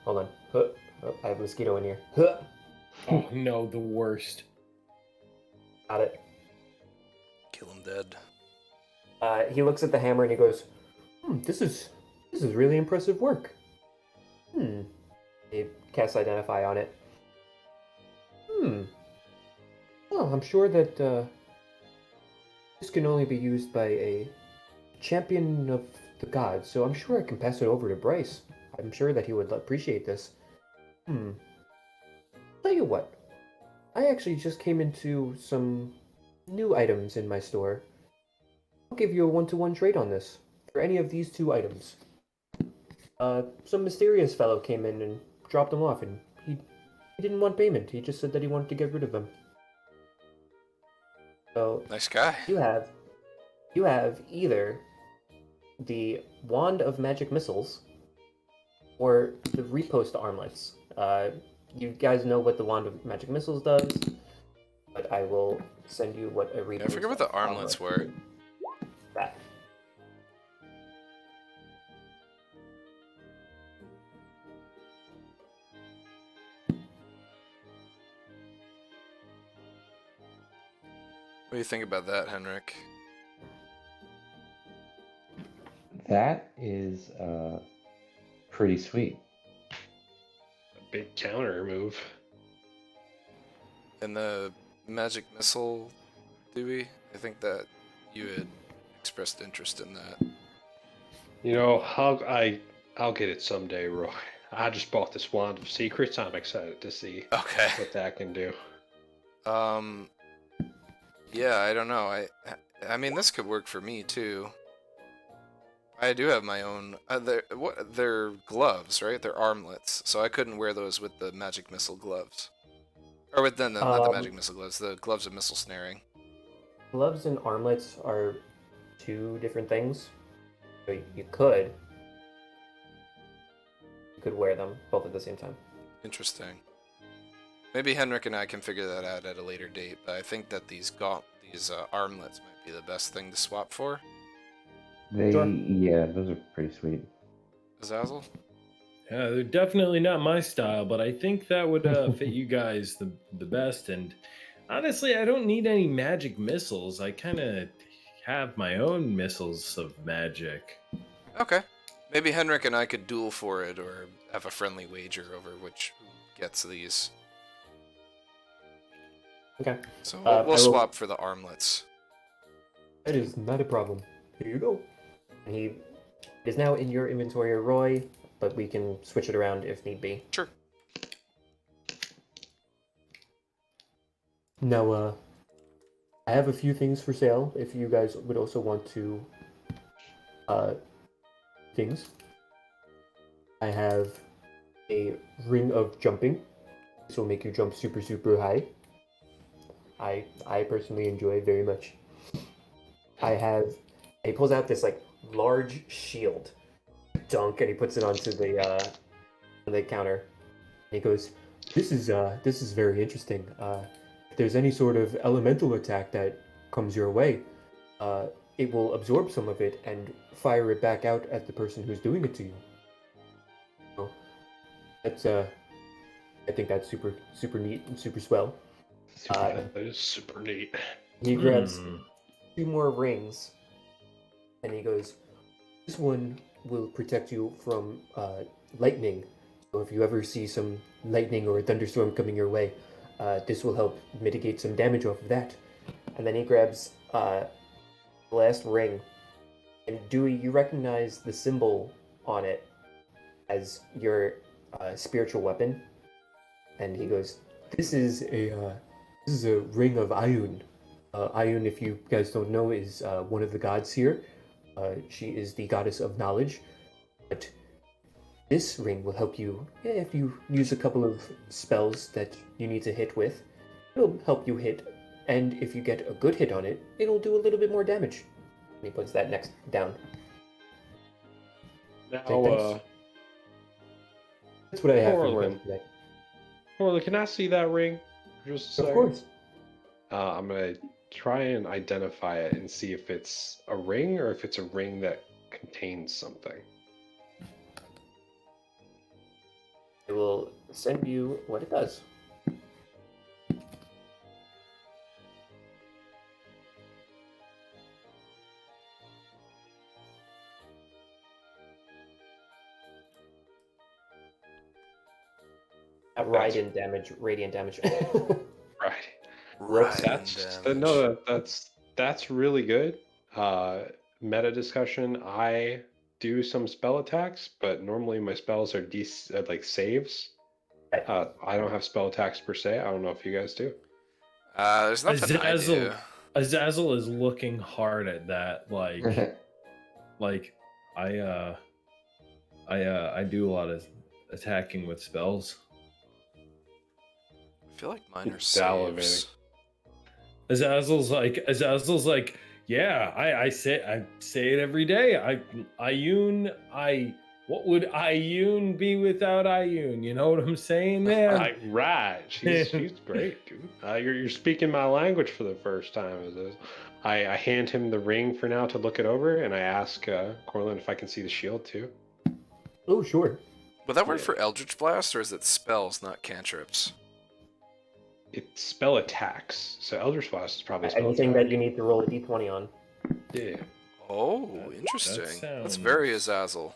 Hold on. Huh. Oh, I have a mosquito in here. Huh. Oh no, the worst. Got it. Kill him dead. He looks at the hammer and he goes, this is really impressive work. He casts Identify on it. Well, I'm sure that this can only be used by a champion of the gods, so I'm sure I can pass it over to Bryce. I'm sure that he would appreciate this. Tell you what, I actually just came into some new items in my store. I'll give you a one-to-one trade on this for any of these 2 items. Some mysterious fellow came in and dropped them off, and he didn't want payment. He just said that he wanted to get rid of them. So Nice guy. you have either the Wand of Magic Missiles or the Repost Armlets. You guys know what the Wand of Magic Missiles does, but I will send you what a Repost. I forget what the armlets were. That. What do you think about that, Henrik? That is pretty sweet. A big counter move. And the magic missile, Dewey? I think that you had expressed interest in that. You know, I'll get it someday, Roy. I just bought this Wand of Secrets. I'm excited to see Okay. what that can do. Yeah, I don't know. I mean, this could work for me too. I do have my own. They're gloves, right? They're armlets, so I couldn't wear those with the magic missile gloves, or with not the magic missile gloves, the gloves of missile snaring. Gloves and armlets are 2 different things. So you could wear them both at the same time. Interesting. Maybe Henrik and I can figure that out at a later date, but I think that these armlets might be the best thing to swap for. Sure. Yeah, those are pretty sweet. Azazel? Yeah, they're definitely not my style, but I think that would fit you guys the best. And honestly, I don't need any magic missiles. I kind of have my own missiles of magic. Okay. Maybe Henrik and I could duel for it, or have a friendly wager over who gets these. Okay. So I we'll will- swap for the armlets. That is not a problem. Here you go. And it is now in your inventory, Roy, but we can switch it around if need be. Sure. Now, I have a few things for sale if you guys would also want to, things. I have a ring of jumping. This will make you jump super, super high. I personally enjoy it very much. He pulls out this like large shield, dunk, and he puts it onto the counter. And he goes, "This is very interesting. If there's any sort of elemental attack that comes your way, it will absorb some of it and fire it back out at the person who's doing it to you." So that's I think that's super, super neat and super swell. That is super neat. He grabs 2 more rings, and he goes, "This one will protect you from lightning. So if you ever see some lightning or a thunderstorm coming your way, this will help mitigate some damage off of that." And then he grabs the last ring, and Dewey, you recognize the symbol on it as your spiritual weapon. And he goes, "This is a ring of Ayun. Ayun, if you guys don't know, is one of the gods here. She is the goddess of knowledge. But this ring will help you if you use a couple of spells that you need to hit with. It'll help you hit, and if you get a good hit on it, it'll do a little bit more damage." he puts that next down. Now, thanks. That's what I have for you Orlin. guys today. Orlin, can I see that ring? For just a Of second? course. I'm gonna try and identify it and see if it's a ring or if it's a ring that contains something. I will send you what it does. Radiant damage. Right. Whoops. That's really good. Meta discussion. I do some spell attacks, but normally my spells are like saves. Right. I don't have spell attacks per se. I don't know if you guys do. There's nothing I do. Azazel is looking hard at that, like I do a lot of attacking with spells. I feel like mine are Salivating. saves. Azazel's like, yeah, I say it every day. What would Ioun be without Ioun? You know what I'm saying, man? Right. She's great, dude. You're speaking my language for the first time. I hand him the ring for now to look it over, and I ask Corlin if I can see the shield too. Oh, sure. Would that work for Eldritch Blast, or is it spells, not cantrips? It's spell attacks, so Eldritch Blast is probably spell anything attack. that you need to roll a d20 on. Yeah. Oh, interesting. That That's sounds- very Azazel.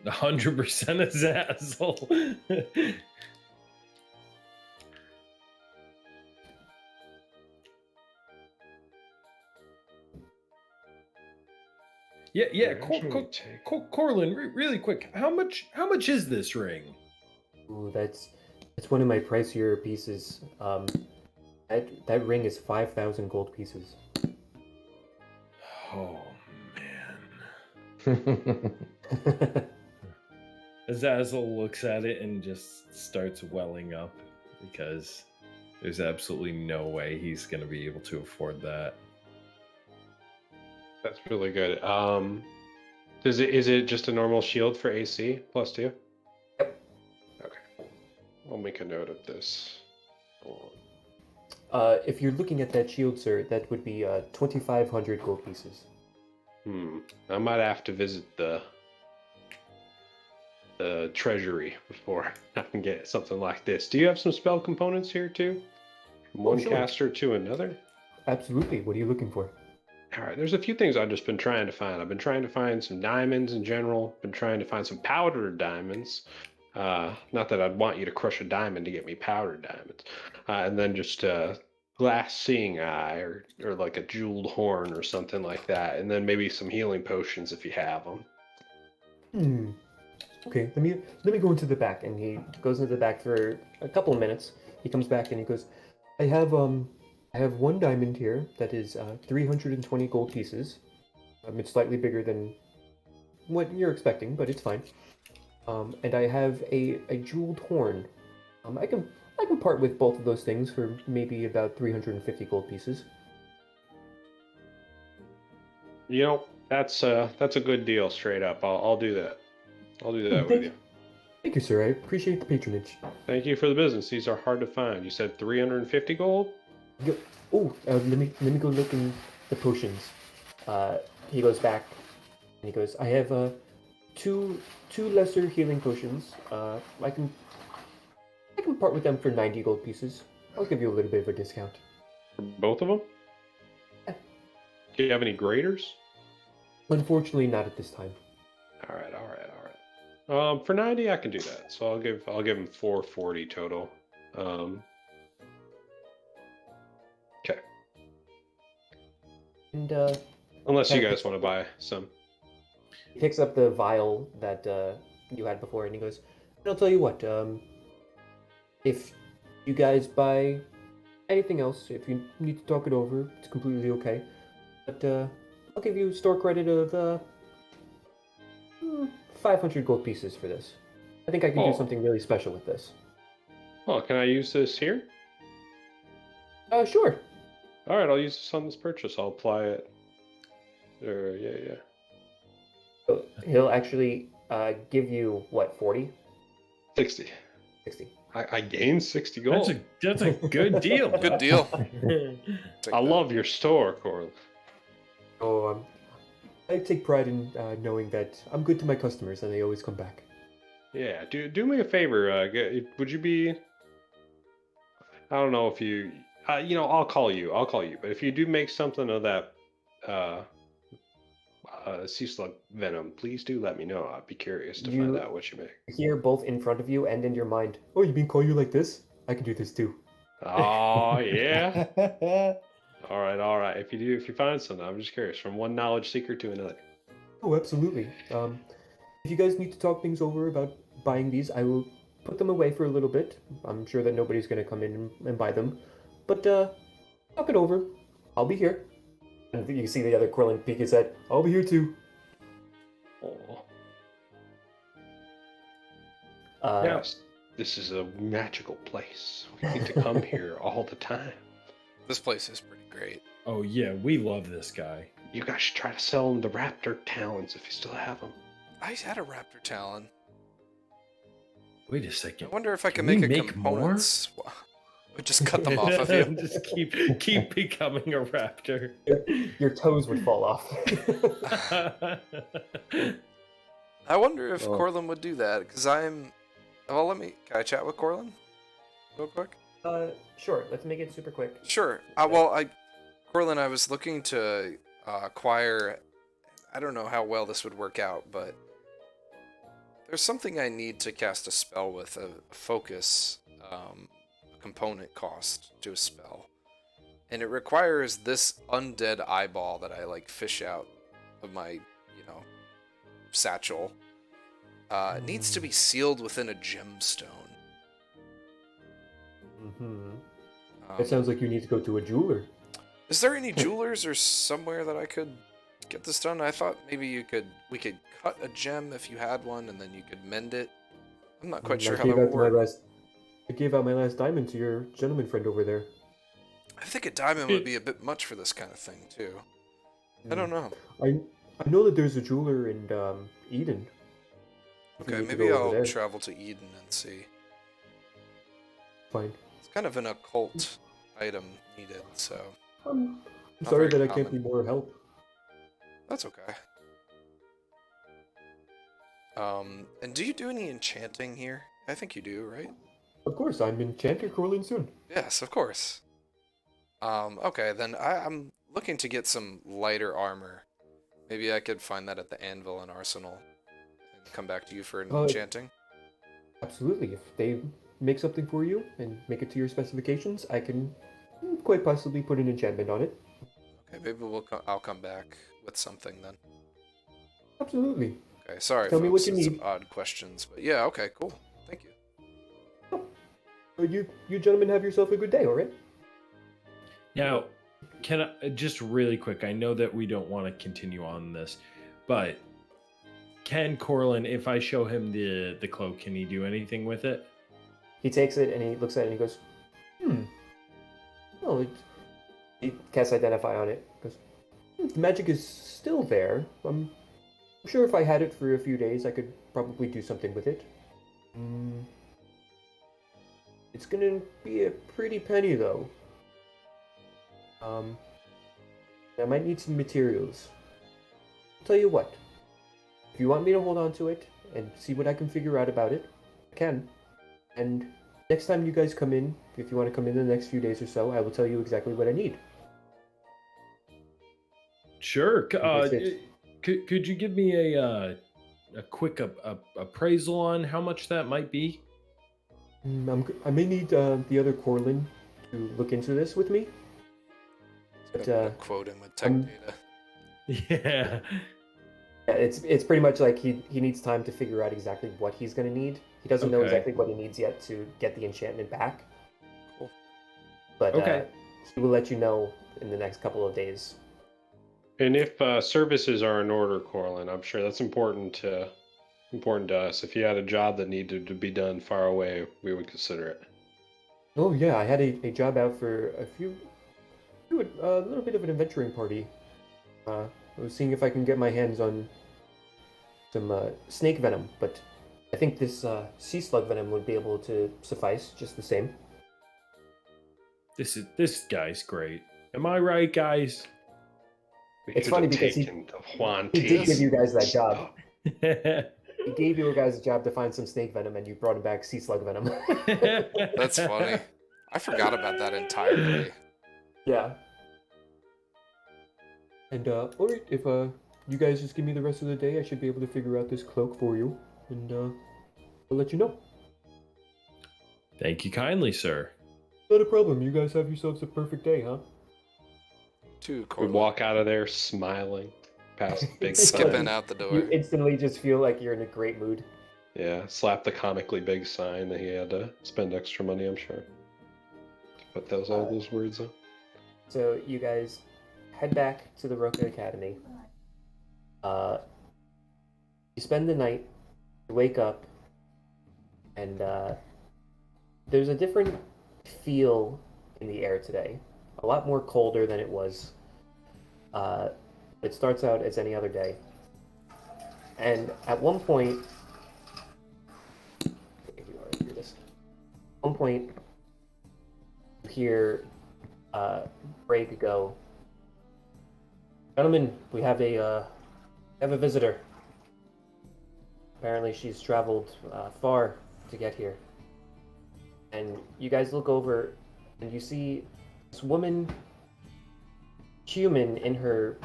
100% Azazel. Yeah. Corlin, really quick. How much is this ring? Ooh, that's one of my pricier pieces. That ring is 5,000 gold pieces. Oh man. Azazel looks at it and just starts welling up because there's absolutely no way he's going to be able to afford that. That's really good. Is it just a normal shield for AC +2? Yep. Okay. I'll make a note of this. Hold If you're looking at that shield, sir, that would be 2,500 gold pieces. on. I might have to visit the treasury before I can get something like this. Do you have some spell components here too? From one sure. caster to another? Absolutely. What are you looking for? All right, there's a few things I've just been trying to find. I've been trying to find some diamonds in general. Been trying to find some powdered diamonds. Not that I'd want you to crush a diamond to get me powdered diamonds. And then just glass seeing eye or like a jeweled horn or something like that. And then maybe some healing potions if you have them. Okay, let me go into the back. And he goes into the back for a couple of minutes. He comes back and he goes, I have one diamond here that is 320 gold pieces. It's slightly bigger than what you're expecting, but it's fine. And I have a jeweled horn. I can part with both of those things for maybe about 350 gold pieces. You know, that's a good deal straight up. I'll do that. I'll do that with you. Thank you, sir. I appreciate the patronage. Thank you for the business. These are hard to find. You said 350 gold? Let me go look in the potions. He goes back and he goes, I have two lesser healing potions. I can part with them for 90 gold pieces. I'll give you a little bit of a discount. For both of them? Yeah. Do you have any graders? Unfortunately, not at this time. All right. For 90, I can do that. So I'll give him 440 total. Okay. And Unless you guys want to buy some. he picks up the vial that you had before, and he goes, I'll tell you what. If you guys buy anything else, if you need to talk it over, it's completely okay. But I'll give you store credit of 500 gold pieces for this. I think I can do something really special with this. Oh, can I use this here? Sure. All right, I'll use this on this purchase. I'll apply it Or yeah. So he'll actually give you what, 40? 60. 60. I gained 60 gold. That's a good deal. Good deal. Take I that. love your store, Coral. So I take pride in knowing that I'm good to my customers and they always come back. Yeah, do me a favor. Would you be? I don't know if you. I'll call you. I'll call you. But if you do make something of that uh, sea slug venom, please do let me know. I'd be curious to find You out what you make. hear both in front of you and in your mind. Oh, you mean call you like this? I can do this too. Oh yeah. All right, all right. If you find something, I'm just curious. From one knowledge seeker to another. Oh, absolutely. If you guys need to talk things over about buying these, I will put them away for a little bit. I'm sure that nobody's going to come in and buy them. But talk it over. I'll be here. And you see the other Quillen peek his head. I'll be here too. Oh. Yeah. Yes, this is a magical place. We need to come here all the time. This place is pretty great. Oh yeah, we love this guy. You guys should try to sell him the raptor talons if you still have them. I had a raptor talon. Wait a I second. wonder if I can we make a make more? components. We just cut them off of you. Just keep becoming a raptor. Your toes would fall off. I wonder if Oh. Corlin would do that, because I'm... Well, can I chat with Corlin? Real quick? Sure. Let's make it super quick. Sure. Corlin, I was looking to acquire... I don't know how well this would work out, but... There's something I need to cast a spell with, a focus component cost to a spell. And it requires this undead eyeball that I, fish out of my, satchel. It needs to be sealed within a gemstone. Mm-hmm. Um, It sounds like you need to go to a jeweler. Is there any jewelers or somewhere that I could get this done? I thought maybe we could cut a gem if you had one, and then you could mend it. I'm not quite sure how that would work. I gave out my last diamond to your gentleman friend over there. I think a diamond would be a bit much for this kind of thing, too. I don't know. I know that there's a jeweler in Eden. If you Okay, need to maybe go over I'll there. travel to Eden and see. Fine. It's kind of an occult item needed, so I'm Not sorry very that I can't be common. more help. that's okay. And do you do any enchanting here? I think you do, right? Of course, I'm Enchanter Corlin soon. Yes, of course. Okay, then I'm looking to get some lighter armor. Maybe I could find that at the Anvil and Arsenal and come back to you for an enchanting. Absolutely. If they make something for you and make it to your specifications, I can quite possibly put an enchantment on it. Okay, maybe I'll come back with something then. Absolutely. Okay, sorry, Tell me folks, what you it's need. some odd questions, but yeah, okay, cool. Thank you. You gentlemen have yourself a good day, all right? Now, can I just really quick? I know that we don't want to continue on this, but can Corlin, if I show him the cloak, can he do anything with it? He takes it and he looks at it and he goes, Oh, he casts Identify on it. Goes, the magic is still there. I'm sure if I had it for a few days, I could probably do something with it. It's gonna be a pretty penny, though. I might need some materials. I'll tell you what. If you want me to hold on to it and see what I can figure out about it, I can. And next time you guys come in, if you want to come in the next few days or so, I will tell you exactly what I need. Sure. That's it. Could you give me a quick appraisal on how much that might be? I may need the other Corlin to look into this with me. But Quote him with tech data. Yeah. yeah, it's pretty much like he needs time to figure out exactly what he's going to need. He doesn't know Okay. exactly what he needs yet to get the enchantment back. Cool. But Okay. he will let you know in the next couple of days. And if services are in order, Corlin, I'm sure that's important to us. If you had a job that needed to be done far away, we would consider it. Oh yeah, I had a job out for a little bit of an adventuring party. I was seeing if I can get my hands on some snake venom, but I think this sea slug venom would be able to suffice just the same. This guy's great. Am I right, guys? We It's should funny have because taken the Juan he did T. give you guys that job. That's He gave you guys a job to find some snake venom, and you brought him back sea slug venom. That's funny. I forgot about that entirely. Yeah. And alright, if you guys just give me the rest of the day, I should be able to figure out this cloak for you, and I'll let you know. Thank you kindly, sir. Not a problem. You guys have yourselves a perfect day, huh? Too We cool. walk out of there smiling past the big Skipping sign. out the door. You instantly just feel like you're in a great mood. Yeah, slap the comically big sign that he had to spend extra money, I'm sure, to put all those words on. So you guys head back to the Roka Academy. You spend the night, you wake up, and there's a different feel in the air today. A lot more colder than it was. It starts out as any other day. And at one point, you hear Brake go, "Gentlemen, we have a visitor. Apparently she's traveled far to get here." And you guys look over and you see this woman, human in her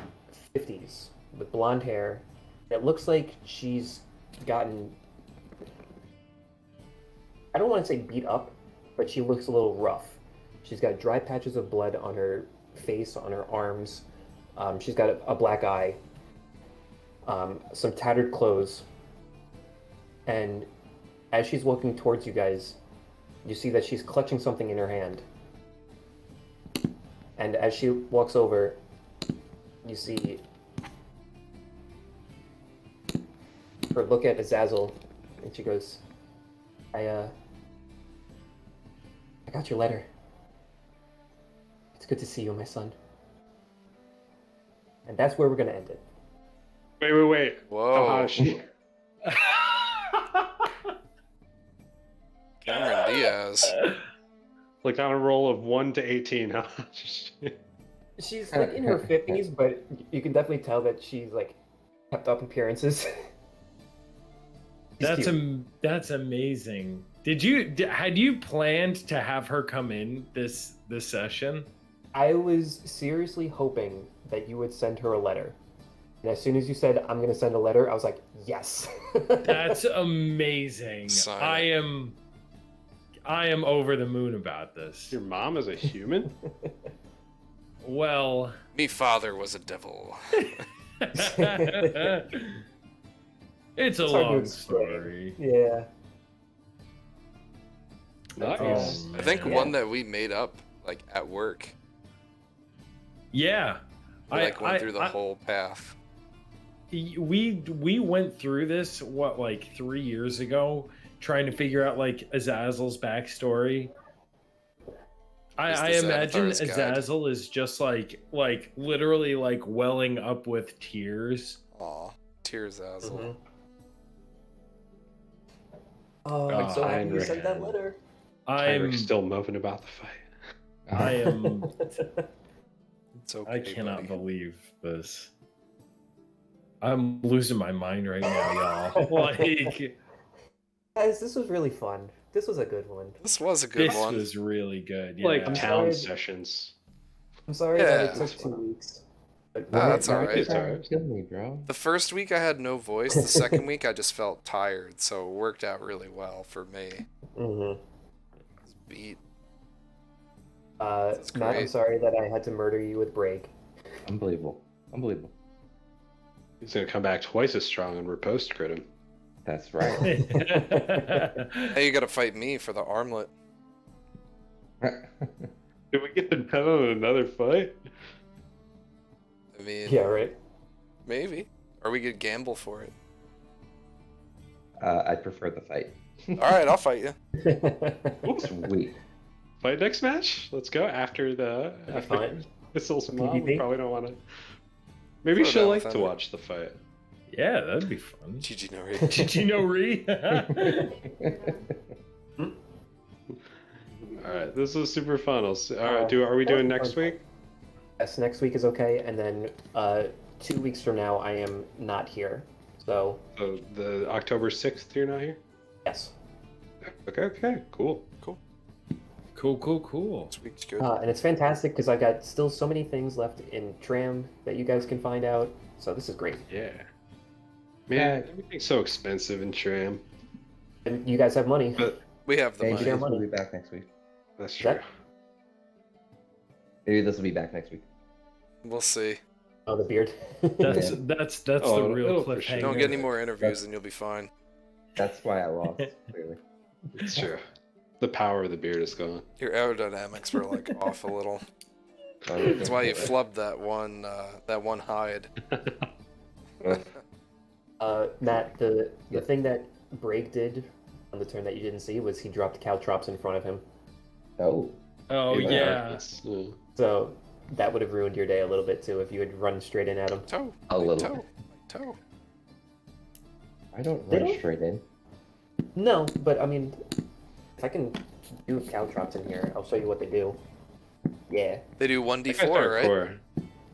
50s, with blonde hair. It looks like she's gotten, I don't want to say beat up, but she looks a little rough. She's got dry patches of blood on her face, on her arms. She's got a black eye, some tattered clothes. And as she's walking towards you guys, you see that she's clutching something in her hand. And as she walks over, you see her look at Azazel, and she goes, I got your letter. It's good to see you, my son." And that's where we're gonna end it. Wait. Whoa. She... Cameron Diaz. Like on a roll of 1 to 18, huh? She's like in her 50s, but you can definitely tell that she's like kept up appearances. She's cute. That's amazing. Had you planned to have her come in this session? I was seriously hoping that you would send her a letter. And as soon as you said, "I'm going to send a letter," I was like, yes. That's amazing. Sign. I am over the moon about this. Your mom is a human? Well, Me father was a devil. it's a hard to long explain. story. Yeah. Nice. I think Yeah. one that we made up like at work. Yeah. We like went through the whole path. We went through this like 3 years ago, trying to figure out like Azazel's backstory. I the imagine Xanathar's guide. Azazel is just like literally like welling up with tears. Aw, tears Azazel. Mhm. Oh, God, I'm so happy you Heinrich. sent that letter. I'm Heinrich's still moping about the fight. I am It's okay. I cannot buddy. believe this. I'm losing my mind right now, y'all. Like Guys, this was really fun. This was a good one. This was a good this one. was really good. Yeah. Like I'm town sorry. sessions. I'm sorry that it Yeah. took 2 weeks. But That's Why all would you right. try to kill me, bro. The first week I had no voice. The second week I just felt tired, so it worked out really well for me. Mhm. I was beat. Matt, I'm great. sorry that I had to murder you with Break. Unbelievable. Unbelievable. He's gonna come back twice as strong and riposte crit him. That's right. Now you gotta fight me for the armlet. Did we get the bet on another fight? I mean, Yeah, right. maybe. Or we could gamble for it. I prefer the fight. Alright, I'll fight you. Sweet. Fight next match? Let's go after Fine. Whistle's mom. We PvP? probably don't want to. Maybe Throw she'll down like with to any- watch the fight. Yeah, that'd be fun. GG no read. Did you know Ree? All right, this was super fun. All right, Oh, are we doing that was next fun. week? Yes, next week is okay, and then 2 weeks from now I am not here. So So the October 6th, you're not here? yes, Okay, cool. Cool. This week's good. and it's fantastic because I've got still so many things left in Tram that you guys can find out. So this is great, Yeah. Man, everything's so expensive in Tram. and you guys have money. But We have the Maybe money. share this will money. be back next week. that's Is true. that- Maybe this will be back next week. We'll see. Oh, the beard. That's Yeah. that's Oh, the real it'll for sure. cliffhanger. Don't get any more interviews and you'll be fine. That's why I lost, clearly. It's true. The power of the beard is gone. Your aerodynamics were like off a little. So That's why you flubbed that one hide. Matt, the thing that Brake did on the turn that you didn't see was he dropped Caltrops in front of him. Oh, Oh In the yeah. darkness. Yeah. So that would have ruined your day a little bit too if you had run straight in at him. Toe. A my little toe. bit. My toe. I don't They run don't- straight in. No, but I mean, if I can do Caltrops in here, I'll show you what they do. Yeah. They do That guy's 1d4, right? hardcore.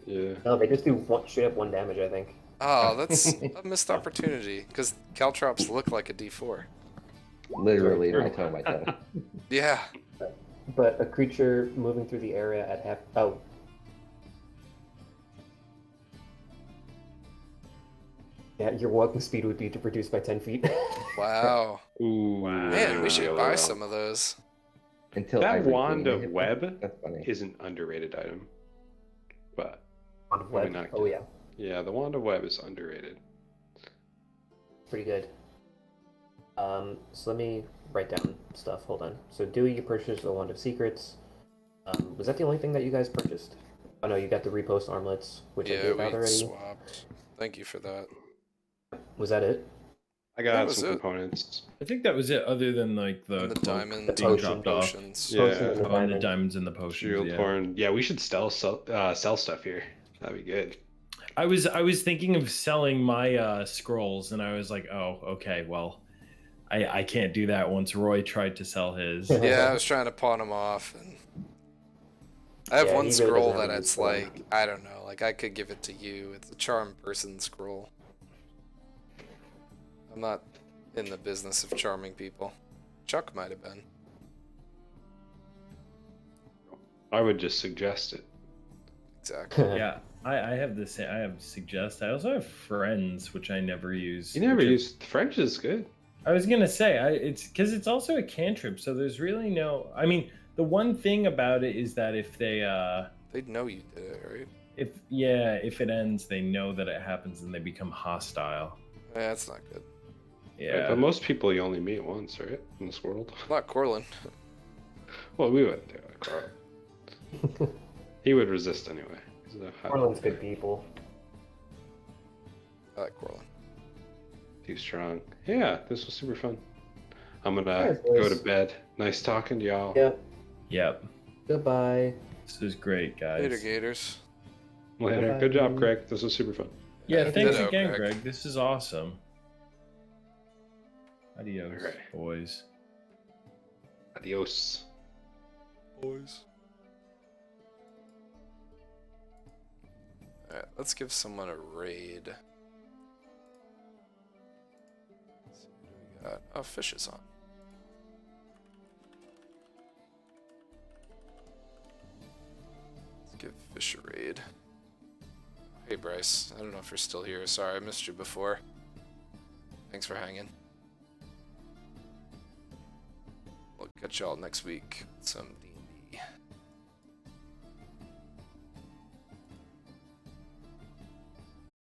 Yeah. No, they just do straight up 1 damage, I think. Oh, that's a missed opportunity. Because Caltrops look like a d4. Literally, Sure. my toe, my toe. Yeah. But a creature moving through the area at half. Oh. Yeah, your walking speed would be reduced by 10 feet. Wow. Ooh. Man, we should yeah, buy well. some of those. Until That I regain wand my of hit web points. That's funny. is an underrated item. But On web. Probably not Oh, good. yeah. yeah, the wand of web is underrated. Pretty good. So let me write down stuff. Hold on. So Dewey, you purchased the Wand of Secrets. Was that the only thing that you guys purchased? Oh no, you got the repost armlets, which I Yeah, gave out we already. swapped. Thank you for that. Was that it? I That got was some it. components. I think that was it. Other than like the And the cloak diamond The being potion dropped off. potions. Yeah. Potion and the Oh, and the diamond. diamonds and the potions. Shield Yeah. horn. Yeah, we should sell stuff here. That'd be good. I was thinking of selling my scrolls, and I was like, oh, okay, well, I can't do that once Roy tried to sell his. Yeah, I was trying to pawn them off, and I have Yeah, one he really scroll doesn't have that a it's use for them. like I don't know, like I could give it to you. It's a charm person scroll. I'm not in the business of charming people. Chuck might have been. I would just suggest it. Exactly. Yeah, I have this. I have suggest. I also have friends, which I never use. You never which used French is good. I was gonna say it's because it's also a cantrip, so there's really no. I mean, the one thing about it is that if they They'd know you did it, right? if it ends, they know that it happens and they become hostile. Yeah, that's not good. Yeah. But most people you only meet once, right? In this world. Not Corlin. Well, we wouldn't do it, Carl. He would resist anyway. He's a high- Orland's good people. I like Corlin. Too strong. Yeah, this was super fun. I'm gonna Yeah, it go was. to bed. Nice talking to y'all. Yeah. Yep. Goodbye. This is great, guys. Later, Gators. Later. Bye. Good job, Craig. This was super fun. Yeah, Yeah, thanks ditto, again, Greg. Greg. This is awesome. Adios, Alright. boys. Adios. Boys. Alright, let's give someone a raid. Let's see, what do we got? Oh, Fish is on. Let's give Fish a raid. Hey Bryce, I don't know if you're still here. Sorry, I missed you before. Thanks for hanging. We'll catch y'all next week with some